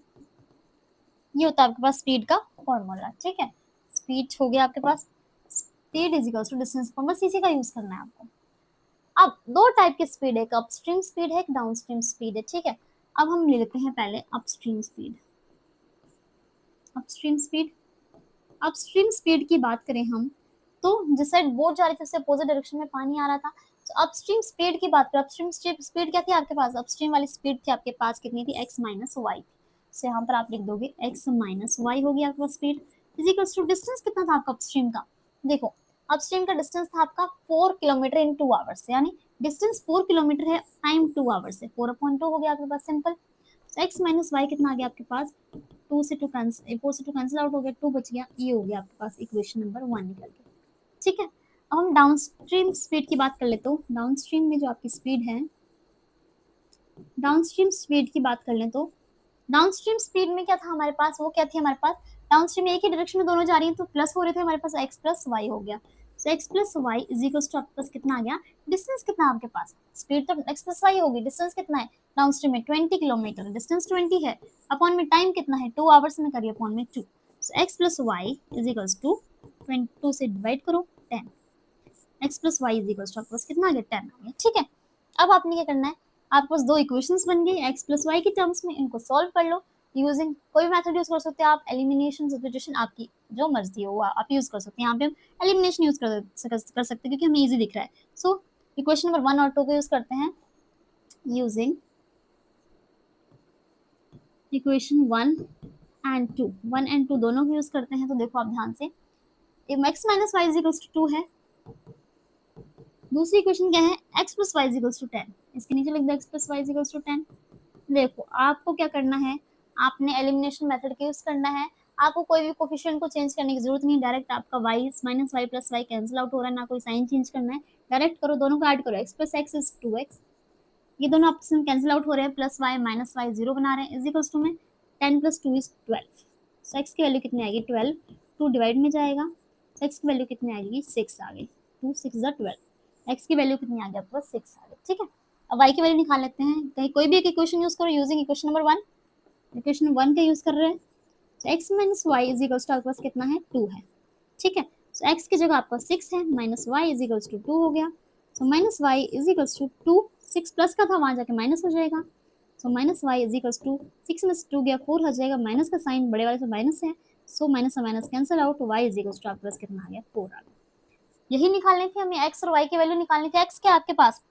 ये होता है आपके पास स्पीड का फॉर्मूला। ठीक है, स्पीड हो गया आपके पास, speed is equals to distance upon, बस इसी का यूज करना है आपको। अब दो टाइप की स्पीड है, एक अपस्ट्रीम स्पीड है, एक डाउनस्ट्रीम स्पीड है। ठीक है, अब हम ले लेते हैं पहले upstream speed. Upstream speed, upstream speed की बात करें हम, तो जिस साइड बोट जा रही थी उससे अपोजिट डायरेक्शन में पानी आ रहा था। तो अपस्ट्रीम स्पीड की बात करें, अपस्ट्रीम स्पीड क्या थी आपके पास, अपस्ट्रीम वाली स्पीड थी आपके पास कितनी थी, x माइनस वाई। तो यहाँ पर आप लिख दोगे x माइनस वाई होगी आपके पास स्पीड, इजिकल्स टू डिस्टेंस कितना था आपका अपस्ट्रीम का। देखो अपस्ट्रीम का डिस्टेंस था आपका 4 किलोमीटर इन 2 आवर्स, यानी डिस्टेंस 4 किलोमीटर है, टाइम 2 आवर्स है, 4/2 हो गया आपके पास सिंपल। तो x माइनस वाई कितना आ गया आपके पास, 2 से 2 कैंसिल, 4 से 2 कैंसिल आउट हो गया, 2 बच गया, ये हो गया आपके पास इक्वेशन नंबर 1 निकल गया। ठीक है, अब हम डाउनस्ट्रीम स्पीड की बात कर लेते हो। डाउनस्ट्रीम में जो आपकी स्पीड है, डाउनस्ट्रीम स्पीड की बात कर लें तो डाउनस्ट्रीम स्पीड में क्या था हमारे पास, वो क्या थी हमारे पास, डाउनस्ट्रीम में एक ही डायरेक्शन में दोनों जा रही हैं तो प्लस हो रहे थे हमारे पास, x प्लस वाई हो गया। तो x plus y is equals to आपके पास कितना आ गया, डिस्टेंस कितना आपके पास, स्पीड तो x प्लस वाई होगी, डिस्टेंस कितना है डाउनस्ट्रीम में 20 किलोमीटर, डिस्टेंस 20 है, अपॉन में टाइम कितना है 2 आवर्स में करिए, अपॉन में 2। So x plus y is equals to 22 से डिवाइड करो 10, x plus y is equals to आपके पास कितना आ गया 10 आ गया। ठीक है, अब आपने क्या करना है, आपके पास दो इक्वेशंस बन गई x प्लस वाई की टर्म्स में, इनको सॉल्व कर लो यूजिंग कोई भी मेथड यूज कर सकते हैं आप, एलिमिनेशन सब्स्टिट्यूशन आपकी जो मर्जी हो आप यूज कर सकते हैं। यहाँ पे हम एलिमिनेशन यूज कर सकते हैं क्योंकि हमें इजी दिख रहा है। सो इक्वेशन नंबर 1 और 2 को यूज करते हैं, यूजिंग इक्वेशन 1 एंड 2, 1 एंड 2 दोनों को यूज करते हैं। तो देखो आप ध्यान से, x minus y is equals to 2 है, दूसरी इक्वेशन क्या है, x plus y is equals to 10, इसके नीचे लिख दो x plus y is equals to 10। देखो आपको क्या करना है, आपने एलिमिनेशन मेथड का यूज करना है, आपको कोई भी कोफिशिएंट को चेंज करने की जरूरत नहीं, डायरेक्ट आपका y minus y plus y cancel out हो रहा है, ना कोई साइन चेंज करना है, डायरेक्ट करो, दोनों को ऐड करो, x plus x is 2x, ये दोनों आपस में कैंसिल आउट हो रहे हैं, प्लस वाई माइनस वाई 0 बना रहे हैं, इज इक्वल्स टू में 10 प्लस 2 इज 12। सो x की वैल्यू कितनी आएगी 12, 2 डिवाइड में जाएगा, x की वैल्यू कितनी आएगी 6 आ गई, 2 6 12, x की वैल्यू कितनी आ गई आपके पास 6 आ गई। ठीक है, अब y की वैल्यू निकाल लेते हैं, कहीं कोई भी एक इक्वेशन यूज करो यूजिंग इक्वेशन नंबर 1, इक्वेशन 1 का यूज कर रहे हैं। तो x minus y is equals to आपके पास कितना है 2 है। ठीक है, सो x की जगह आपका 6 है, minus y is equals to 2 हो गया। So minus y is equals to 2, 6 plus का था वहां जाके माइनस हो जाएगा, so minus y is equals to 6 में से 2 गया 4 हो जाएगा, माइनस का साइन बड़े वाले से माइनस है, सो माइनस से minus cancel out, y is equals to आपके पास कितना आ गया 4 आ गया। यही निकालनी थी हमें, x और y की वैल्यू निकालनी थी। x क्या आपके पास,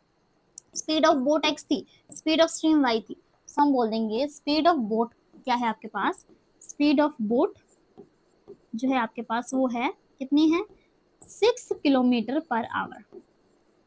स्पीड ऑफ बोट x थी, स्पीड ऑफ स्ट्रीम y थी, सो हम बोल देंगे स्पीड ऑफ बोट क्या है आपके पास, स्पीड ऑफ बोट जो है आपके पास वो है कितनी है 6 kilometre per hour.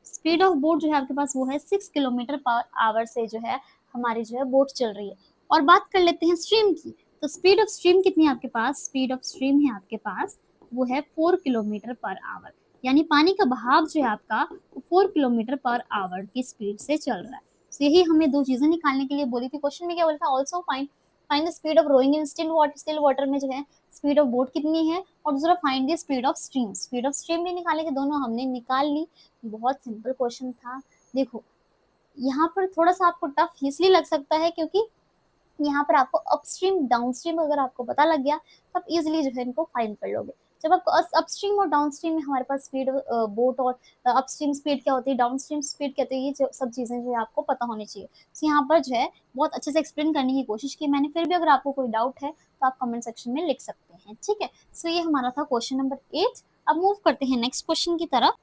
Speed of boat जो है आपके पास वो है 6 किलोमीटर पर आवर से जो है हमारी जो है बोट चल रही है। और बात कर लेते हैं स्ट्रीम की, तो स्पीड ऑफ स्ट्रीम कितनी है आपके पास, स्पीड ऑफ स्ट्रीम है आपके पास वो है 4 किलोमीटर पर आवर, यानी पानी का बहाव जो है आपका 4 किलोमीटर पर आवर की स्पीड से चल रहा है। तो यही हमें दो चीजें निकालने के लिए बोली थी। क्वेश्चन में क्या बोला था, also find the speed of rowing in still water में जो है स्पीड ऑफ बोट कितनी है, और दूसरा find the speed of stream. Speed of stream भी निकाले थे, दोनों हमने निकाल ली। बहुत सिंपल क्वेश्चन था। देखो यहाँ पर थोड़ा सा आपको टफ इसलिए लग सकता है क्योंकि यहाँ पर आपको अपस्ट्रीम डाउनस्ट्रीम अगर आपको पता लग गया तो आप इजिली जो है इनको फाइंड कर लोगे। जब आपको अपस्ट्रीम और डाउनस्ट्रीम में हमारे पास स्पीड बोट और अपस्ट्रीम स्पीड क्या होती है, डाउनस्ट्रीम स्पीड क्या होती है, ये सब चीजें जो है आपको पता होनी चाहिए। तो यहाँ पर जो है बहुत अच्छे से एक्सप्लेन करने की कोशिश की मैंने, फिर भी अगर आपको कोई डाउट है तो आप कमेंट सेक्शन में लिख सकते हैं, ठीक है। सो ये हमारा था क्वेश्चन नंबर 8। अब मूव करते हैं नेक्स्ट क्वेश्चन की तरफ।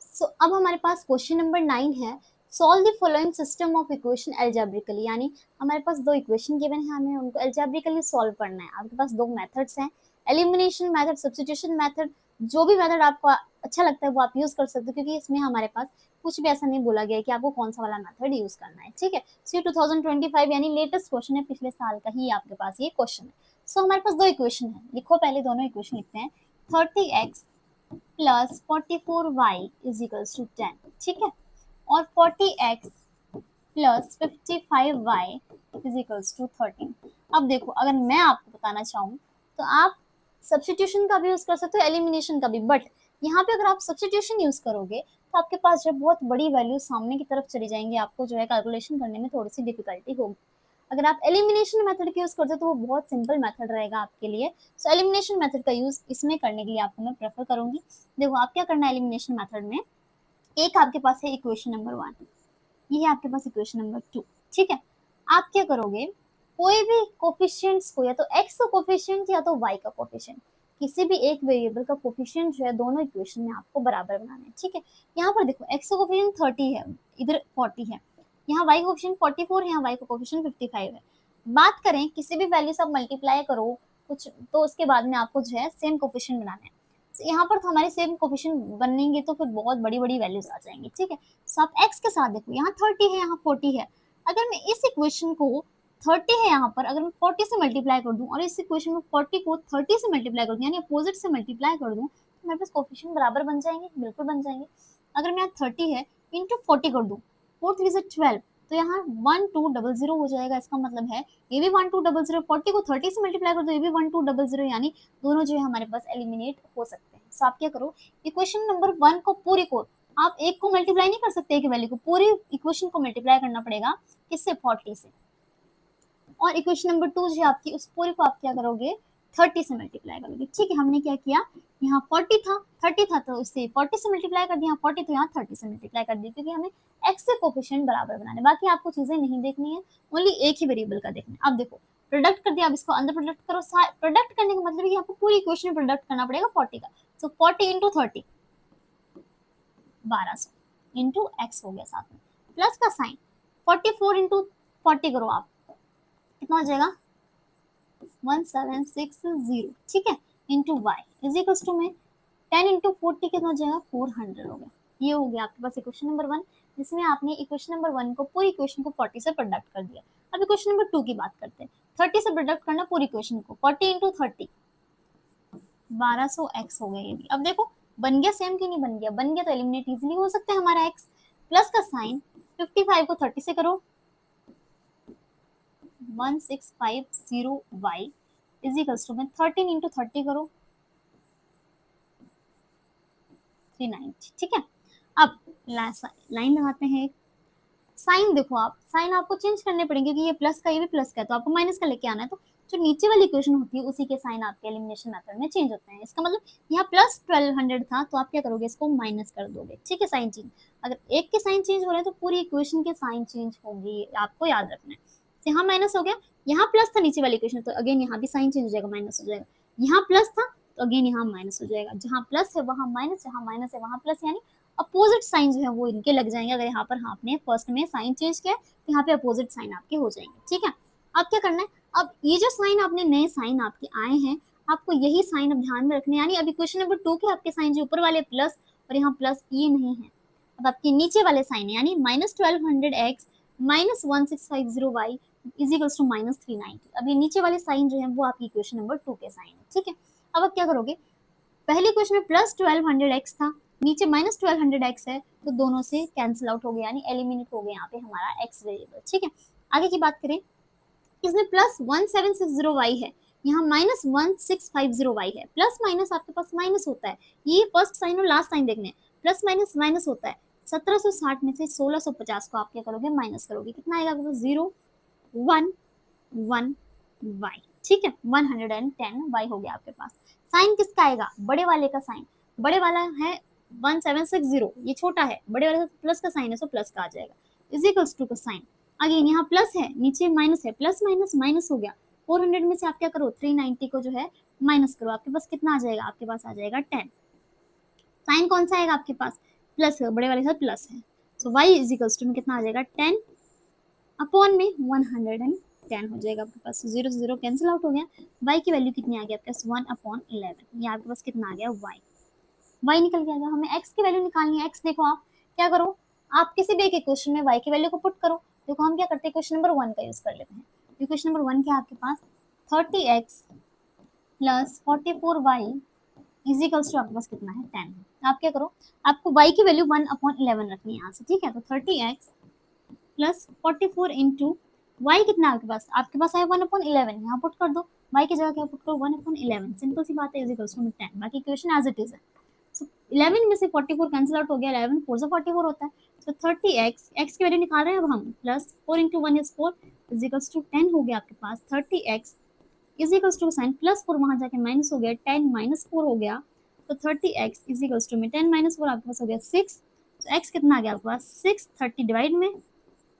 सो अब हमारे पास क्वेश्चन नंबर 9 है, solve the following system of equation algebraically, यानी हमारे पास दो इक्वेशन गिवन है, हमें उनको एल्जेब्रिकली सॉल्व करना है। आपके पास दो मेथड्स हैं, एलिमिनेशन मेथड, सब्स्टिट्यूशन मेथड। जो भी मेथड आपको अच्छा लगता है वो आप यूज कर सकते हो, क्योंकि इसमें हमारे पास कुछ भी ऐसा नहीं बोला गया है कि आपको कौन सा वाला मेथड यूज करना है, ठीक है। सो 2025 यानी लेटेस्ट क्वेश्चन है, पिछले साल का ही आपके पास ये क्वेश्चन है। सो हमारे पास दो इक्वेशन है, लिखो पहले दोनों इक्वेशन लिखते हैं। 30x plus 44y is equals to 10, ठीक है, और 40x plus 55y is equals to 13। अब देखो अगर मैं आपको बताना चाहूँ तो आप सब्स्टिट्यूशन का भी यूज कर सकते हो, एलिमिनेशन का भी, बट यहाँ पे अगर आप सब्स्टिट्यूशन यूज करोगे तो आपके पास जो बहुत बड़ी वैल्यू सामने की तरफ चली जाएंगी, आपको जो है कैलकुलेशन करने में थोड़ी सी डिफिकल्टी होगी। अगर आप एलिमिनेशन मेथड का यूज करते हो तो वो बहुत सिंपल मेथड रहेगा आपके लिए। सो एलिमिनेशन मेथड का यूज इसमें करने के लिए आपको मैं प्रेफर करूंगी। देखो आप क्या करना है एलिमिनेशन मेथड में, एक आपके पास है इक्वेशन नंबर 1, ये है आपके पास इक्वेशन नंबर 2, ठीक है। आप क्या करोगे, कोई भी कोफिशिएंट्स को, या तो x का कोफिशिएंट या तो y का कोफिशिएंट, किसी भी एक वेरिएबल का कोफिशिएंट जो है दोनों इक्वेशन में आपको बराबर बनाना है, ठीक है। यहाँ पर देखो x का कोफिशिएंट 30 है, इधर 40 है, यहाँ y का कोफिशिएंट 44 है, यहाँ y का कोफिशिएंट 55 है। बात करें किसी भी वैल्यू से आप मल्टीप्लाई करो कुछ, तो उसके बाद में आपको जो है सेम कोफिशिएंट बनाना है। यहाँ पर तो हमारे सेम कोफिशिएंट बनेंगे तो फिर बहुत बड़ी बड़ी वैल्यूज आ जाएंगी, ठीक है। सो आप x के साथ देखो, यहाँ 30 है, यहाँ 40 है। अगर मैं इस इक्वेशन को 30 है यहाँ पर, अगर मैं 40 से मल्टीप्लाई कर दूं और इस इक्वेशन में 40 को 30 से मल्टीप्लाई कर दूं, यानी अपोजिट से मल्टीप्लाई कर दूं, तो मेरे पास कोफिशिएंट बराबर बन जाएंगे, बिल्कुल बन जाएंगे। अगर मैं यहाँ 30 है इंटू 40 कर दूं, 4 3 से 12, तो यहाँ 1200 हो जाएगा। इसका मतलब है ये भी 1200, 40 को 30 से मल्टीप्लाई कर दो, ये भी 1200, यानी दोनों जो है हमारे पास एलिमिनेट हो सकते हैं। सो आप क्या करो, इक्वेशन नंबर 1 को पूरी को, आप एक को मल्टीप्लाई नहीं कर सकते एक वैल्यू को, पूरी इक्वेशन को मल्टीप्लाई करना पड़ेगा किससे, 40 से। और इक्वेशन नंबर 2 जो आपकी, उस पूरी को आप क्या करोगे, 30 से मल्टीप्लाई करोगे, ठीक है। हमने क्या किया, यहाँ 40 था, 30 था, तो उससे 40 से मल्टीप्लाई कर दिया, 40 तो यहाँ 30 से मल्टीप्लाई कर दिया, क्योंकि हमें x से कोफिशिएंट बराबर बनाने, बाकी आपको चीजें नहीं देखनी है, ओनली एक ही वेरिएबल का देखना है। अब देखो प्रोडक्ट कर दिया, अब इसको अंदर प्रोडक्ट करो। प्रोडक्ट करने का मतलब है कि आपको पूरी इक्वेशन में प्रोडक्ट करना पड़ेगा 40 का। सो 40 इंटू 30, 1200 इंटू एक्स हो गया, साथ में प्लस का साइन, 44 इंटू 40 करो आप, कितना हो जाएगा 1760, ठीक है, into y is equal to में 10 इंटू 40 कितना हो जाएगा 400 हो गया। ये हो गया आपके पास इक्वेशन नंबर 1, जिसमें आपने इक्वेशन नंबर 1 को पूरी इक्वेशन को 40 से प्रोडक्ट कर दिया। अब इक्वेशन नंबर 2 की बात करते हैं, 30 से प्रोडक्ट करना पूरी इक्वेशन को, 40 इंटू 30, 1200x हो गया ये भी। अब देखो बन गया सेम कि नहीं बन गया, बन गया तो एलिमिनेट इजीली हो सकता है हमारा x, प्लस का साइन 55 को 30 से करो, 1650y इज इक्वल्स टू में 13 इंटू 30 करो, 390, ठीक है। अब लाइन लगाते हैं, साइन देखो आप, साइन आपको चेंज करने पड़ेंगे क्योंकि ये प्लस का ये भी प्लस का है, तो आपको माइनस का लेके आना है, तो जो नीचे वाली इक्वेशन होती है उसी के साइन आपके एलिमिनेशन मेथड में चेंज होते हैं। इसका मतलब यहाँ प्लस 1200 था तो आप क्या करोगे, इसको माइनस कर दोगे, ठीक है, साइन चेंज। अगर एक के साइन चेंज हो रहे हैं तो पूरी इक्वेशन के साइन चेंज होंगी, आपको याद रखना है। तो यहाँ माइनस हो गया, यहाँ प्लस था नीचे वाली इक्वेशन, तो अगेन यहाँ भी साइन चेंज हो जाएगा, माइनस हो जाएगा। यहाँ प्लस था तो अगेन यहाँ माइनस हो जाएगा, जहाँ प्लस है वहाँ माइनस, जहाँ माइनस है वहाँ प्लस, यानी अपोजिट साइन जो है वो इनके लग जाएंगे। अगर यहाँ पर आपने फर्स्ट में साइन चेंज किया तो यहाँ पे अपोजिट साइन आपके हो जाएंगे, ठीक है। अब क्या करना है, अब ये जो साइन आपने नए साइन आपके आए हैं, आपको यही साइन अब ध्यान में रखने, यानी अभी क्वेश्चन नंबर 2 के आपके साइन जो ऊपर वाले प्लस और यहाँ प्लस ये नहीं है, अब आपके नीचे वाले साइन है, यानी -1200x -1650y is equals to -390। अब ये नीचे वाले साइन जो है वो आपकी इक्वेशन नंबर 2 के साइन है, ठीक है। अब आप क्या करोगे, पहले क्वेश्चन में +1200x था, नीचे -1200x है, तो दोनों से कैंसिल आउट हो गया, यानी एलिमिनेट हो गया यहाँ पे हमारा x वेरिएबल, ठीक है। आगे की बात करें, इसमें +1760y है, यहाँ -1650y है, प्लस माइनस आपके पास माइनस होता है, ये फर्स्ट साइन और लास्ट साइन देखने, प्लस माइनस माइनस होता है। 1760 में से 1650 को आप क्या करोगे, माइनस करोगे, कितना आएगा आपके पास, 0 1 1 y, ठीक है, 110y हो गया आपके पास। साइन किसका आएगा, बड़े वाले का साइन, बड़े वाला है 1760, ये छोटा है, बड़े वाले का प्लस का साइन है, सो प्लस का आ जाएगा, इज इक्वल्स टू का साइन। अगेन यहाँ प्लस है, नीचे माइनस है, प्लस माइनस माइनस हो गया, 400 में से आप क्या करो, 390 को जो है माइनस करो, आपके पास कितना आ जाएगा, आपके पास आ जाएगा 10। साइन कौन सा आएगा आपके पास, प्लस है, बड़े वाले के साथ प्लस है, सो y इज इक्वल्स टू में कितना आ जाएगा, 10 अपॉन में 110 हो जाएगा आपके पास, 0 से 0 कैंसिल आउट हो गया, y की वैल्यू कितनी आ गई आपके पास, 1/11, ये आपके पास कितना आ गया, y निकल के आ गया। हमें x की वैल्यू निकालनी है, x देखो आप क्या करो, आप किसी भी एक इक्वेशन में y की वैल्यू को पुट करो। देखो हम क्या करते हैं, क्वेश्चन नंबर 1 का यूज कर लेते हैं। इक्वेशन नंबर 1 क्या है आपके पास, 30x plus 44y is equals to आपके पास कितना है, 10। आप क्या करो, आपको y की वैल्यू 1/11 रखनी है यहाँ से, ठीक है। तो 30x प्लस 44 इंटू y कितना आपके पास है 1/11, यहाँ पुट कर दो, y की जगह क्या पुट करो, 1/11, सिंपल सी बात है, इज इक्वल्स टू 10। बाकी इक्वेशन एज इट इज है। So 11 में से 44 कैंसिल आउट हो गया, 11 4 से 44 होता है, तो 30x x की वैल्यू निकाल रहे हैं अब हम, plus 4 into 1 is 4 is equals to 10 हो गया आपके पास। 30x is equals to sign plus 4 वहां जाके माइनस हो गया, 10 -4 हो गया, तो 30x इज इक्वल्स टू में 10 -4 आपके पास हो गया 6, तो x कितना आ गया आपके पास 6, 30 डिवाइड में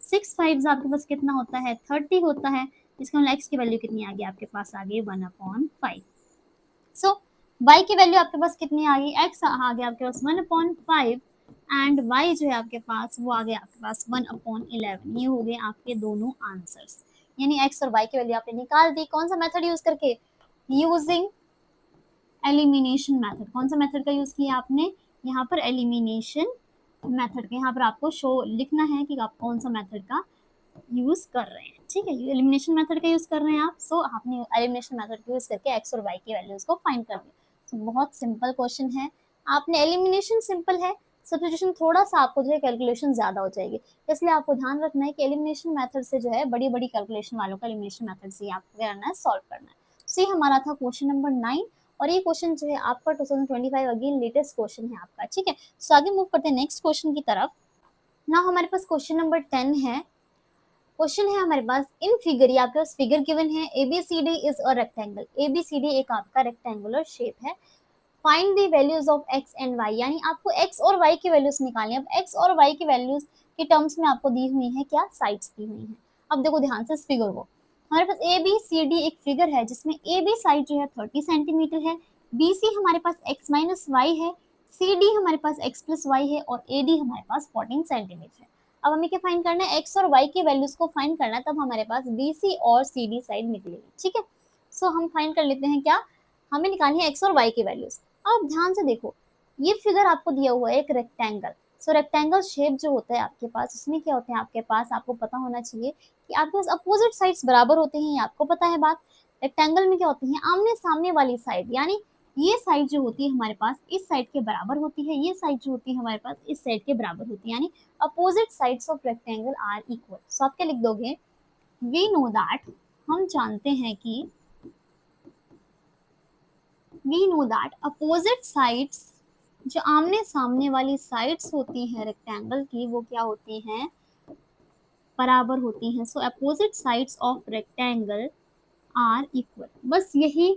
6 5 आपके पास कितना होता है 30 होता है, इसका मतलब x की वैल्यू कितनी आ गई आपके पास, आ गई 1/5। सो y की वैल्यू आपके पास कितनी आ गई, x आ गया आपके पास 1/5 एंड y जो है आपके पास वो आ गया आपके पास 1/11। ये हो गए आपके दोनों आंसर्स, यानी x और y की वैल्यू आपने निकाल दी। कौन सा मेथड यूज करके, यूजिंग एलिमिनेशन मेथड। कौन सा मेथड का यूज किया आपने, यहाँ पर एलिमिनेशन मेथड के, यहाँ पर आपको शो लिखना है कि आप कौन सा मेथड का यूज कर रहे हैं, ठीक है, एलिमिनेशन मेथड का यूज कर रहे हैं आप। सो आपने एलिमिनेशन मेथड का यूज करके x और y की वैल्यूज को फाइंड कर दिया। तो बहुत सिंपल क्वेश्चन है, आपने एलिमिनेशन सिंपल है, सब्स्टिट्यूशन थोड़ा सा आपको जो है कैलकुलेशन ज्यादा हो जाएगी, इसलिए आपको ध्यान रखना है कि एलिमिनेशन मेथड से जो है बड़ी बड़ी कैलकुलेशन वालों का एलिमिनेशन मेथड से आपको क्या करना है, सॉल्व करना है। सो ये हमारा था क्वेश्चन नंबर 9, और ये क्वेश्चन जो है आपका 2025 अगेन लेटेस्ट क्वेश्चन है आपका, ठीक है। सो आगे मूव करते हैं नेक्स्ट क्वेश्चन की तरफ। ना हमारे पास क्वेश्चन नंबर 10 है। क्वेश्चन है हमारे पास, इन फिगर, या आपके पास फिगर गिवन है, ABCD is a rectangle. ABCD एक आपका रेक्टेंगुलर शेप है। Find the values of x and y, यानी आपको x और y की वैल्यूज निकालनी है। अब x और y की वैल्यूज के टर्म्स में आपको दी हुई है क्या, साइड्स दी हुई हैं। अब देखो ध्यान से इस फिगर को, हमारे पास ABCD एक फिगर है जिसमें AB साइड जो है 30 सेंटीमीटर है, BC हमारे पास x माइनस y है, CD हमारे पास x प्लस y है, और AD हमारे पास 14 सेंटीमीटर है। अब हमें क्या फाइंड करना है, x और y की वैल्यूज को फाइंड करना है, तब हमारे पास BC और CD साइड निकलेगी, ठीक है। सो हम फाइंड कर लेते हैं क्या, हमें निकालनी है x और y की वैल्यूज। अब ध्यान से देखो, ये फिगर आपको दिया हुआ है एक रेक्टेंगल। सो रेक्टेंगल शेप जो होता है आपके पास, इसमें क्या होते हैं आपके पास, आपको पता होना चाहिए कि आपके पास अपोजिट साइड्स बराबर होते हैं, ये आपको पता है बात। रेक्टेंगल में क्या होती है, आमने सामने वाली साइड, यानी ये साइड जो होती है हमारे पास इस साइड के बराबर होती है, ये साइड जो होती है हमारे पास इस साइड के बराबर होती है, यानी opposite sides of rectangle are equal. So आप क्या लिख दोगे, वी नो दैट, हम जानते हैं कि, we know that opposite sides, जो आमने सामने वाली साइड्स होती हैं रेक्टेंगल की, वो क्या होती हैं, बराबर होती हैं। So opposite sides of rectangle are equal. बस यही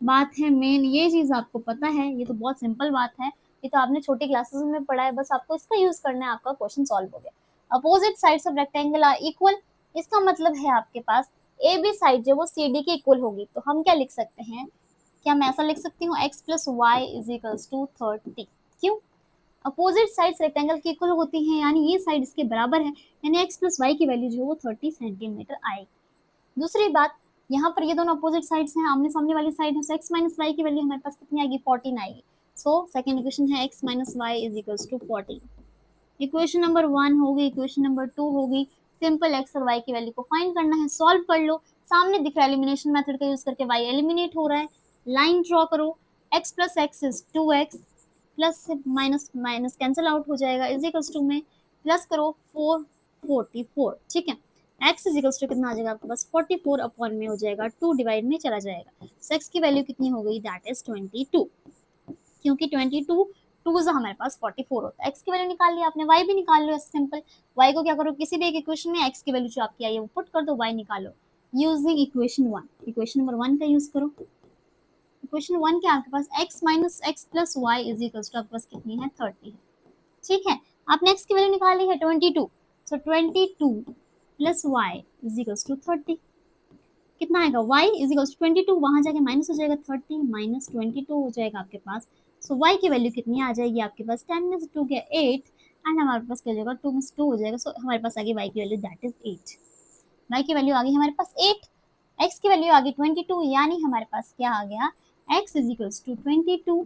बात है मेन, ये चीज आपको पता है, ये तो बहुत सिंपल बात है, ये तो आपने छोटी क्लासेस में पढ़ा है, बस आपको इसका यूज करना है, आपका क्वेश्चन सॉल्व हो गया। Opposite sides of rectangle are equal, इसका मतलब है आपके पास ए बी साइड जो वो सी डी के इक्वल होगी, तो हम क्या लिख सकते हैं, क्या मैं ऐसा लिख सकती हूँ x plus y is equals to 30। क्यों? अपोजिट साइड्स रेक्टेंगल की इक्वल होती हैं, यानी ये साइड इसके बराबर है, यानी x प्लस वाई की वैल्यू जो है वो 30 सेंटीमीटर आएगी। दूसरी बात, यहाँ पर ये दोनों अपोजिट साइड्स हैं, आमने सामने वाली साइड है, सो x माइनस वाई की वैल्यू हमारे पास कितनी आएगी, 14 आएगी। सो सेकंड इक्वेशन है x minus y is equals to 14। Equation number 1 होगी, इक्वेशन नंबर 2 होगी। सिंपल x और y की वैल्यू को फाइंड करना है, सॉल्व कर लो। सामने दिख रहा है एलिमिनेशन मेथड का यूज करके y एलिमिनेट हो रहा है। लाइन ड्रॉ करो, x plus x is 2x, plus से माइनस माइनस कैंसिल आउट हो जाएगा, इज इक्वल्स टू में प्लस करो 444, ठीक है। x इज इक्वल्स टू कितना आ जाएगा आपके पास, 44 अपॉन में हो जाएगा 2 डिवाइड में चला जाएगा, सो x की वैल्यू कितनी हो गई, दैट इज 22, क्योंकि 22 टू से हमारे पास 44 होता है। x की वैल्यू निकाल लिया आपने, y भी निकाल लो, ऐसे सिंपल। y को क्या करो, किसी भी एक इक्वेशन में x की वैल्यू जो आपकी आई है वो पुट कर दो, y निकालो यूजिंग इक्वेशन 1। इक्वेशन नंबर 1 का यूज करो। इक्वेशन 1 क्या आपके पास, x minus x plus y is equals to आपके पास कितनी है, 30 है, ठीक है। आपने x की वैल्यू निकाली है 22, so 22 plus y is equals to 30, कितना आएगा, y इज इक्वल्स टू 22, वहां जाके माइनस हो जाएगा, 30 माइनस 22 हो जाएगा आपके पास। सो y की वैल्यू कितनी आ जाएगी आपके पास, 10 में से 2 गया 8, एंड हमारे पास क्या हो जाएगा, 2 में से 2 हो जाएगा, सो हमारे पास आ गई y की वैल्यू, दैट इज 8। y की वैल्यू आ गई हमारे पास 8, x की वैल्यू आ गई 22, यानी हमारे पास क्या आ गया, x is equals to 22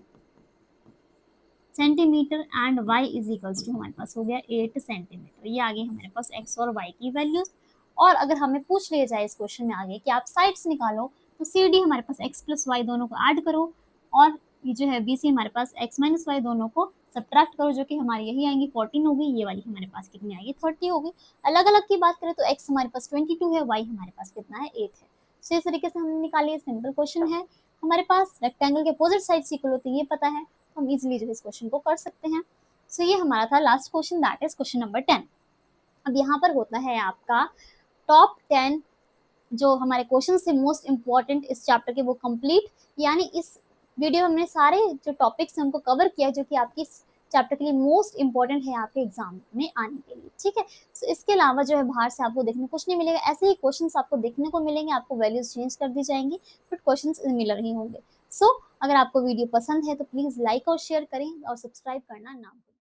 centimetre and y is equals to हमारे पास हो गया 8 सेंटीमीटर। ये आ गई हमारे पास x और y की वैल्यूज। और अगर हमें पूछ लिया जाए इस क्वेश्चन में आगे कि आप साइड्स निकालो, तो सी डी हमारे पास x प्लस वाई दोनों को ऐड करो, और ये जो है बी सी हमारे पास x माइनस वाई दोनों को सब्ट्रैक्ट करो, जो कि हमारी यही आएंगी 14 होगी, ये वाली हमारे पास कितनी आएगी, 30 होगी। अलग अलग की बात करें तो x हमारे पास 22 है, y हमारे पास कितना है, 8 है। सो इस तरीके से हमने निकाली, सिंपल क्वेश्चन है। हमारे पास रेक्टेंगल के अपोजिट साइड इक्वल होती है, ये पता है, हम इजीली जो इस क्वेश्चन को कर सकते हैं। सो ये हमारा था last question, that is question number 10। अब यहाँ पर होता है आपका टॉप 10 जो हमारे क्वेश्चन से मोस्ट इंपॉर्टेंट इस चैप्टर के, वो कंप्लीट, यानी इस वीडियो में हमने सारे जो टॉपिक्स हैं उनको कवर किया जो कि आपकी इस चैप्टर के लिए मोस्ट इंपॉर्टेंट है आपके एग्जाम में आने के लिए, ठीक है। सो इसके अलावा जो है बाहर से आपको देखने कुछ नहीं मिलेगा, ऐसे ही क्वेश्चंस आपको देखने को मिलेंगे, आपको वैल्यूज चेंज कर दी जाएंगी, बट क्वेश्चंस सिमिलर ही होंगे। सो अगर आपको वीडियो पसंद है तो प्लीज लाइक और शेयर करें और सब्सक्राइब करना ना भूलें।